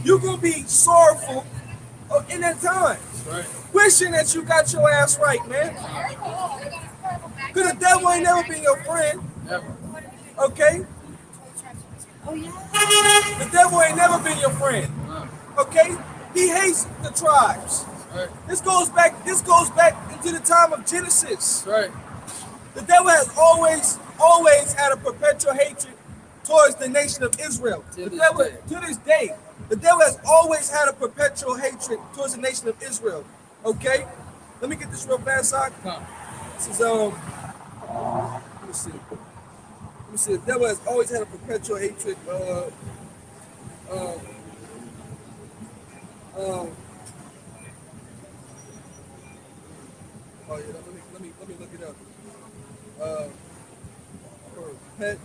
You're gonna be sorrowful in that time. Right. Wishing that you got your ass right, man. Because the devil ain't never been your friend, Never. okay? The devil ain't never been your friend, okay? He hates the tribes. Right. This goes back into the time of Genesis. Right. The devil has always had a perpetual hatred towards the nation of Israel. To The devil, this day. to this day, the devil has always had a perpetual hatred towards the nation of Israel. Okay, let me get this real fast, Sock. Come. This is let me see. Let me see. The devil has always had a perpetual hatred. Oh yeah, let me look it up. Perpetual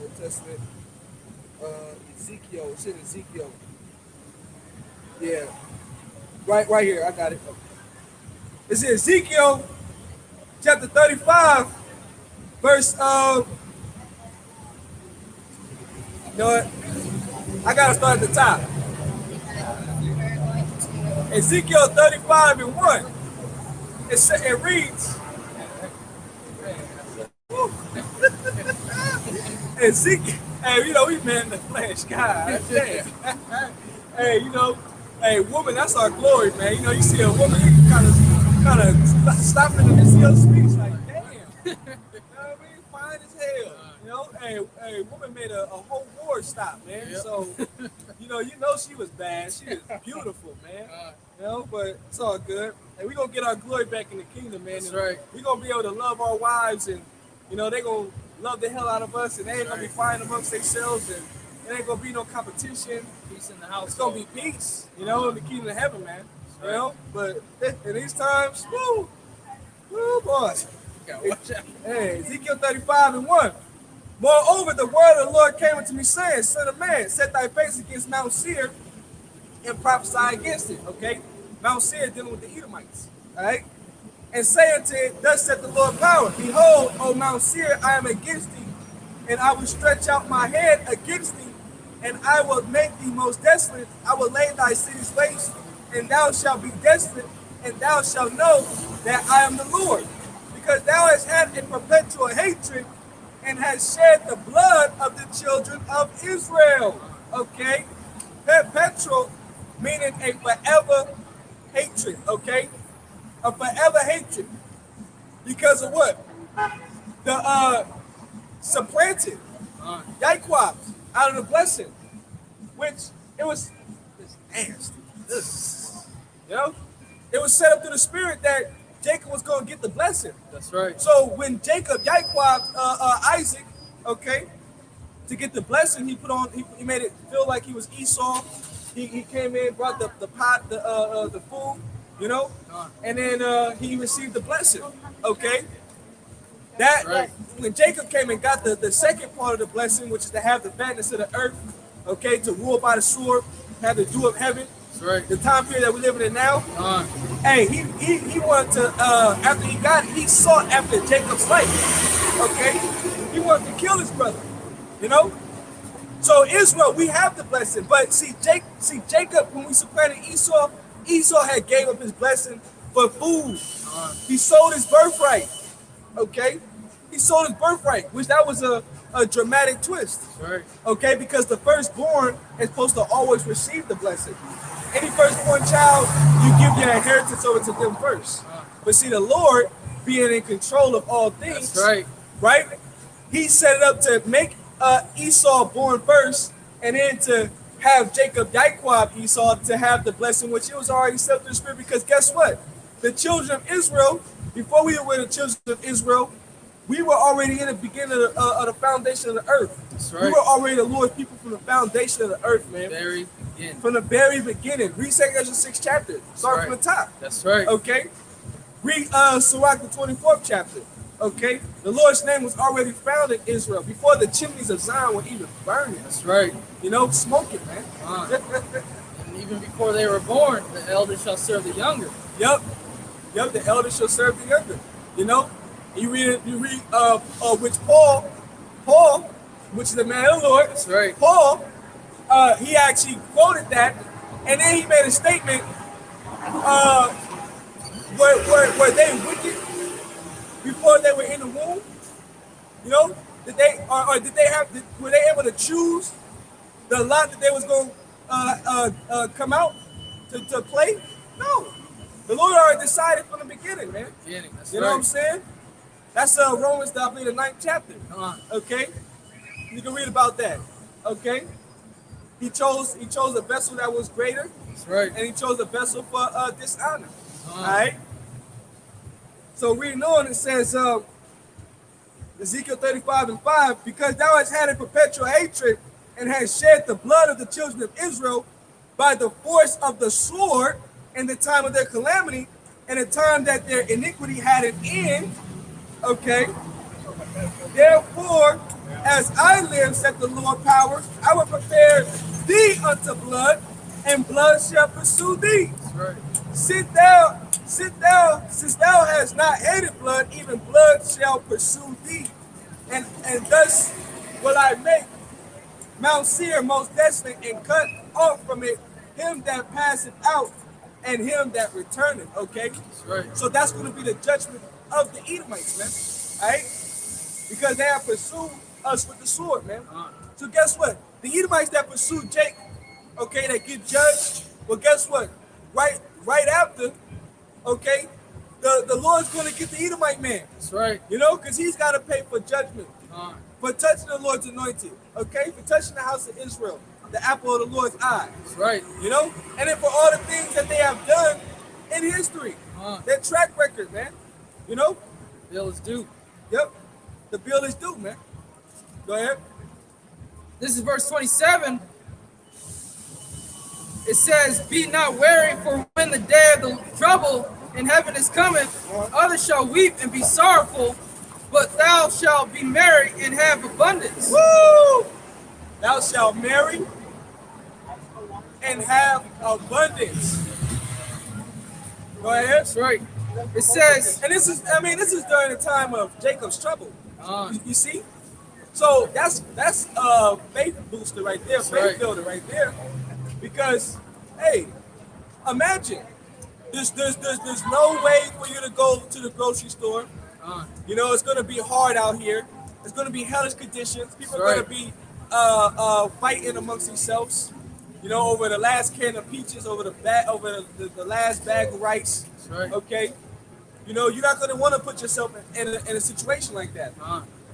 Old Testament. Ezekiel. It's in Ezekiel. Yeah. Right here. I got it. It's in Ezekiel chapter 35, verse you know what? I gotta start at the top. Ezekiel 35 and 1. It reads. Ezekiel, hey, you know, we man in the flesh, God. Damn. Hey, you know, hey, woman, that's our glory, man. You know, you see a woman, you can kind of stop in the midst of your speech, like, damn. You know what I mean? Fine as hell. You know, hey, woman made a whole war stop, man. Yep. So, you know she was bad. She was beautiful, man. You know, but it's all good. And we're gonna get our glory back in the kingdom, man. That's and right. We're gonna be able to love our wives, and you know, they're gonna love the hell out of us, and they ain't gonna be fighting amongst themselves, and it ain't gonna be no competition. Peace in the house. It's gonna be peace, you know, in the kingdom of heaven, man. You know, but in these times, woo, boy. Watch out. Hey, Ezekiel 35 and 1. Moreover, the word of the Lord came unto me, saying, Son of man, set thy face against Mount Seir and prophesy against it. Okay? Mount Seir dealing with the Edomites. Alright? And say unto it, Thus saith the Lord power, Behold, O Mount Seir, I am against thee, and I will stretch out my hand against thee, and I will make thee most desolate. I will lay thy cities waste, and thou shalt be desolate, and thou shalt know that I am the Lord. Because thou hast had a perpetual hatred, and has shed the blood of the children of Israel. Okay? Perpetual meaning a forever hatred, okay? A forever hatred. Because of what? supplanted Uh, Yaquab out of the blessing, which it was nasty. Ugh. You know, it was set up through the spirit that Jacob was going to get the blessing. that's right. So when Jacob Yaquab Isaac, okay, to get the blessing, he made it feel like he was Esau. He came in, brought the pot, the food, you know, and then he received the blessing. Okay, that Right. when Jacob came and got the second part of the blessing, which is to have the fatness of the earth, okay, to rule by the sword, have the dew of heaven, That's right. the time period that we're living in now. Uh, Hey, he wanted to after he got it, he sought after Jacob's life. Okay, he wanted to kill his brother. You know, so Israel, we have the blessing, but see Jacob, when we supplanted Esau, Esau had gave up his blessing for food. He sold his birthright. Okay, he sold his birthright, which that was a dramatic twist. that's right. Okay, because the firstborn is supposed to always receive the blessing. Any firstborn child, you give your inheritance over to them first. But see, the Lord, being in control of all things, That's right. right? He set it up to make Esau born first, and then to have Jacob Yaquab Esau to have the blessing, which it was already set up to the spirit. Because guess what? The children of Israel, before we were the children of Israel, we were already in the beginning of the foundation of the earth. That's We right. were already the Lord's people from the foundation of the earth, man. Very again. From the very beginning. Read 2 Ezra 6 chapter. Start from the top. That's right. Okay? Read Sirach the 24th chapter. Okay? The Lord's name was already found in Israel before the chimneys of Zion were even burning. That's right. You know, smoking, man. And even before they were born, the elder shall serve the younger. Yep. Yep, the elder shall serve the younger. You know? You read which Paul, which is the man of the Lord, That's right. Paul, he actually quoted that, and then he made a statement, were they wicked before they were in the womb? You know, did they were they able to choose the lot that they was going to come out to play? No, the Lord already decided from the beginning, man. Beginning. That's You know what I'm right. saying? That's Romans, I believe, the 9th chapter. Okay, you can read about that. Okay, he chose a vessel that was greater, That's right. and he chose a vessel for dishonor. All right. So reading on, it says Ezekiel 35:5, because thou hast had a perpetual hatred and hast shed the blood of the children of Israel by the force of the sword in the time of their calamity, and the time that their iniquity had an end. Okay. Therefore, as I live, said the Lord power, I will prepare thee unto blood, and blood shall pursue thee. That's right. Sit down, since thou hast not hated blood, even blood shall pursue thee. And thus will I make Mount Seir most desolate, and cut off from it him that passeth out, and him that returneth. Okay? That's right. So that's going to be the judgment of the Edomites, man. All right? Because they have pursued us with the sword, man. So guess what? The Edomites that pursued Jacob, okay, that get judged, well, guess what? Right after, okay, the Lord's going to get the Edomite man, That's right. you know, because he's got to pay for judgment, for touching the Lord's anointed, okay, for touching the house of Israel, the apple of the Lord's eye, That's right. you know, and then for all the things that they have done in history, their track record, man, you know. Bill is due. Yep, the bill is due, man. Go ahead. This is verse 27. It says, be not wary, for when the day of the trouble in heaven is coming, others shall weep and be sorrowful, but thou shalt be merry and have abundance. Woo! Thou shalt marry and have abundance. Go ahead. That's right. It says, And this is during the time of Jacob's trouble. uh, You see? So that's a faith booster right there, That's faith right. builder right there. Because, hey, imagine there's no way for you to go to the grocery store. You know, it's gonna be hard out here. It's gonna be hellish conditions. People That's are right. gonna be fighting amongst themselves. You know, over the last can of peaches, over the last bag of rice. That's right. Okay, you know, you're not gonna want to put yourself in a situation like that.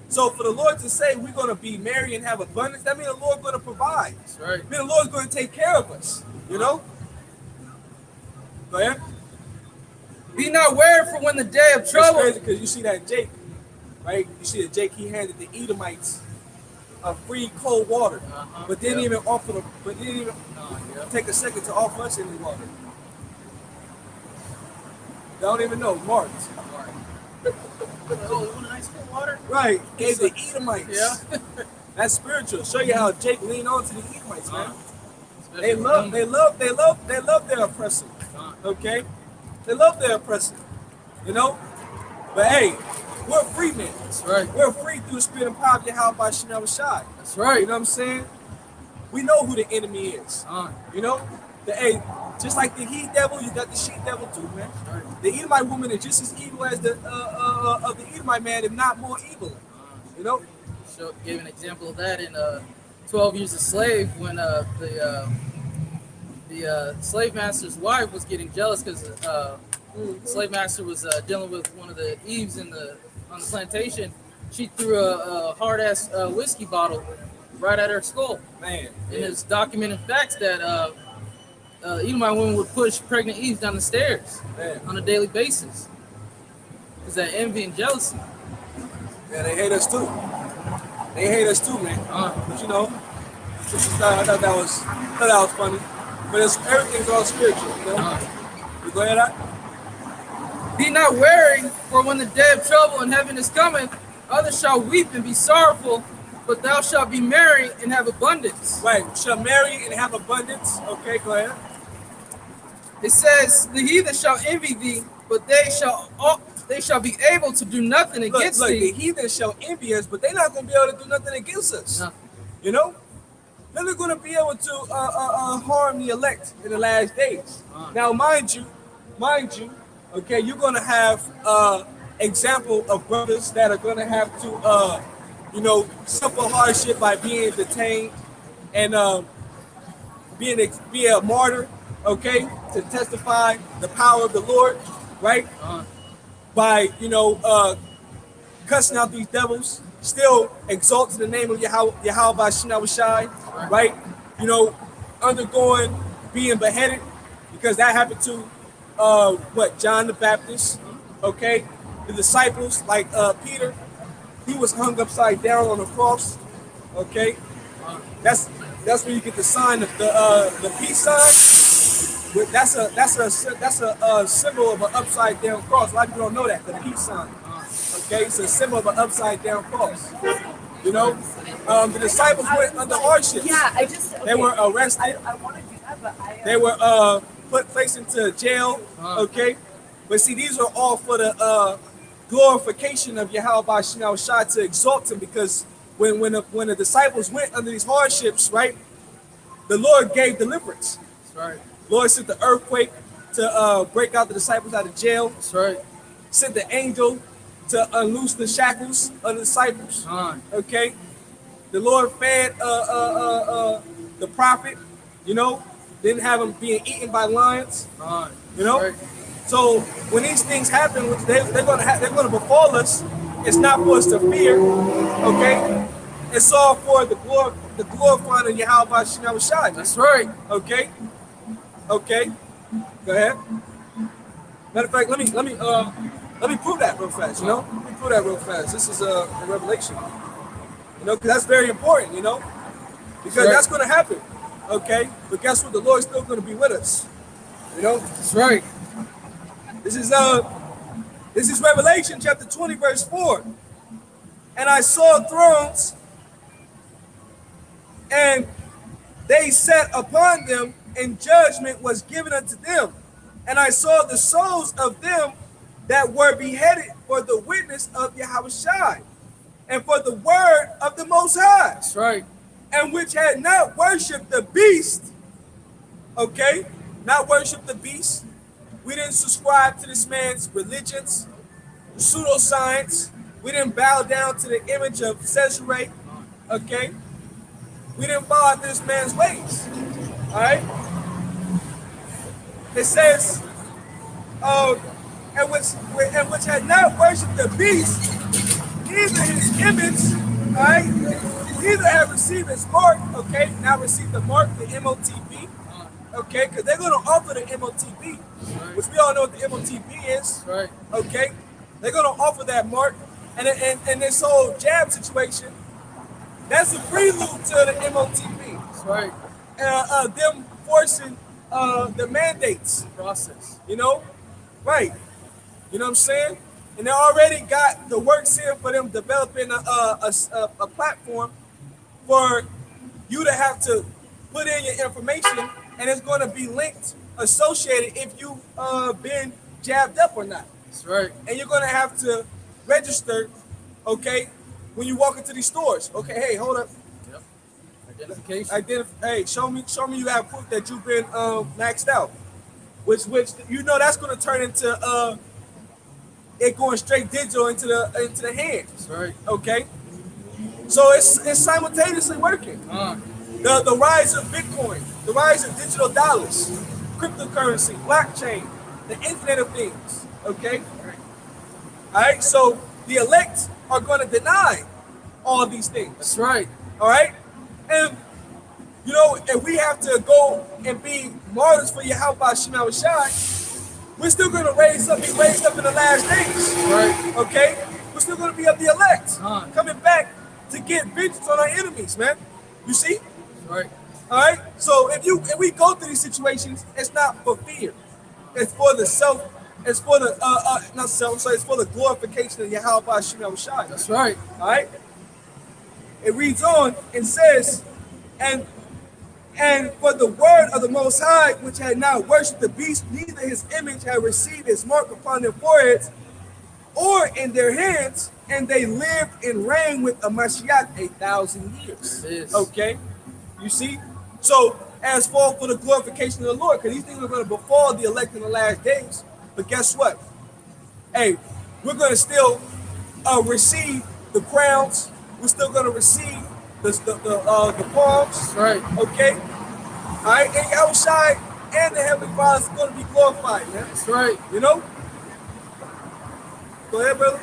So for the Lord to say we're going to be merry and have abundance, that means the Lord's going to provide. That's right. I mean, the Lord's going to take care of us. You know? Go ahead. Be not wary for when the day of It's trouble. crazy because you see that Jake, right? You see that Jake, he handed the Edomites a free cold water, but didn't even offer them, but didn't even take a second to offer us any water. They don't even know, Mark. Oh, you want a nice cold water? Right, gave the Edomites. Yeah. That's spiritual. Show you how Jake leaned on to the Edomites, man. Especially They love their oppressor. Okay? They love their oppressor. You know? But hey, we're free men. That's right. We're free through the spirit and power of Yahweh Shem Shai. That's right. You know what I'm saying? We know who the enemy is. You know? Hey, just like the he devil, you got the she devil too, man. Right. The Edomite woman is just as evil as the of the Edomite man, if not more evil. You know? Gave an example of that in 12 Years a Slave when the slave master's wife was getting jealous because the slave master was dealing with one of the Eves on the plantation. She threw a hard ass whiskey bottle right at her skull. Man. And it's documented facts that Edomite women would push pregnant Eves down the stairs on a daily basis. Is that envy and jealousy? Yeah, they hate us too. They hate us too, man. But you know, I thought that was funny. But everything's all spiritual, you know? You go ahead, Be not wary, for when the day of trouble in heaven is coming, others shall weep and be sorrowful, but thou shalt be merry and have abundance. Right, shall marry and have abundance. Okay, go ahead. It says, the heathen shall envy thee, but they shall be able to do nothing against Look, thee. the heathen shall envy us, but they're not going to be able to do nothing against us. No. You know? They're not going to be able to harm the elect in the last days. Now, mind you, okay, you're going to have example of brothers that are going to have to, suffer hardship by being detained and be a martyr, okay, to testify the power of the Lord, right? By, cussing out these devils, still exalting the name of Yahweh Shem Shai, right? Undergoing being beheaded, because that happened to John the Baptist, okay? The disciples, like Peter, he was hung upside down on a cross, okay? That's where you get the sign of the peace sign. That's a symbol of an upside down cross. A lot of people don't know that, the peace sign. Okay, it's a symbol of an upside down cross. The disciples went under hardships. Yeah, They were arrested. I want to do that, but They were placed into jail. Okay, but see, these are all for the glorification of Yahweh Shem Shai, to exalt him, because when the disciples went under these hardships, right, the Lord gave deliverance. That's right. Lord sent the earthquake to break out the disciples out of jail. That's right. Sent the angel to unloose the shackles of the disciples. Okay, the Lord fed the prophet. Didn't have him being eaten by lions. Right. So when these things happen, they're gonna befall us. It's not for us to fear. Okay, it's all for the glorifying of Yahweh Shem Shai. That's right. Okay. Go ahead. Matter of fact, let me prove that real fast. Let me prove that real fast. This is a revelation. Because that's very important. Because right. That's going to happen. Okay. But guess what? The Lord's still going to be with us. That's right. This is Revelation chapter 20, verse 4. And I saw thrones, and they sat upon them, and judgment was given unto them. And I saw the souls of them that were beheaded for the witness of Yahweh Shai, and for the word of the Most High. That's right. And which had not worshipped the beast. Okay? Not worshipped the beast. We didn't subscribe to this man's religions, pseudoscience. We didn't bow down to the image of Caesarea. Okay? We didn't bow to this man's ways. All right? It says, and which had not worshipped the beast, either his image, all right, either have received his mark, okay, now receive the mark, the MOTB, okay, because they're going to offer the MOTB, which we all know what the MOTB is, Right. okay? They're going to offer that mark, and this whole jab situation, that's a prelude to the MOTB. That's right. Them forcing the mandates, Process. you know? Right. You know what I'm saying? And they already got the works in for them developing a platform for you to have to put in your information, and it's going to be linked, associated if you've been jabbed up or not. That's right. And you're going to have to register, okay, when you walk into these stores. Okay, hey, hold up. Yep. Identification. Hey, show me you have proof that you've been maxed out. Which you know that's going to turn into it going straight digital into the hand. That's right. Okay, so it's simultaneously working. The rise of Bitcoin, the rise of digital dollars, cryptocurrency, blockchain, the Internet of Things. Okay, all right. So the elect are going to deny all of these things. That's right. All right, and you know, if we have to go and be martyrs for Yahweh Shema Shai, we're still going to be raised up in the last days. Right. Okay? We're still going to be of the elect, coming back to get vengeance on our enemies, man. You see? Right. All right? So if we go through these situations, it's not for fear. It's for the it's for the, not self, so it's for the glorification of Yahweh Shema Shai. That's right. All right? It reads on and says, and for the word of the Most High, which had not worshipped the beast, neither his image had received his mark upon their foreheads or in their hands, and they lived and reigned with a Mashiach 1,000 years. Yes. Okay? You see? So, as for the glorification of the Lord, because these things are going to befall the elect in the last days. But guess what? Hey, we're going to still receive the crowns. We're still going to receive the palms. That's right. Okay? All right? And Yahushua and the Heavenly Father is going to be glorified, man. That's right. You know? Go ahead, brother.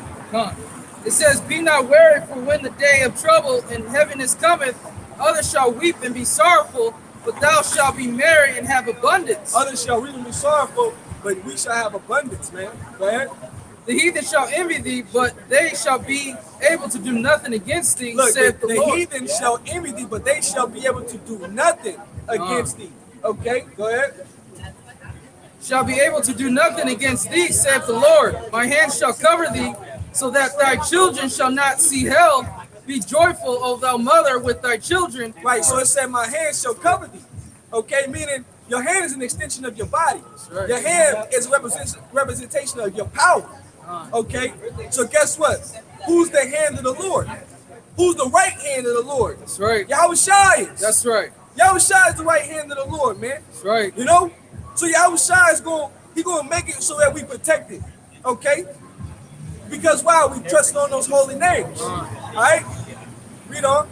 It says, be not wary, for when the day of trouble and heaviness cometh, others shall weep and be sorrowful, but thou shalt be merry and have abundance. Others shall weep and be sorrowful, but we shall have abundance, man. Go ahead. The heathen shall envy thee, but they shall be able to do nothing against thee, Look, saith the the Lord. heathen shall envy thee, but they shall be able to do nothing against thee. Okay, go ahead. Shall be able to do nothing against thee, saith the Lord. My hand shall cover thee, so that thy children shall not see hell. Be joyful, O thou mother, with thy children. Right, so it said, my hand shall cover thee. Okay, meaning your hand is an extension of your body. Right. Your hand is a representation of your power. Okay, so guess what? Who's the hand of the Lord? Who's the right hand of the Lord? That's right. Yahushua is. That's right. Yahushua is the right hand of the Lord, man. That's right. You know? So Yahushua is going to make it so that we protect it. Okay? Because why? We trust on those holy names. All right? Read on.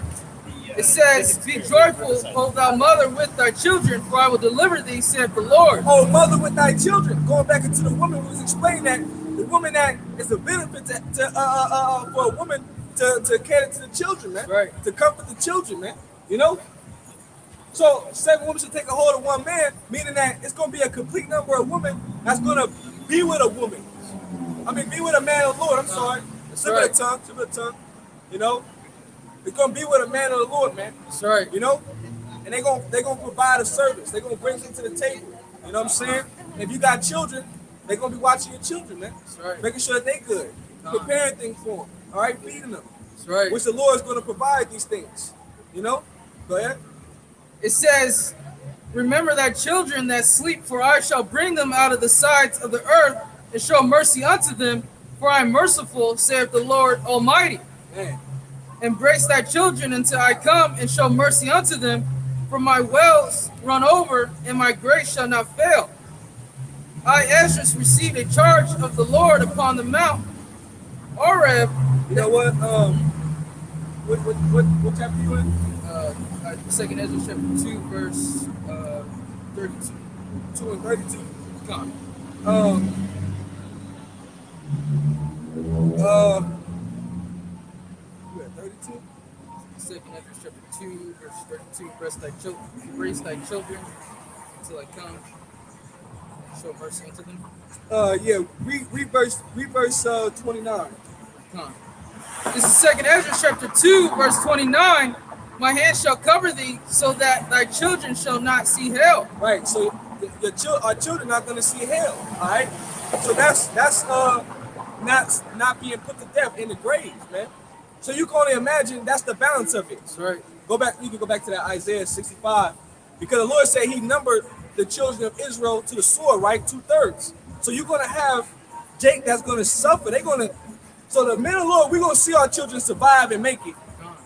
It says, be joyful, O thou mother, with thy children, for I will deliver thee, saith the Lord. Oh, mother with thy children. Going back into the woman who was explaining that the woman that is a benefit for a woman to cater to the children, man. Right. To comfort the children, man. You know? So, 7 women should take a hold of one man, meaning that it's going to be a complete number of women that's going to be with a woman. I mean, be with a man of the Lord. I'm sorry. Slip of the tongue. You know? They're going to be with a man of the Lord, man. That's right. You know? And they're gonna provide a service. They're going to bring them to the table. You know what I'm saying? If you got children, they're going to be watching your children, man. That's right. Making sure that they're good. Preparing things for them. All right? Feeding them. That's right. Which the Lord is going to provide these things. You know? Go ahead. It says, remember thy children that sleep, for I shall bring them out of the sides of the earth and show mercy unto them, for I am merciful, saith the Lord Almighty. Man. Embrace thy children until I come and show mercy unto them, for my wells run over, and my grace shall not fail. I, Esdras, received a charge of the Lord upon the mount Oreb. You know what? What chapter you in? 2nd Ezra chapter 2, verse 32. 2 and 32. Come. 18? Second Ezra chapter 2, verse 32. Raise thy children until I come. Show mercy unto them. Yeah, read verse 29. Come on. This is Second Ezra chapter 2, verse 29. My hand shall cover thee, so that thy children shall not see hell. Right. So our children not gonna see hell. All right. So that's not being put to death in the grave, man. So you can only imagine that's the balance of it. That's right. You can go back to that Isaiah 65, because the Lord said He numbered the children of Israel to the sword, right? 2/3. So you're gonna have Jake that's gonna suffer. So the men of the Lord, we're gonna see our children survive and make it.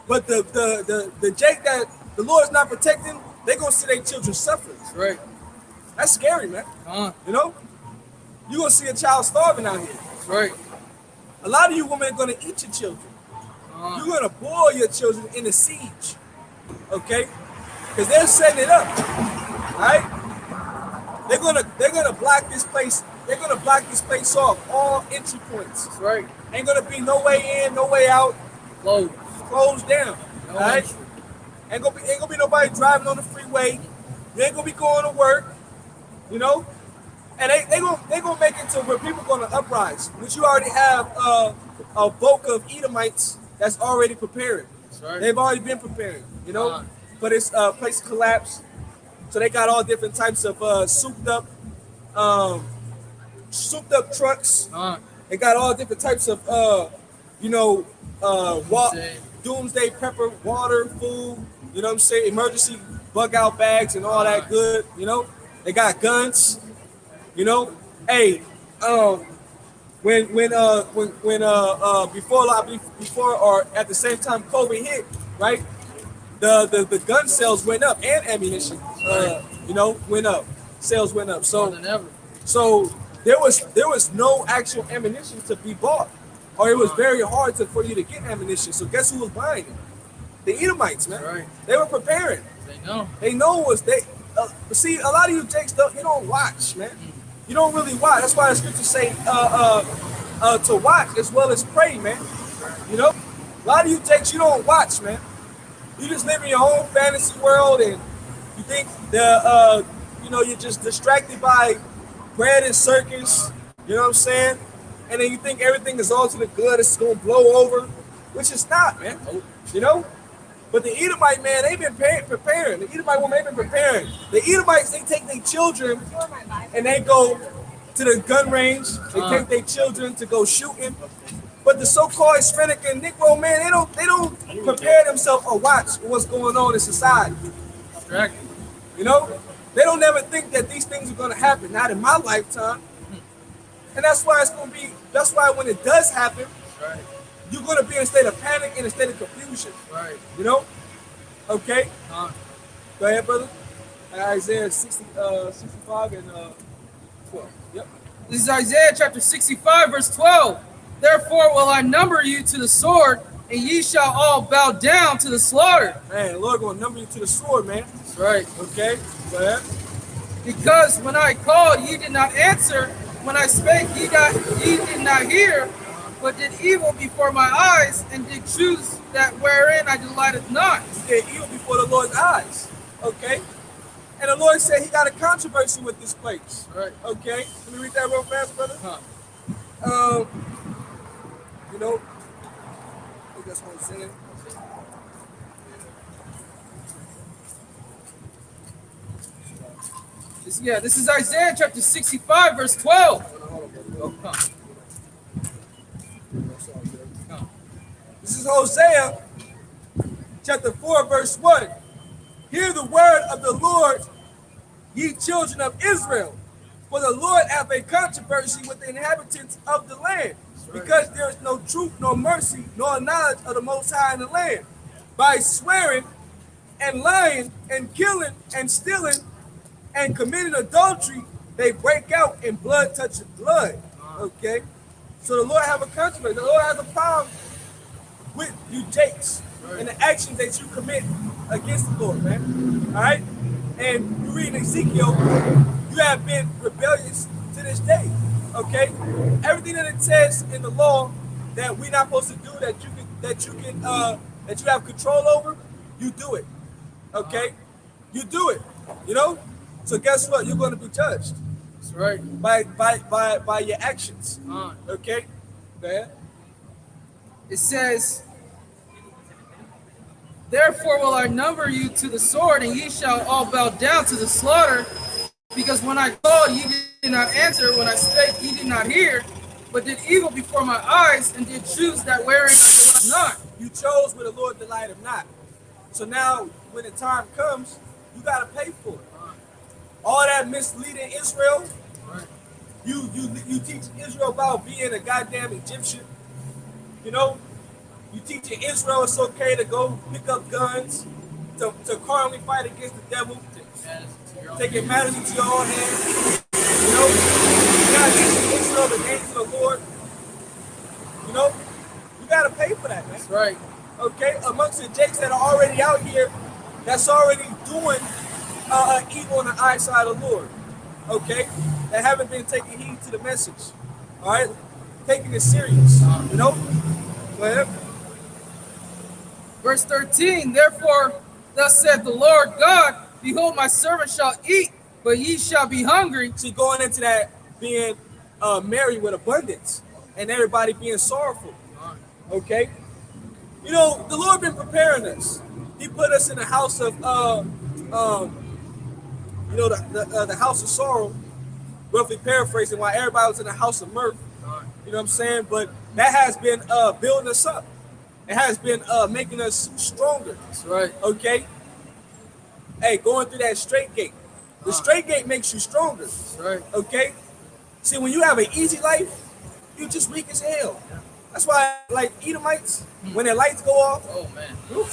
But the Jake that the Lord is not protecting, they're gonna see their children suffering. That's right. That's scary, man. You know, you're gonna see a child starving out here. That's right. A lot of you women are gonna eat your children. You're gonna boil your children in a siege, okay? Because they're setting it up, right? They're gonna block this place. They're gonna block this place off, all entry points. That's right. Ain't gonna be no way in, no way out. Closed down. No all right? entry. Ain't gonna be nobody driving on the freeway. You ain't gonna be going to work, you know. And they gonna make it to where people gonna uprise, which you already have a bulk of Edomites that's already preparing. That's right. They've already been preparing, you know, for this place to collapse. So they got all different types of souped up trucks. They got all different types of doomsday prepper, water, food, you know what I'm saying, emergency bug out bags and all that good, you know. They got guns, you know. Hey, before or at the same time COVID hit, right? The gun sales went up and ammunition, went up. Sales went up. So More than ever. So there was no actual ammunition to be bought, or it was very hard for you to get ammunition. So guess who was buying it? The Edomites, man. Right. They were preparing. They know. They know it was they. See, a lot of you Jakes, you don't watch, man. You don't really watch. That's why the scriptures say to watch as well as pray, man. You know, a lot of you Jakes, you don't watch, man. You just live in your own fantasy world, and you think you're just distracted by bread and circus. You know what I'm saying? And then you think everything is all to the good. It's gonna blow over, which it's not, man. You know. But the Edomite, man, they've been preparing. The Edomite woman, they've been preparing. The Edomites, they take their children and they go to the gun range. They take their children to go shooting. But the so-called Hispanic and Negro, man, they don't prepare themselves or watch what's going on in society. Distracted. You know, they don't ever think that these things are gonna happen. Not in my lifetime. And that's why it's gonna be. That's why when it does happen, Right. you're gonna be in a state of panic and a state of confusion. Right. You know? Okay. Go ahead, brother. Isaiah 65 and 12. Yep. This is Isaiah chapter 65, verse 12. Therefore will I number you to the sword, and ye shall all bow down to the slaughter. Man, the Lord gonna number you to the sword, man. That's right. Okay. Go ahead. Because when I called, ye did not answer. When I spake, ye did not hear, but did evil before my eyes, and did choose that wherein I delighted not. You did evil before the Lord's eyes. Okay. And the Lord said He got a controversy with this place. Right. Okay. Let me read that real fast, brother. You know, I think that's what I'm saying. This is Isaiah chapter 65, verse 12. Oh, come. This is Hosea chapter 4, verse 1. Hear the word of the Lord, ye children of Israel. For the Lord hath a controversy with the inhabitants of the land, because there is no truth, nor mercy, nor knowledge of the Most High in the land. By swearing and lying and killing and stealing and committing adultery, they break out and blood touches blood. Okay? So the Lord have a controversy. The Lord has a problem with you Jakes and the actions that you commit against the Lord, man. All right? And you read in Ezekiel, you have been rebellious to this day. Okay? Everything that it says in the law that we're not supposed to do, that you can that you have control over, you do it. Okay? You do it. You know? So guess what? You're going to be judged That's right. by your actions. Okay? Go ahead. It says, therefore will I number you to the sword, and ye shall all bow down to the slaughter. Because when I called, ye did not answer. When I spake, ye did not hear. But did evil before my eyes, and did choose that wherein I delight not. You chose where the Lord delighteth not. So now, when the time comes, you got to pay for it. All that misleading Israel, you teach Israel about being a goddamn Egyptian. You know, you teaching Israel it's okay to go pick up guns, to carnally fight against the devil, taking matters into your own hands. You know, you got to teach Israel the names of the Lord. You know, you got to pay for that, man. That's right. Okay, amongst the jakes that are already out here, that's already doing evil in the eyesight of the Lord. Okay, that haven't been taking heed to the message. All right, taking it serious. You know. Go ahead. Verse 13, therefore, thus saith the Lord God, behold, my servant shall eat, but ye shall be hungry. See, going into that being married with abundance and everybody being sorrowful. Okay? You know, the Lord been preparing us. He put us in the house of, the house of sorrow, roughly paraphrasing, while everybody was in the house of mirth. You know what I'm saying? But that has been building us up. It has been making us stronger. That's right. Okay? Hey, going through that straight gate. The straight gate makes you stronger. That's right. Okay? See, when you have an easy life, you just weak as hell. That's why, like, Edomites, when their lights go off, Oh, man. you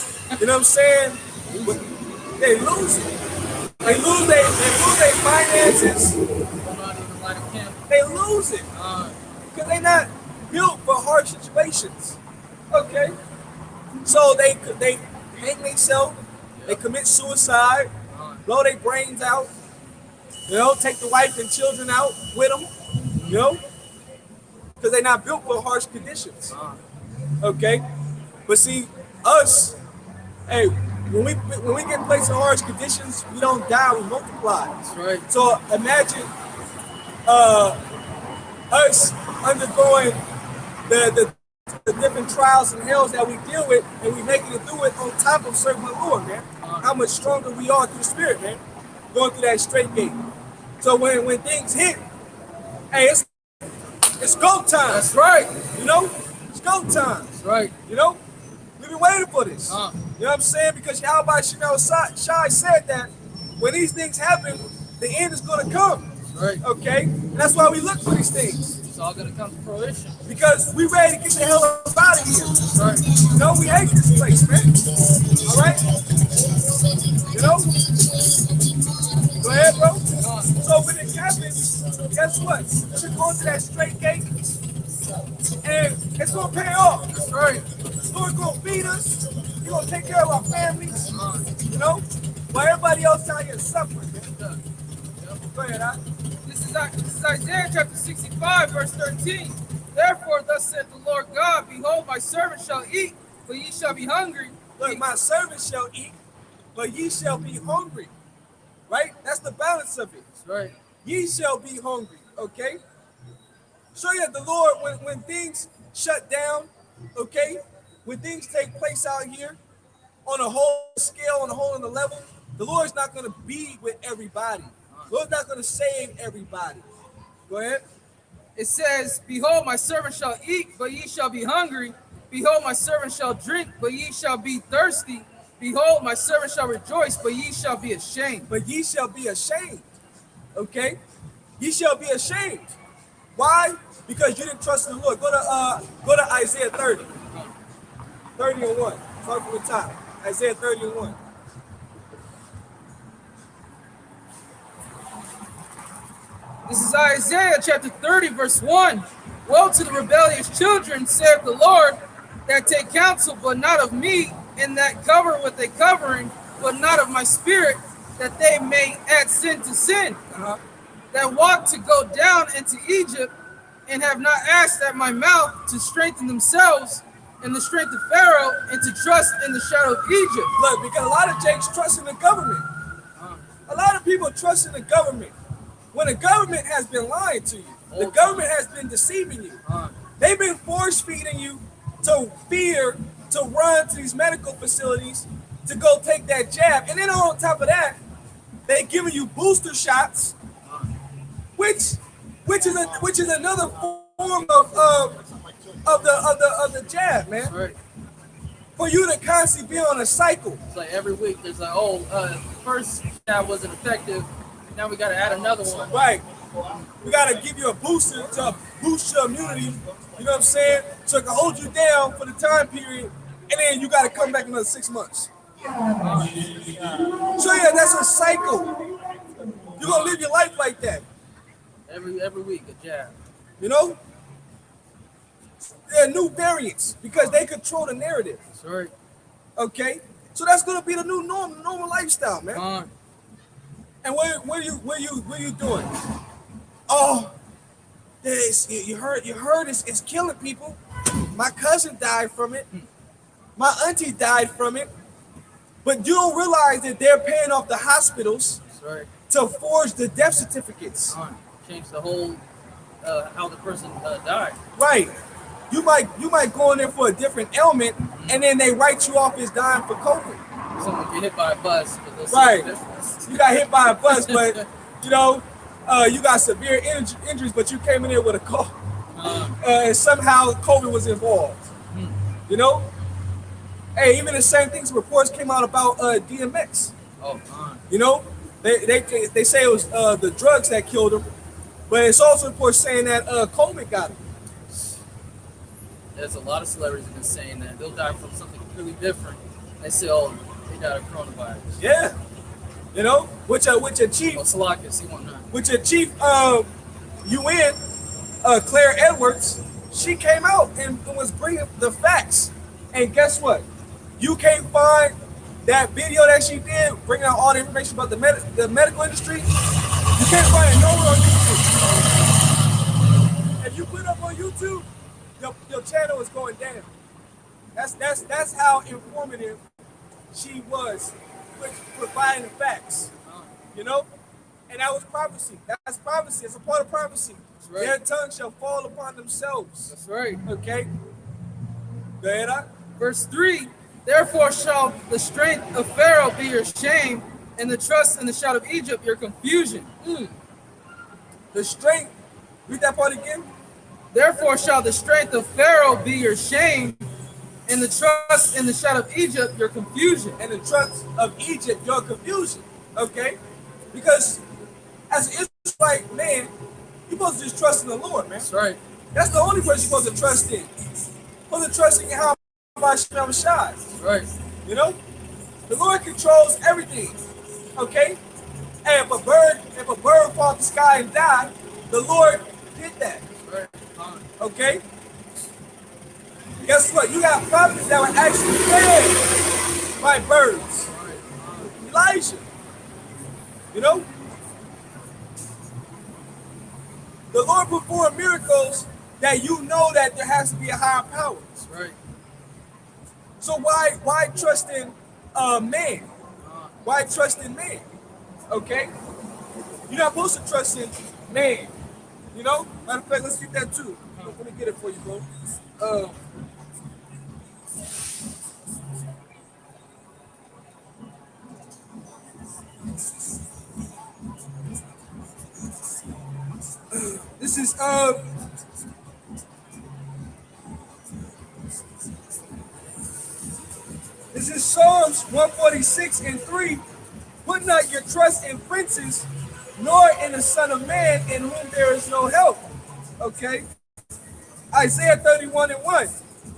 know what I'm saying? They lose it. They lose their finances. Not even light a candle. They lose it. Because they're not built for hard situations. Okay? So they hang themselves, they commit suicide, blow their brains out, you know, take the wife and children out with them, you know? Because they're not built for harsh conditions. Okay? But see, us, hey, when we get placed in harsh conditions, we don't die, we multiply. That's right. So imagine us undergoing the different trials and hells that we deal with, and we making it through it on top of serving the Lord, man. How much stronger we are through the Spirit, man. Going through that straight gate. So when things hit, hey, it's go time. That's right. You know, it's go time. That's right. You know, we've been waiting for this. Uh. You know what I'm saying? Because Yahweh Shemel Shai said that when these things happen, the end is going to come. That's right. Okay? And that's why we look for these things. It's all going to come to fruition. Because we ready to get the hell up out of here. That's right. You know, we hate this place, man. All right? You know? Go ahead, bro. So when it happens, guess what? We're going to that straight gate, and it's going to pay off. That's right. The Lord's going to feed us. He's going to take care of our families. You know? While everybody else out here suffering, man. Go ahead, huh? This is Isaiah chapter 65, verse 13. Therefore, thus saith the Lord God, behold, my servant shall eat, but ye shall be hungry. Look, my servant shall eat, but ye shall be hungry. Right? That's the balance of it. That's right. Ye shall be hungry. Okay? Show you that the Lord, when things shut down, okay, when things take place out here on a whole scale, on a whole on the level, the Lord's not going to be with everybody. The Lord's not going to save everybody. Go ahead. It says, behold, my servant shall eat, but ye shall be hungry. Behold, my servant shall drink, but ye shall be thirsty. Behold, my servant shall rejoice, but ye shall be ashamed. But ye shall be ashamed. Okay? Ye shall be ashamed. Why? Because you didn't trust in the Lord. Go to Isaiah 30. 30 and 1. Start from the top. Isaiah 30 and 1. This is Isaiah chapter 30, verse 1. Woe to the rebellious children, saith the Lord, that take counsel, but not of me, and that cover with a covering, but not of my spirit, that they may add sin to sin. That walk to go down into Egypt, and have not asked at my mouth to strengthen themselves, and the strength of Pharaoh, and to trust in the shadow of Egypt. Look, because a lot of Jakes trust in the government. A lot of people trust in the government. When the government has been lying to you, the government has been deceiving you. They've been force feeding you to fear, to run to these medical facilities, to go take that jab. And then on top of that, they giving you booster shots, which is another form of the jab, man. That's right. For you to constantly be on a cycle. It's like every week there's like, first jab wasn't effective. Now we got to add another one. Right. We got to give you a booster to boost your immunity. You know what I'm saying? So it can hold you down for the time period, and then you got to come back another 6 months. So yeah, that's a cycle. You're gonna live your life like that. Every week a jab. You know? There are new variants because they control the narrative. That's right. Okay? So that's gonna be the new normal lifestyle, man. And what are you doing? Oh, this you heard it's killing people. My cousin died from it. My auntie died from it. But you don't realize that they're paying off the hospitals to forge the death certificates. Change the whole how the person died. Right. You might go in there for a different ailment, and then they write you off as dying for COVID. Someone get hit by a bus. Right. You got hit by a bus, but you know, you got severe injuries, but you came in there with a cold, and somehow COVID was involved. You know. Hey, even the same things. Reports came out about DMX. You know, they say it was the drugs that killed him, but it's also reports saying that COVID got him. There's a lot of celebrities that have been saying that they'll die from something completely different. They say, "Oh, they died of coronavirus." Yeah, you know, which your chief, C19. your chief UN, Claire Edwards, she came out and was bringing the facts. And guess what? You can't find that video that she did, bringing out all the information about the medical industry. You can't find it nowhere on YouTube. If you put it up on YouTube, your channel is going down. That's how informative she was with providing the facts. You know? And that was prophecy. That's prophecy. It's a part of prophecy. Right. Their tongue shall fall upon themselves. That's right. Okay? Go ahead. Verse 3, therefore shall the strength of Pharaoh be your shame, and the trust in the shadow of Egypt your confusion. The strength, read that part again. Therefore shall the strength of Pharaoh be your shame, and the trust in the shadow of Egypt your confusion. And the trust of Egypt your confusion. Okay? Because as an Israelite man, you're supposed to just trust in the Lord, man. That's right. That's the only person you're supposed to trust in. You're supposed to trust in how right. You know, the Lord controls everything. Okay, and if a bird fall out the sky and die, the Lord did that. Right. Okay. Guess what? You got prophets that were actually fed by birds. Elijah. You know, the Lord performed miracles that you know that there has to be a higher power. That's right. So why trust in man? Why trust in man? Okay? You're not supposed to trust in man. You know? Matter of fact, let's get that too. Let me get it for you, bro. This is This is Psalms 146:3. Put not your trust in princes, nor in the Son of Man, in whom there is no help. Okay? Isaiah 31:1.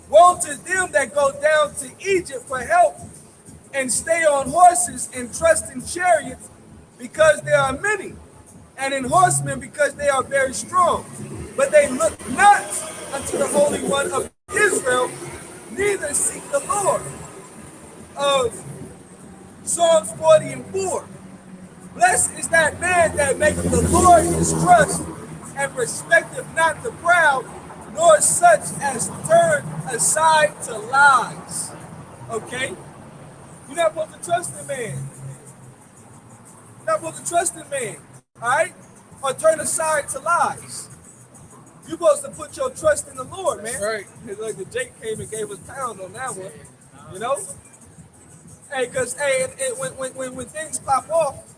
Woe to them that go down to Egypt for help, and stay on horses, and trust in chariots, because there are many, and in horsemen, because they are very strong. But they look not unto the Holy One of Israel, neither seek the Lord. Psalms 40:4. Blessed is that man that maketh the Lord his trust, and respecteth not the proud, nor such as turn aside to lies. Okay? You're not supposed to trust in man. You're not supposed to trust in man. Alright? Or turn aside to lies. You're supposed to put your trust in the Lord, man. That's right. It's like the Jake came and gave us pound on that one. You know? Hey, because hey, when things pop off,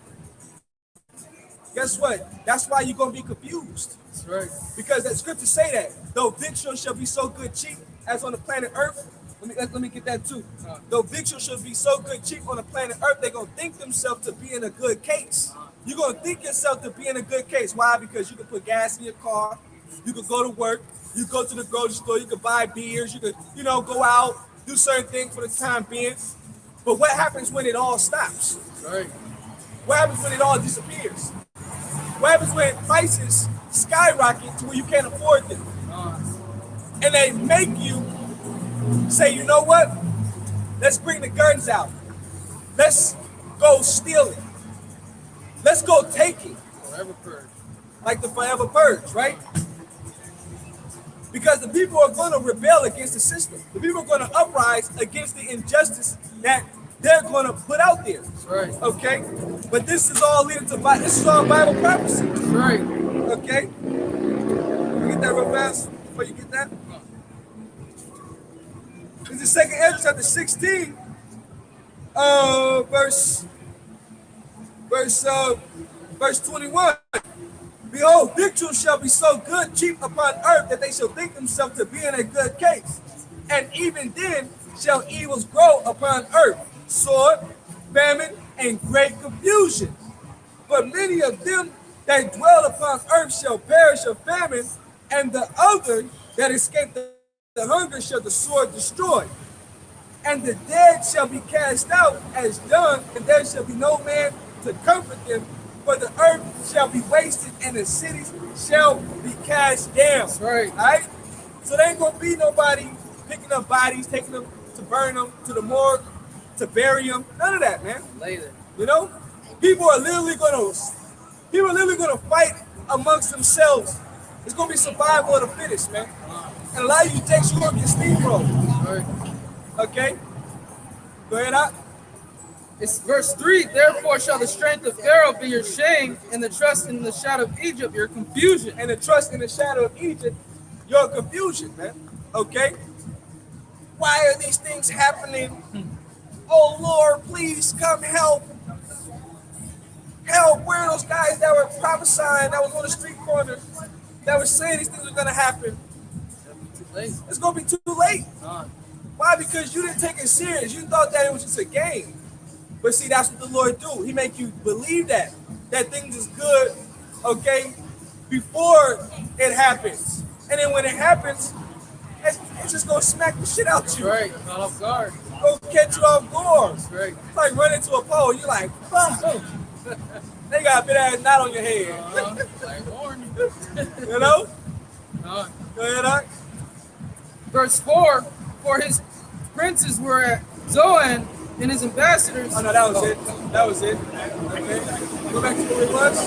guess what? That's why you're gonna be confused. That's right. Because that scripture say that though victuals shall be so good cheap as on the planet Earth. Let me get that too. Though victuals shall be so good cheap on the planet Earth, they're gonna think themselves to be in a good case. You're gonna think yourself to be in a good case. Why? Because you can put gas in your car, you could go to work, you go to the grocery store, you could buy beers, you could, go out, do certain things for the time being. But what happens when it all stops? That's right. What happens when it all disappears? What happens when prices skyrocket to where you can't afford them? And they make you say, you know what? Let's bring the guns out. Let's go stealing. Let's go taking. Forever purge. Like the forever purge, right? Because the people are going to rebel against the system. The people are going to uprise against the injustice that they're going to put out there. That's right. Okay? But this is all leading to Bible. This is all Bible prophecy. That's right. Okay? You get that real fast before you get that? This is 2nd Ezra chapter 16, verse 21. Behold, victuals shall be so good cheap upon earth that they shall think themselves to be in a good case. And even then shall evils grow upon earth, sword, famine, and great confusion. But many of them that dwell upon earth shall perish of famine, and the other that escape the hunger shall the sword destroy. And the dead shall be cast out as dung, and there shall be no man to comfort them, for the earth shall be wasted, and the cities shall be cast down. That's right. All right? So there ain't going to be nobody picking up bodies, taking them to burn them, to the morgue, to bury them. None of that, man. Later. You know? People are literally going to fight amongst themselves. It's going to be survival of the fittest, man. And a lot of you takes you work your steamroll. That's right. Okay? Go ahead, out. It's verse 3. Therefore shall the strength of Pharaoh be your shame, and the trust in the shadow of Egypt your confusion. And the trust in the shadow of Egypt, your confusion, man. Okay? Why are these things happening? Oh, Lord, please come help. Help, where are those guys that were prophesying, that was on the street corner, that were saying these things are going to happen? Too late. It's going to be too late. Why? Because you didn't take it serious. You thought that it was just a game. But see, that's what the Lord do. He make you believe that things is good, okay, before it happens. And then when it happens, it's just going to smack the shit out That's you. right. Not off guard. Go catch you off guard. That's right. It's like running into a pole. You're like, fuck. They got a big ass knot on your head. Like warning. You know? Go ahead, Doc. Verse 4. For his princes were at Zoan, and his ambassadors. Oh, no, that was it. That was it. Okay. Go back to where it was.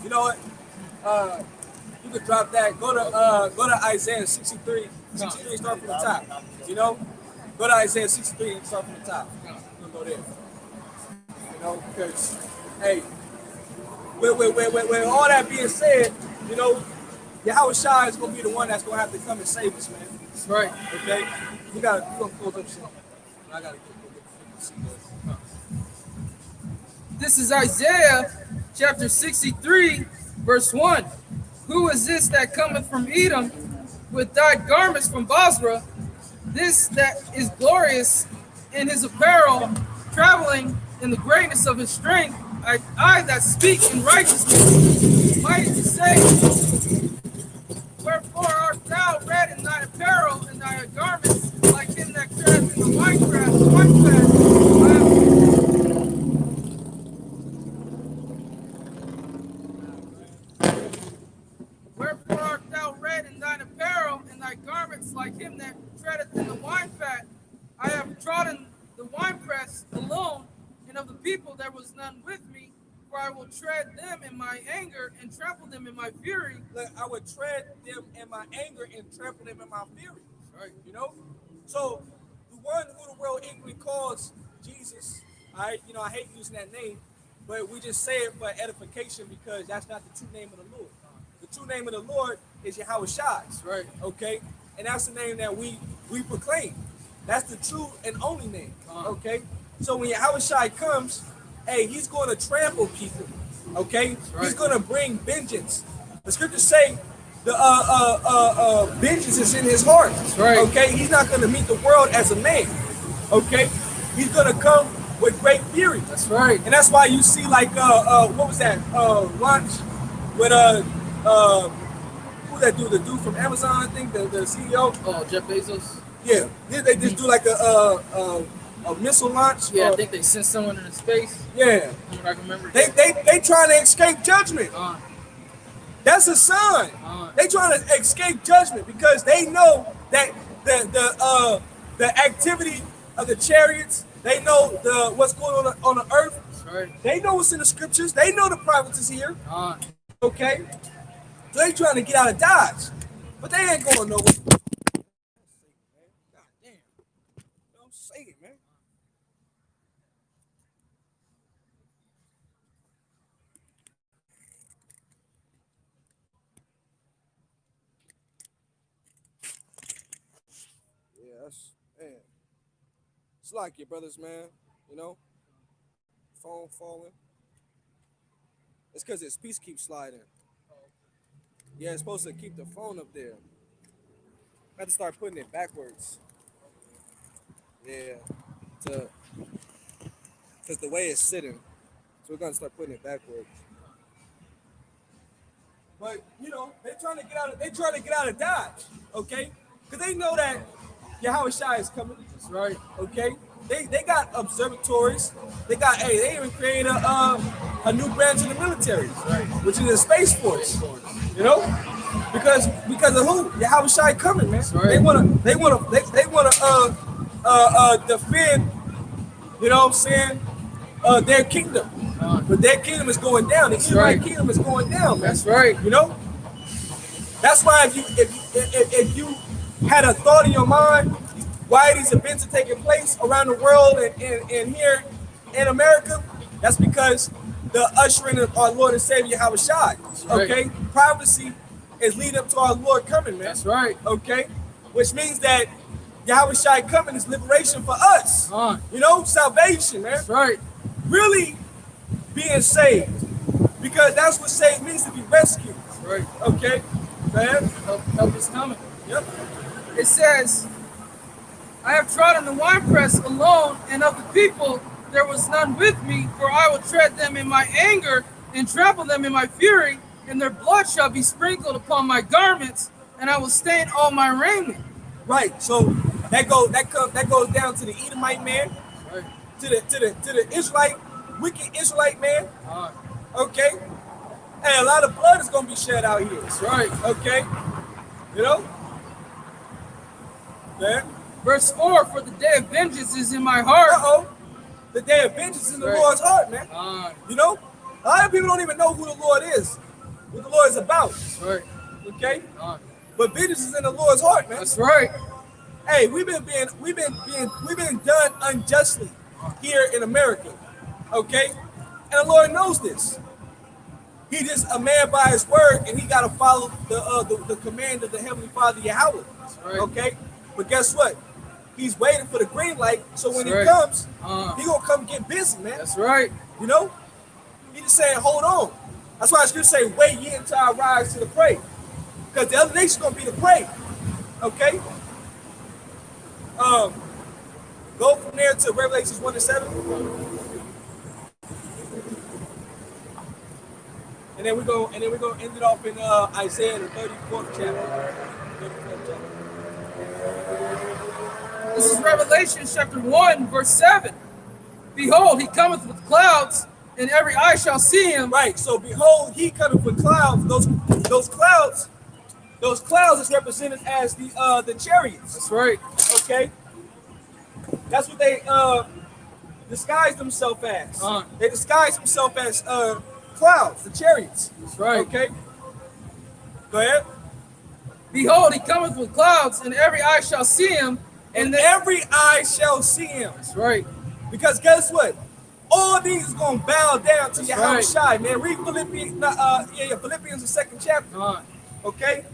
You know what? You could drop that. Go to Isaiah 63. 63, start from the top. You know? Go to Isaiah 63 and start from the top. We'll go there. You know, because, hey, with all that being said, you know, Yahweh Shai is going to be the one that's going to have to come and save us, man. That's right. Okay? We're going to close up shit. I got to get This is Isaiah chapter 63, verse 1. Who is this that cometh from Edom with dyed garments from Basra? This that is glorious in his apparel, traveling in the greatness of his strength. I that speak in righteousness, mighty to save. Wherefore art thou red in thy apparel and thy garments, like him that treads in the winefat? him that treadeth in the wine fat. I have trodden the winepress alone, and of the people there was none with me. For I will tread them in my anger and trample them in my fury. Like, I would tread them in my anger and trample them in my fury. Right. You know? So the one who the world ignorantly calls Jesus, all right, you know, I hate using that name, but we just say it for edification because that's not the true name of the Lord. The true name of the Lord is Yahweh Shai. That's right. Okay? And that's the name that we proclaim. That's the true and only name. Okay? So when Yahweh Shai comes, hey, he's going to trample people. Okay? Right. He's going to bring vengeance. The scriptures say the vengeance is in his heart. That's right. Okay? He's not going to meet the world as a man. Okay? He's going to come with great fury. That's right. And that's why you see like what was that? Lunch with who that dude? The dude from Amazon, I think, the CEO. Oh, Jeff Bezos. Yeah. They just do like a missile launch. Yeah, I think they sent someone into space. Yeah. I can remember. They trying to escape judgment. That's a sign. They trying to escape judgment because they know that the activity of the chariots. They know what's going on the earth. That's right. They know what's in the scriptures. They know the prophets is here. Okay? So they trying to get out of Dodge. But they ain't going nowhere. God damn. Don't say it, man. Yeah, that's, man. It's like your brothers, man. You know? Phone falling. It's because its piece keeps sliding. Yeah, it's supposed to keep the phone up there. I have to start putting it backwards. Yeah. Because the way it's sitting. So we're going to start putting it backwards. But, you know, they're trying to get out of Dodge. Okay? Because they know that Yahweh Shai is coming. That's right. Okay? They got observatories. They even created a new branch in the military, Right. which is the Space Force. You know, because of who? Yahweh Shai coming, man. Right. They wanna defend. You know what I'm saying? Their kingdom, but their kingdom is going down. The Israelite kingdom is going down, man. That's right. You know. That's why if you had a thought in your mind why these events are taking place around the world and here in America, that's because the ushering of our Lord and Savior Yahweh Shai. Okay, right. Prophecy is leading up to our Lord coming, man. That's right. Okay, which means that Yahweh Shai coming is liberation for us. You know, salvation, man. That's right. Really being saved, because that's what saved means, to be rescued. That's right. Okay, man. Help is coming. Yep. It says, I have trodden the winepress alone, and of the people there was none with me, for I will tread them in my anger and trample them in my fury, and their blood shall be sprinkled upon my garments, and I will stain all my raiment. Right. So that goes down to the Edomite man, Right. to the Israelite, wicked Israelite man. Okay. And a lot of blood is gonna be shed out here. That's right. Okay. You know? Yeah. Verse 4, for the day of vengeance is in my heart. Uh-oh. The day of vengeance is in the Right. Lord's heart, man. That's You know? A lot of people don't even know who the Lord is, what the Lord is about. right. Okay? But vengeance is in the Lord's heart, man. That's right. Hey, we've been done unjustly here in America. Okay? And the Lord knows this. He just a man by his word, and he gotta follow the command of the Heavenly Father Yahweh. That's right. Okay? But guess what? He's waiting for the green light, so when That's he right. comes, Uh-huh. he gonna come get busy, man. That's right. You know? He just saying, hold on. That's why I should say, wait ye until I rise to the prey. Because the other nation's gonna be the prey. Okay? Go from there to Revelations 1-7. And then we're gonna end it off in Isaiah the 34th chapter. 34th chapter. This is Revelation chapter 1, verse 7. Behold, he cometh with clouds, and every eye shall see him. Right. So behold, he cometh with clouds. Those clouds Those clouds is represented as the chariots. That's right. Okay, that's what they disguise themselves as. They disguise themselves as clouds, the chariots. That's right. Okay, go ahead. Behold, he cometh with clouds, and every eye shall see him, And every eye shall see him. That's right. Because guess what? All these is gonna bow down to That's Yahweh right. Shai, man. Read Philippians, Philippians the 2nd chapter. Okay?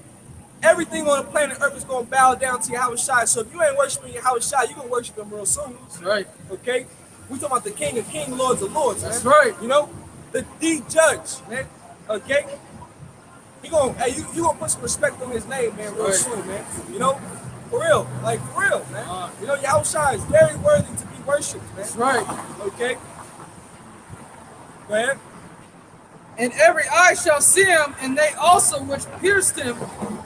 Everything on the planet Earth is gonna bow down to Yahweh Shai. So if you ain't worshiping Yahweh Shai, you're gonna worship him real soon. That's right. Okay? We talking about the King of Kings, Lords of Lords, man. That's right. You know? The judge, man. Okay? You gonna put some respect on his name, man, real Right. soon, man. You know? For real. Like for real, man. You know, Yahweh Shai is very worthy to be worshipped, man. That's right. Okay? Go ahead. And every eye shall see him, and they also which pierced him,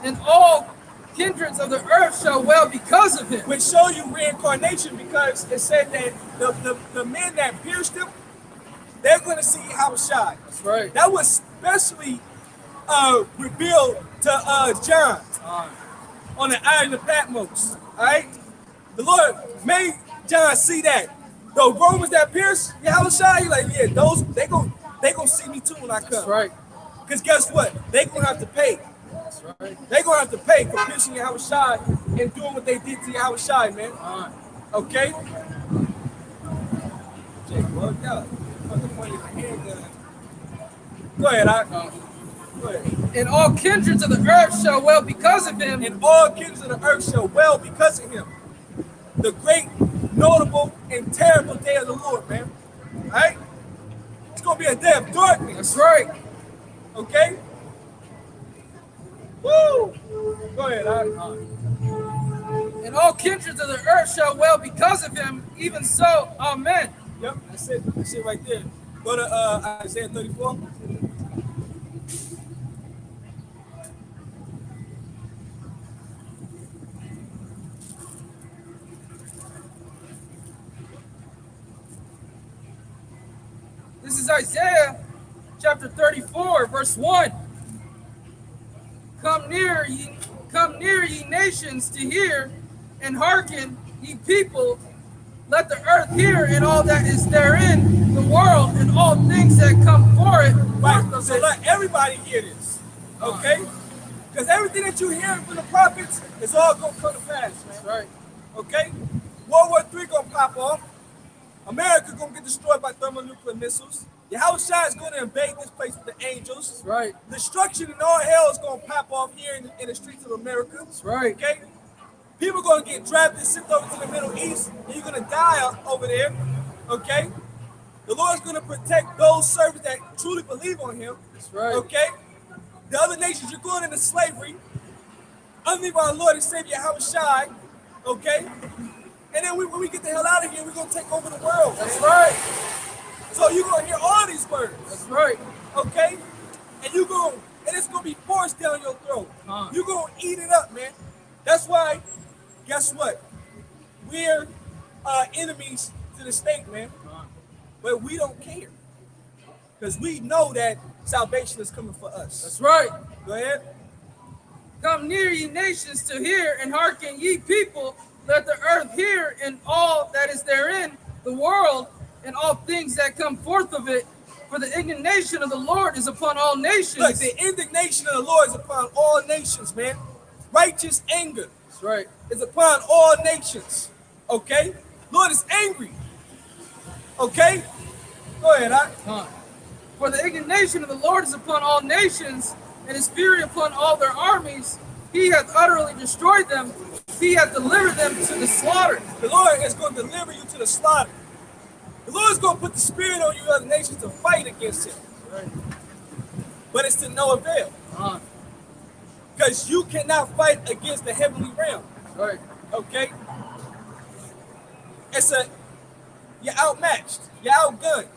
and all kindreds of the earth shall wail because of him. Which show you reincarnation, because it said that the men that pierced him, they're going to see Yahweh Shai. That's right. That was specially revealed to John on the island of Patmos. All right? The Lord made John see that. The Romans that pierced Yahweh Shai, he like, yeah, those, they gonna see me too when I come. That's right. Because guess what? They going to have to pay. That's right. They're going to have to pay for piercing Yahweh Shai and doing what they did to Yahweh Shai, man. Okay? Jake, well, yeah. Fucking pointing my handgun. Go ahead, Go ahead. And all kindreds of the earth shall wail because of him. And all kings of the earth shall wail because of him. The great, notable, and terrible day of the Lord, man. All right? It's going to be a day of darkness. That's right. Okay? Woo! Go ahead, And all kindreds of the earth shall wail because of him, even so, amen. Yep, that's it. That's it right there. Go to Isaiah 34. This is Isaiah chapter 34, verse 1. Come near, ye nations, to hear, and hearken, ye people. Let the earth hear, and all that is therein, the world, and all things that come for it. Right, so let everybody hear this, okay? Because everything that you're hearing from the prophets is all going to come to pass, man. That's right. Okay? World War III going to pop off. America going to get destroyed by thermonuclear missiles. Yahweh Shai is going to invade this place with the angels. That's right. Destruction and all hell is going to pop off here in the streets of America. That's right. Okay? People are going to get drafted, sent over to the Middle East, and you're going to die over there. Okay? The Lord's going to protect those servants that truly believe on him. That's right. Okay? The other nations, you're going into slavery underneath our Lord and Savior Yahweh Shai. Okay? And then when we get the hell out of here, we're going to take over the world. That's right. So you're going to hear all these words. That's right. Okay? And it's going to be forced down your throat. You're going to eat it up, man. That's why, guess what? We're enemies to the state, man. But we don't care. Because we know that salvation is coming for us. That's right. Go ahead. Come near, ye nations, to hear, and hearken, ye people. Let the earth hear, and all that is therein, the world, and all things that come forth of it. For the indignation of the Lord is upon all nations. Look, the indignation of the Lord is upon all nations, man. Righteous anger That's right. is upon all nations. Okay? Lord is angry. Okay? Go ahead, For the indignation of the Lord is upon all nations, and his fury upon all their armies. He hath utterly destroyed them. He hath delivered them to the slaughter. The Lord is going to deliver you to the slaughter. The Lord is going to put the spirit on you other nations to fight against him. Right. But it's to no avail. Because you cannot fight against the heavenly realm. Right. Okay? You're outmatched. You're outgunned.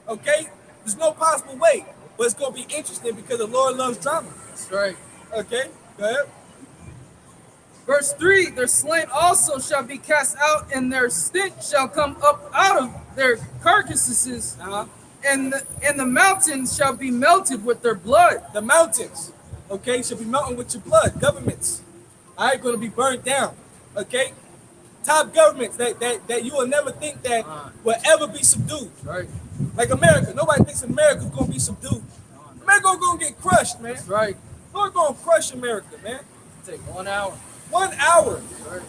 Okay? There's no possible way. But it's going to be interesting because the Lord loves drama. That's right. Okay? Go ahead. Verse 3, their slain also shall be cast out, and their stench shall come up out of their carcasses, and the mountains shall be melted with their blood. The mountains. okay, shall be melting with your blood. Governments, all right, going to be burned down, okay? Top governments that you will never think that will ever be subdued. That's right. Like America, nobody thinks America's going to be subdued. America going to get crushed, man. That's right. We're going to crush America, man. Take 1 hour. 1 hour. That's right.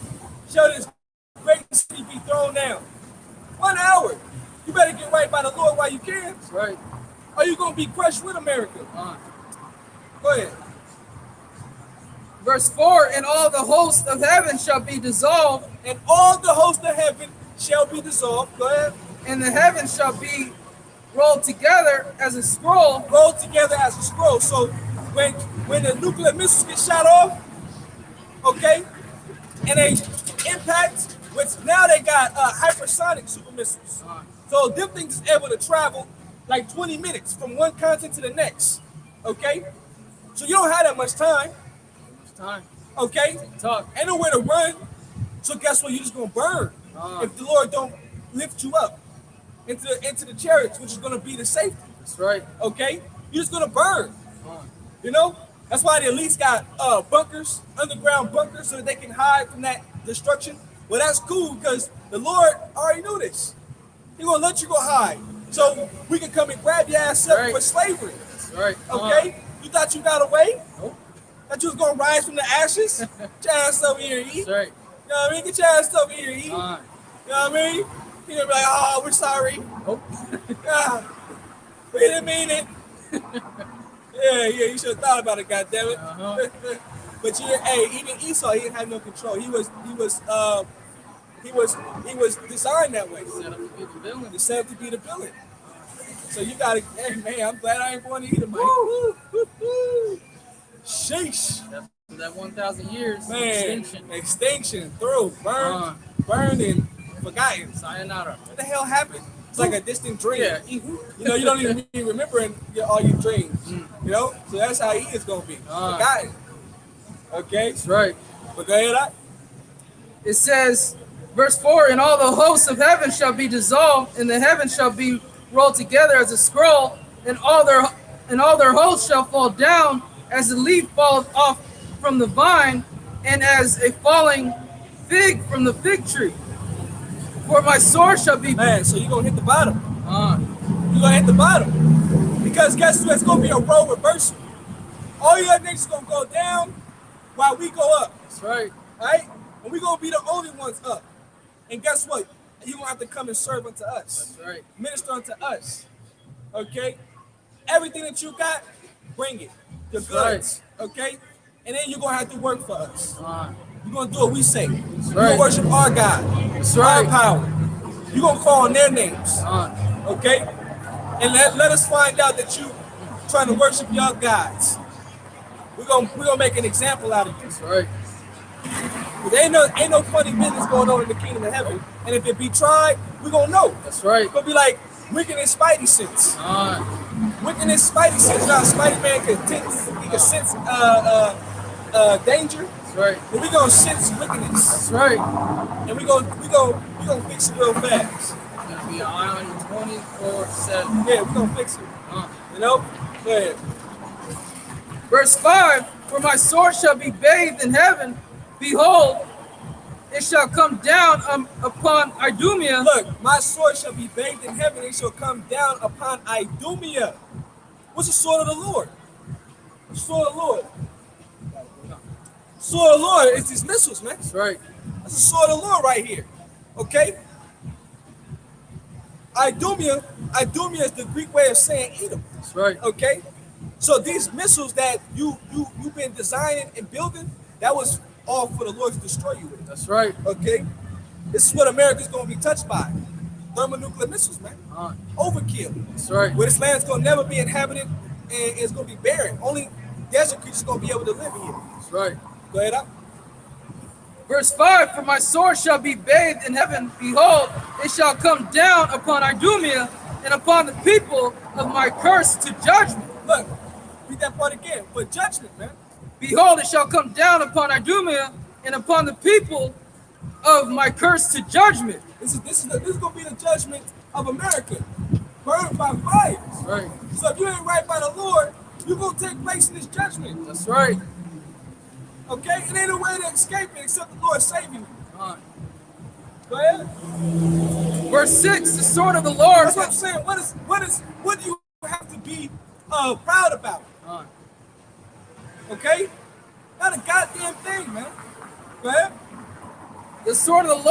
Shall this great city be thrown down? 1 hour. You better get right by the Lord while you can. That's right. Or you going to be crushed with America. Uh, Go ahead. Verse 4, and all the hosts of heaven shall be dissolved, And all the hosts of heaven shall be dissolved. Go ahead. and the heavens shall be rolled together as a scroll. Rolled together as a scroll. So when the nuclear missiles get shot off, okay, and they impact, which now they got hypersonic super missiles. So them things is able to travel like 20 minutes from one continent to the next. Okay? So you don't have that much time. It's time. Okay? Talk. Ain't nowhere to run. So guess what? You're just gonna burn if the Lord don't lift you up into the chariots, which is gonna be the safety. That's right. Okay? You're just gonna burn. Uh, You know? That's why the elites got bunkers, underground bunkers, so that they can hide from that destruction. Well, that's cool because the Lord already knew this. He gonna let you go hide, so we can come and grab your ass up Right. for slavery. That's right. Okay? You thought you got away? Nope. That you was gonna rise from the ashes? Get your ass over here and eat. That's right. You know what I mean? Get your ass over here and eat. You know Uh, what I mean? You're gonna be like, oh, we're sorry. nope. Ah, we didn't mean it. Yeah, you should have thought about it, goddammit. Uh-huh. But even Esau, he didn't have no control. He was designed that way. Set up to be the villain. He set up to be the villain. So you gotta, hey man, I'm glad I ain't going to eat him, man. Sheesh, That 1,000 years. man. Extinction. Extinction, through, burned and forgotten. Sayonara. What the hell happened? It's like a distant dream. Yeah. You know, you don't even be remembering all your dreams. You know, so that's how he is gonna be forgotten. Okay, That's right. but go ahead. It says, verse 4, and all the hosts of heaven shall be dissolved, and the heavens shall be rolled together as a scroll, and all their hosts shall fall down as a leaf falls off from the vine, and as a falling fig from the fig tree. For my sword shall be Man, so you're gonna hit the bottom. uh, You're gonna hit the bottom. Because guess what? It's gonna be a role reversal. All your other niggas gonna go down while we go up. That's right. Right? And we gonna be the only ones up. And guess what? You gonna have to come and serve unto us. That's right. Minister unto us. Okay? Everything that you got, bring it. The That's goods. Okay? And then you're gonna have to work for us. Uh, You're gonna do what we say. You're right. gonna worship our God. That's Our right. power. You're gonna call on their names. Okay? And let us find out that you trying to worship your gods. We're gonna make an example out of you. That's right. There ain't no funny business going on in the kingdom of heaven. And if it be tried, we're gonna know. That's right. It's gonna be like wicked and Spidey sense. Uh, Wicked and Spidey sense. Now Spidey Man can sense danger, that's right. but we gonna sense wickedness. That's right. And we gonna fix it real fast. It's gonna be an eye on you 24/7. Yeah, we gonna fix it. You know? Go ahead. Verse 5, for my sword shall be bathed in heaven. Behold, it shall come down upon Idumea. Look, my sword shall be bathed in heaven, it shall come down upon Idumea. What's the sword of the Lord? The sword of the Lord. Sword of the Lord is these missiles, man. That's right. That's the sword of the Lord right here. Okay? Idumea is the Greek way of saying Edom. That's right. Okay? So these missiles that you've been designing and building, that was all for the Lord to destroy you with. That's right. Okay? This is what America's gonna be touched by. Thermonuclear missiles, man. Overkill. That's right. Where this land's gonna never be inhabited and it's gonna be barren. Only desert creatures gonna be able to live here. That's right. Go ahead up. Verse 5, for my sword shall be bathed in heaven. Behold, it shall come down upon Idumea and upon the people of my curse to judgment. Look, read that part again. For judgment, man. Behold, it shall come down upon Idumea and upon the people of my curse to judgment. This is gonna be the judgment of America. Burned by fire. That's right. So if you ain't right by the Lord, you're gonna take place in this judgment. That's right. Okay? It ain't a way to escape it except the Lord saving you. Go ahead. Verse 6, the sword of the Lord. That's what I'm saying. What do you have to be proud about? Okay? Not a goddamn thing, man. Go ahead. The sword of the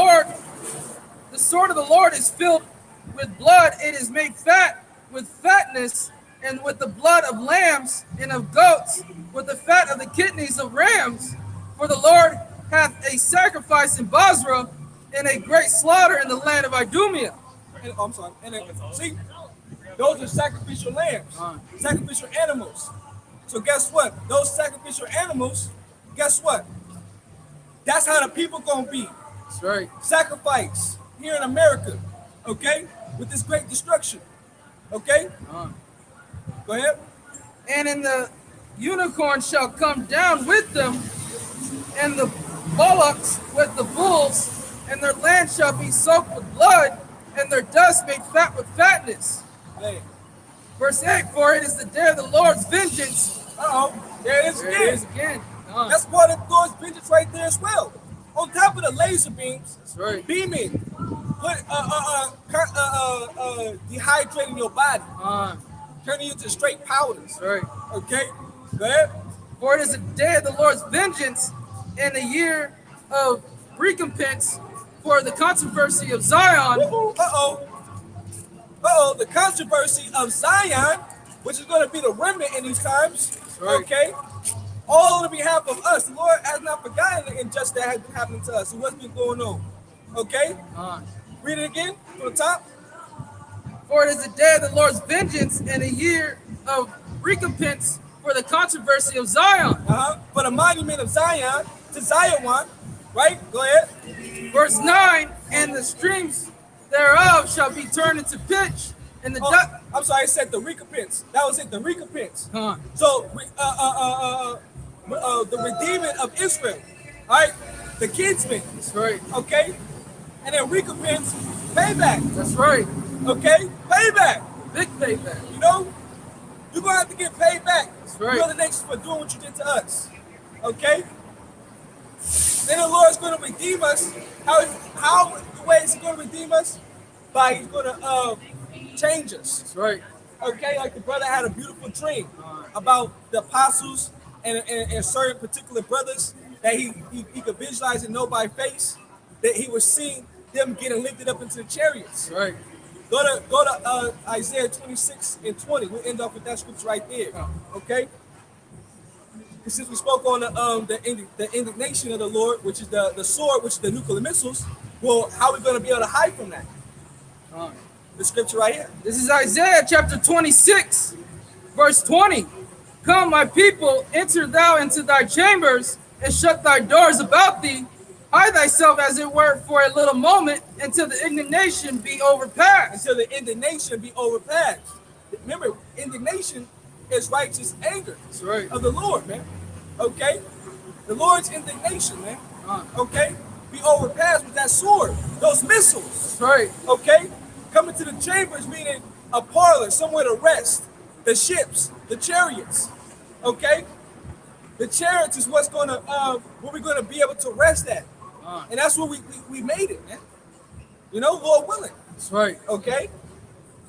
Lord is filled with blood. It is made fat with fatness, and with the blood of lambs and of goats, with the fat of the kidneys of rams. For the Lord hath a sacrifice in Basra, and a great slaughter in the land of Idumea. And, I'm sorry. And then, see, those are sacrificial lambs, sacrificial animals. So guess what? Those sacrificial animals, guess what? That's how the people gonna be. That's right. Sacrifice here in America, okay? With this great destruction, okay? Go ahead. And in the unicorn shall come down with them, and the bullocks with the bulls, and their land shall be soaked with blood, and their dust made fat with fatness. Hey. Verse 8, for it is the day of the Lord's vengeance. There it is There again. it is again. That's part of the Lord's vengeance right there as well. On top of the laser beams, That's right. beaming, dehydrating your body, turning you to straight powders. That's right. Okay? Go ahead. For it is the day of the Lord's vengeance, and the year of recompense for the controversy of Zion. The controversy of Zion, which is going to be the remnant in these times. Right. Okay? All on behalf of us. The Lord has not forgotten the injustice that has been happening to us and what's been going on. Okay? Read it again from the top. For it is the day of the Lord's vengeance, and a year of recompense for the controversy of Zion. For the monument of Zion, to Zion, right? Go ahead. Verse 9, and the streams thereof shall be turned into pitch, and the I'm sorry, I said the recompense. That was it, the recompense. So, the redeeming of Israel, all right? The kinsmen. That's right. Okay? And then recompense, payback. That's right. Okay? Payback. Big payback. You know? You're going to have to get paid back. That's right. You other nations for doing what you did to us. Okay? Then the Lord's going to redeem us. How the way is he going to redeem us? By he's going to change us. That's right. Okay? Like the brother had a beautiful dream about the apostles and certain particular brothers that he could visualize and know by face that he was seeing them getting lifted up into the chariots. That's right. Go to Isaiah 26 and 20. We'll end up with that scripture right there. Okay? Because since we spoke on the indignation of the Lord, which is the sword, which is the nuclear missiles, well, how are we going to be able to hide from that? The scripture right here. This is Isaiah chapter 26, verse 20. Come, my people, enter thou into thy chambers, and shut thy doors about thee. Hide thyself, as it were, for a little moment, until the indignation be overpassed. Until the indignation be overpassed. Remember, indignation is righteous anger. That's right. Of the Lord, man. Okay? The Lord's indignation, man. Okay? Be overpassed with that sword. Those missiles. That's right. Okay? Coming to the chambers, meaning a parlor, somewhere to rest. The ships, the chariots. Okay? The chariots is what's gonna where we're gonna be able to rest at. And that's where we made it, man. You know, Lord willing. That's right. Okay?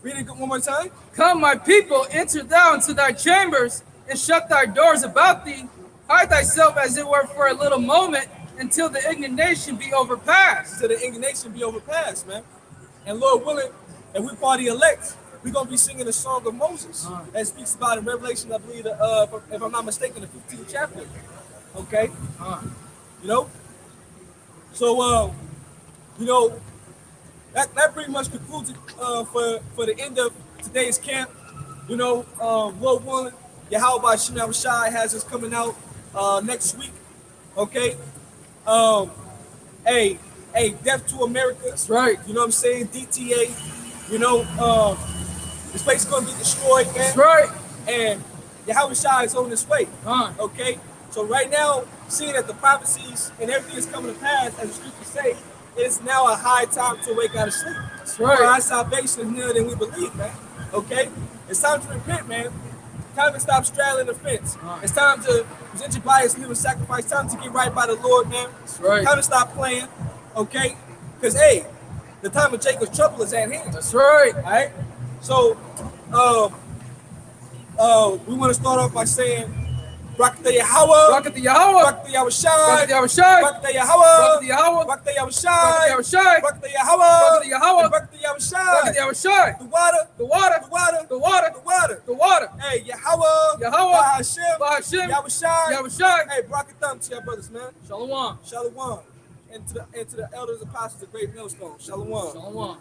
Read it one more time. Come, my people, enter thou into thy chambers, and shut thy doors about thee. Hide thyself, as it were, for a little moment, until the indignation be overpassed. Until the indignation be overpassed, man. And Lord willing, if we part of the elect, we're going to be singing the song of Moses that speaks about in Revelation, I believe, if I'm not mistaken, the 15th chapter. Okay? You know? So, you know, that pretty much concludes it for the end of today's camp. You know, Lord willing, Yahweh Shem Shai has us coming out next week. Okay? Hey, Death to America. That's right. You know what I'm saying? DTA. You know, this place is going to be destroyed, man. That's right. And Yahweh Shai is on this way. Okay? So right now, seeing that the prophecies and everything is coming to pass, as the scriptures say, it's now a high time to wake out of sleep. That's right. For our salvation is nearer than we believe, man. Okay? It's time to repent, man. Time to stop straddling the fence. It's time to present your body as a living sacrifice. Time to get right by the Lord, man. That's right. Time to stop playing, okay? Because, hey, the time of Jacob's trouble is at hand. That's right. All right? So, we want to start off by saying, Barakatah Yahweh, Barakatah Yahweh. Barakatah Yahushai, Barakatah Yahushai. Barakatah Yahweh, Barakatah Yahweh. Barakatah Yahushai, Barakatah Yahushai. Barakatah Yahweh, Barakatah Yahweh. and Barakatah Yahushai. Barakatah Yahushai. The water, The water. the water, The water. the water. The water. Hey, Yahweh, Yahweh. Bahashem, Bahashem. Yahushai. Yahushai. Hey, Barakatah to your brothers, man. Shalom. Shalom. And to the elders, apostles, the great millstone. Shalom. Shalom.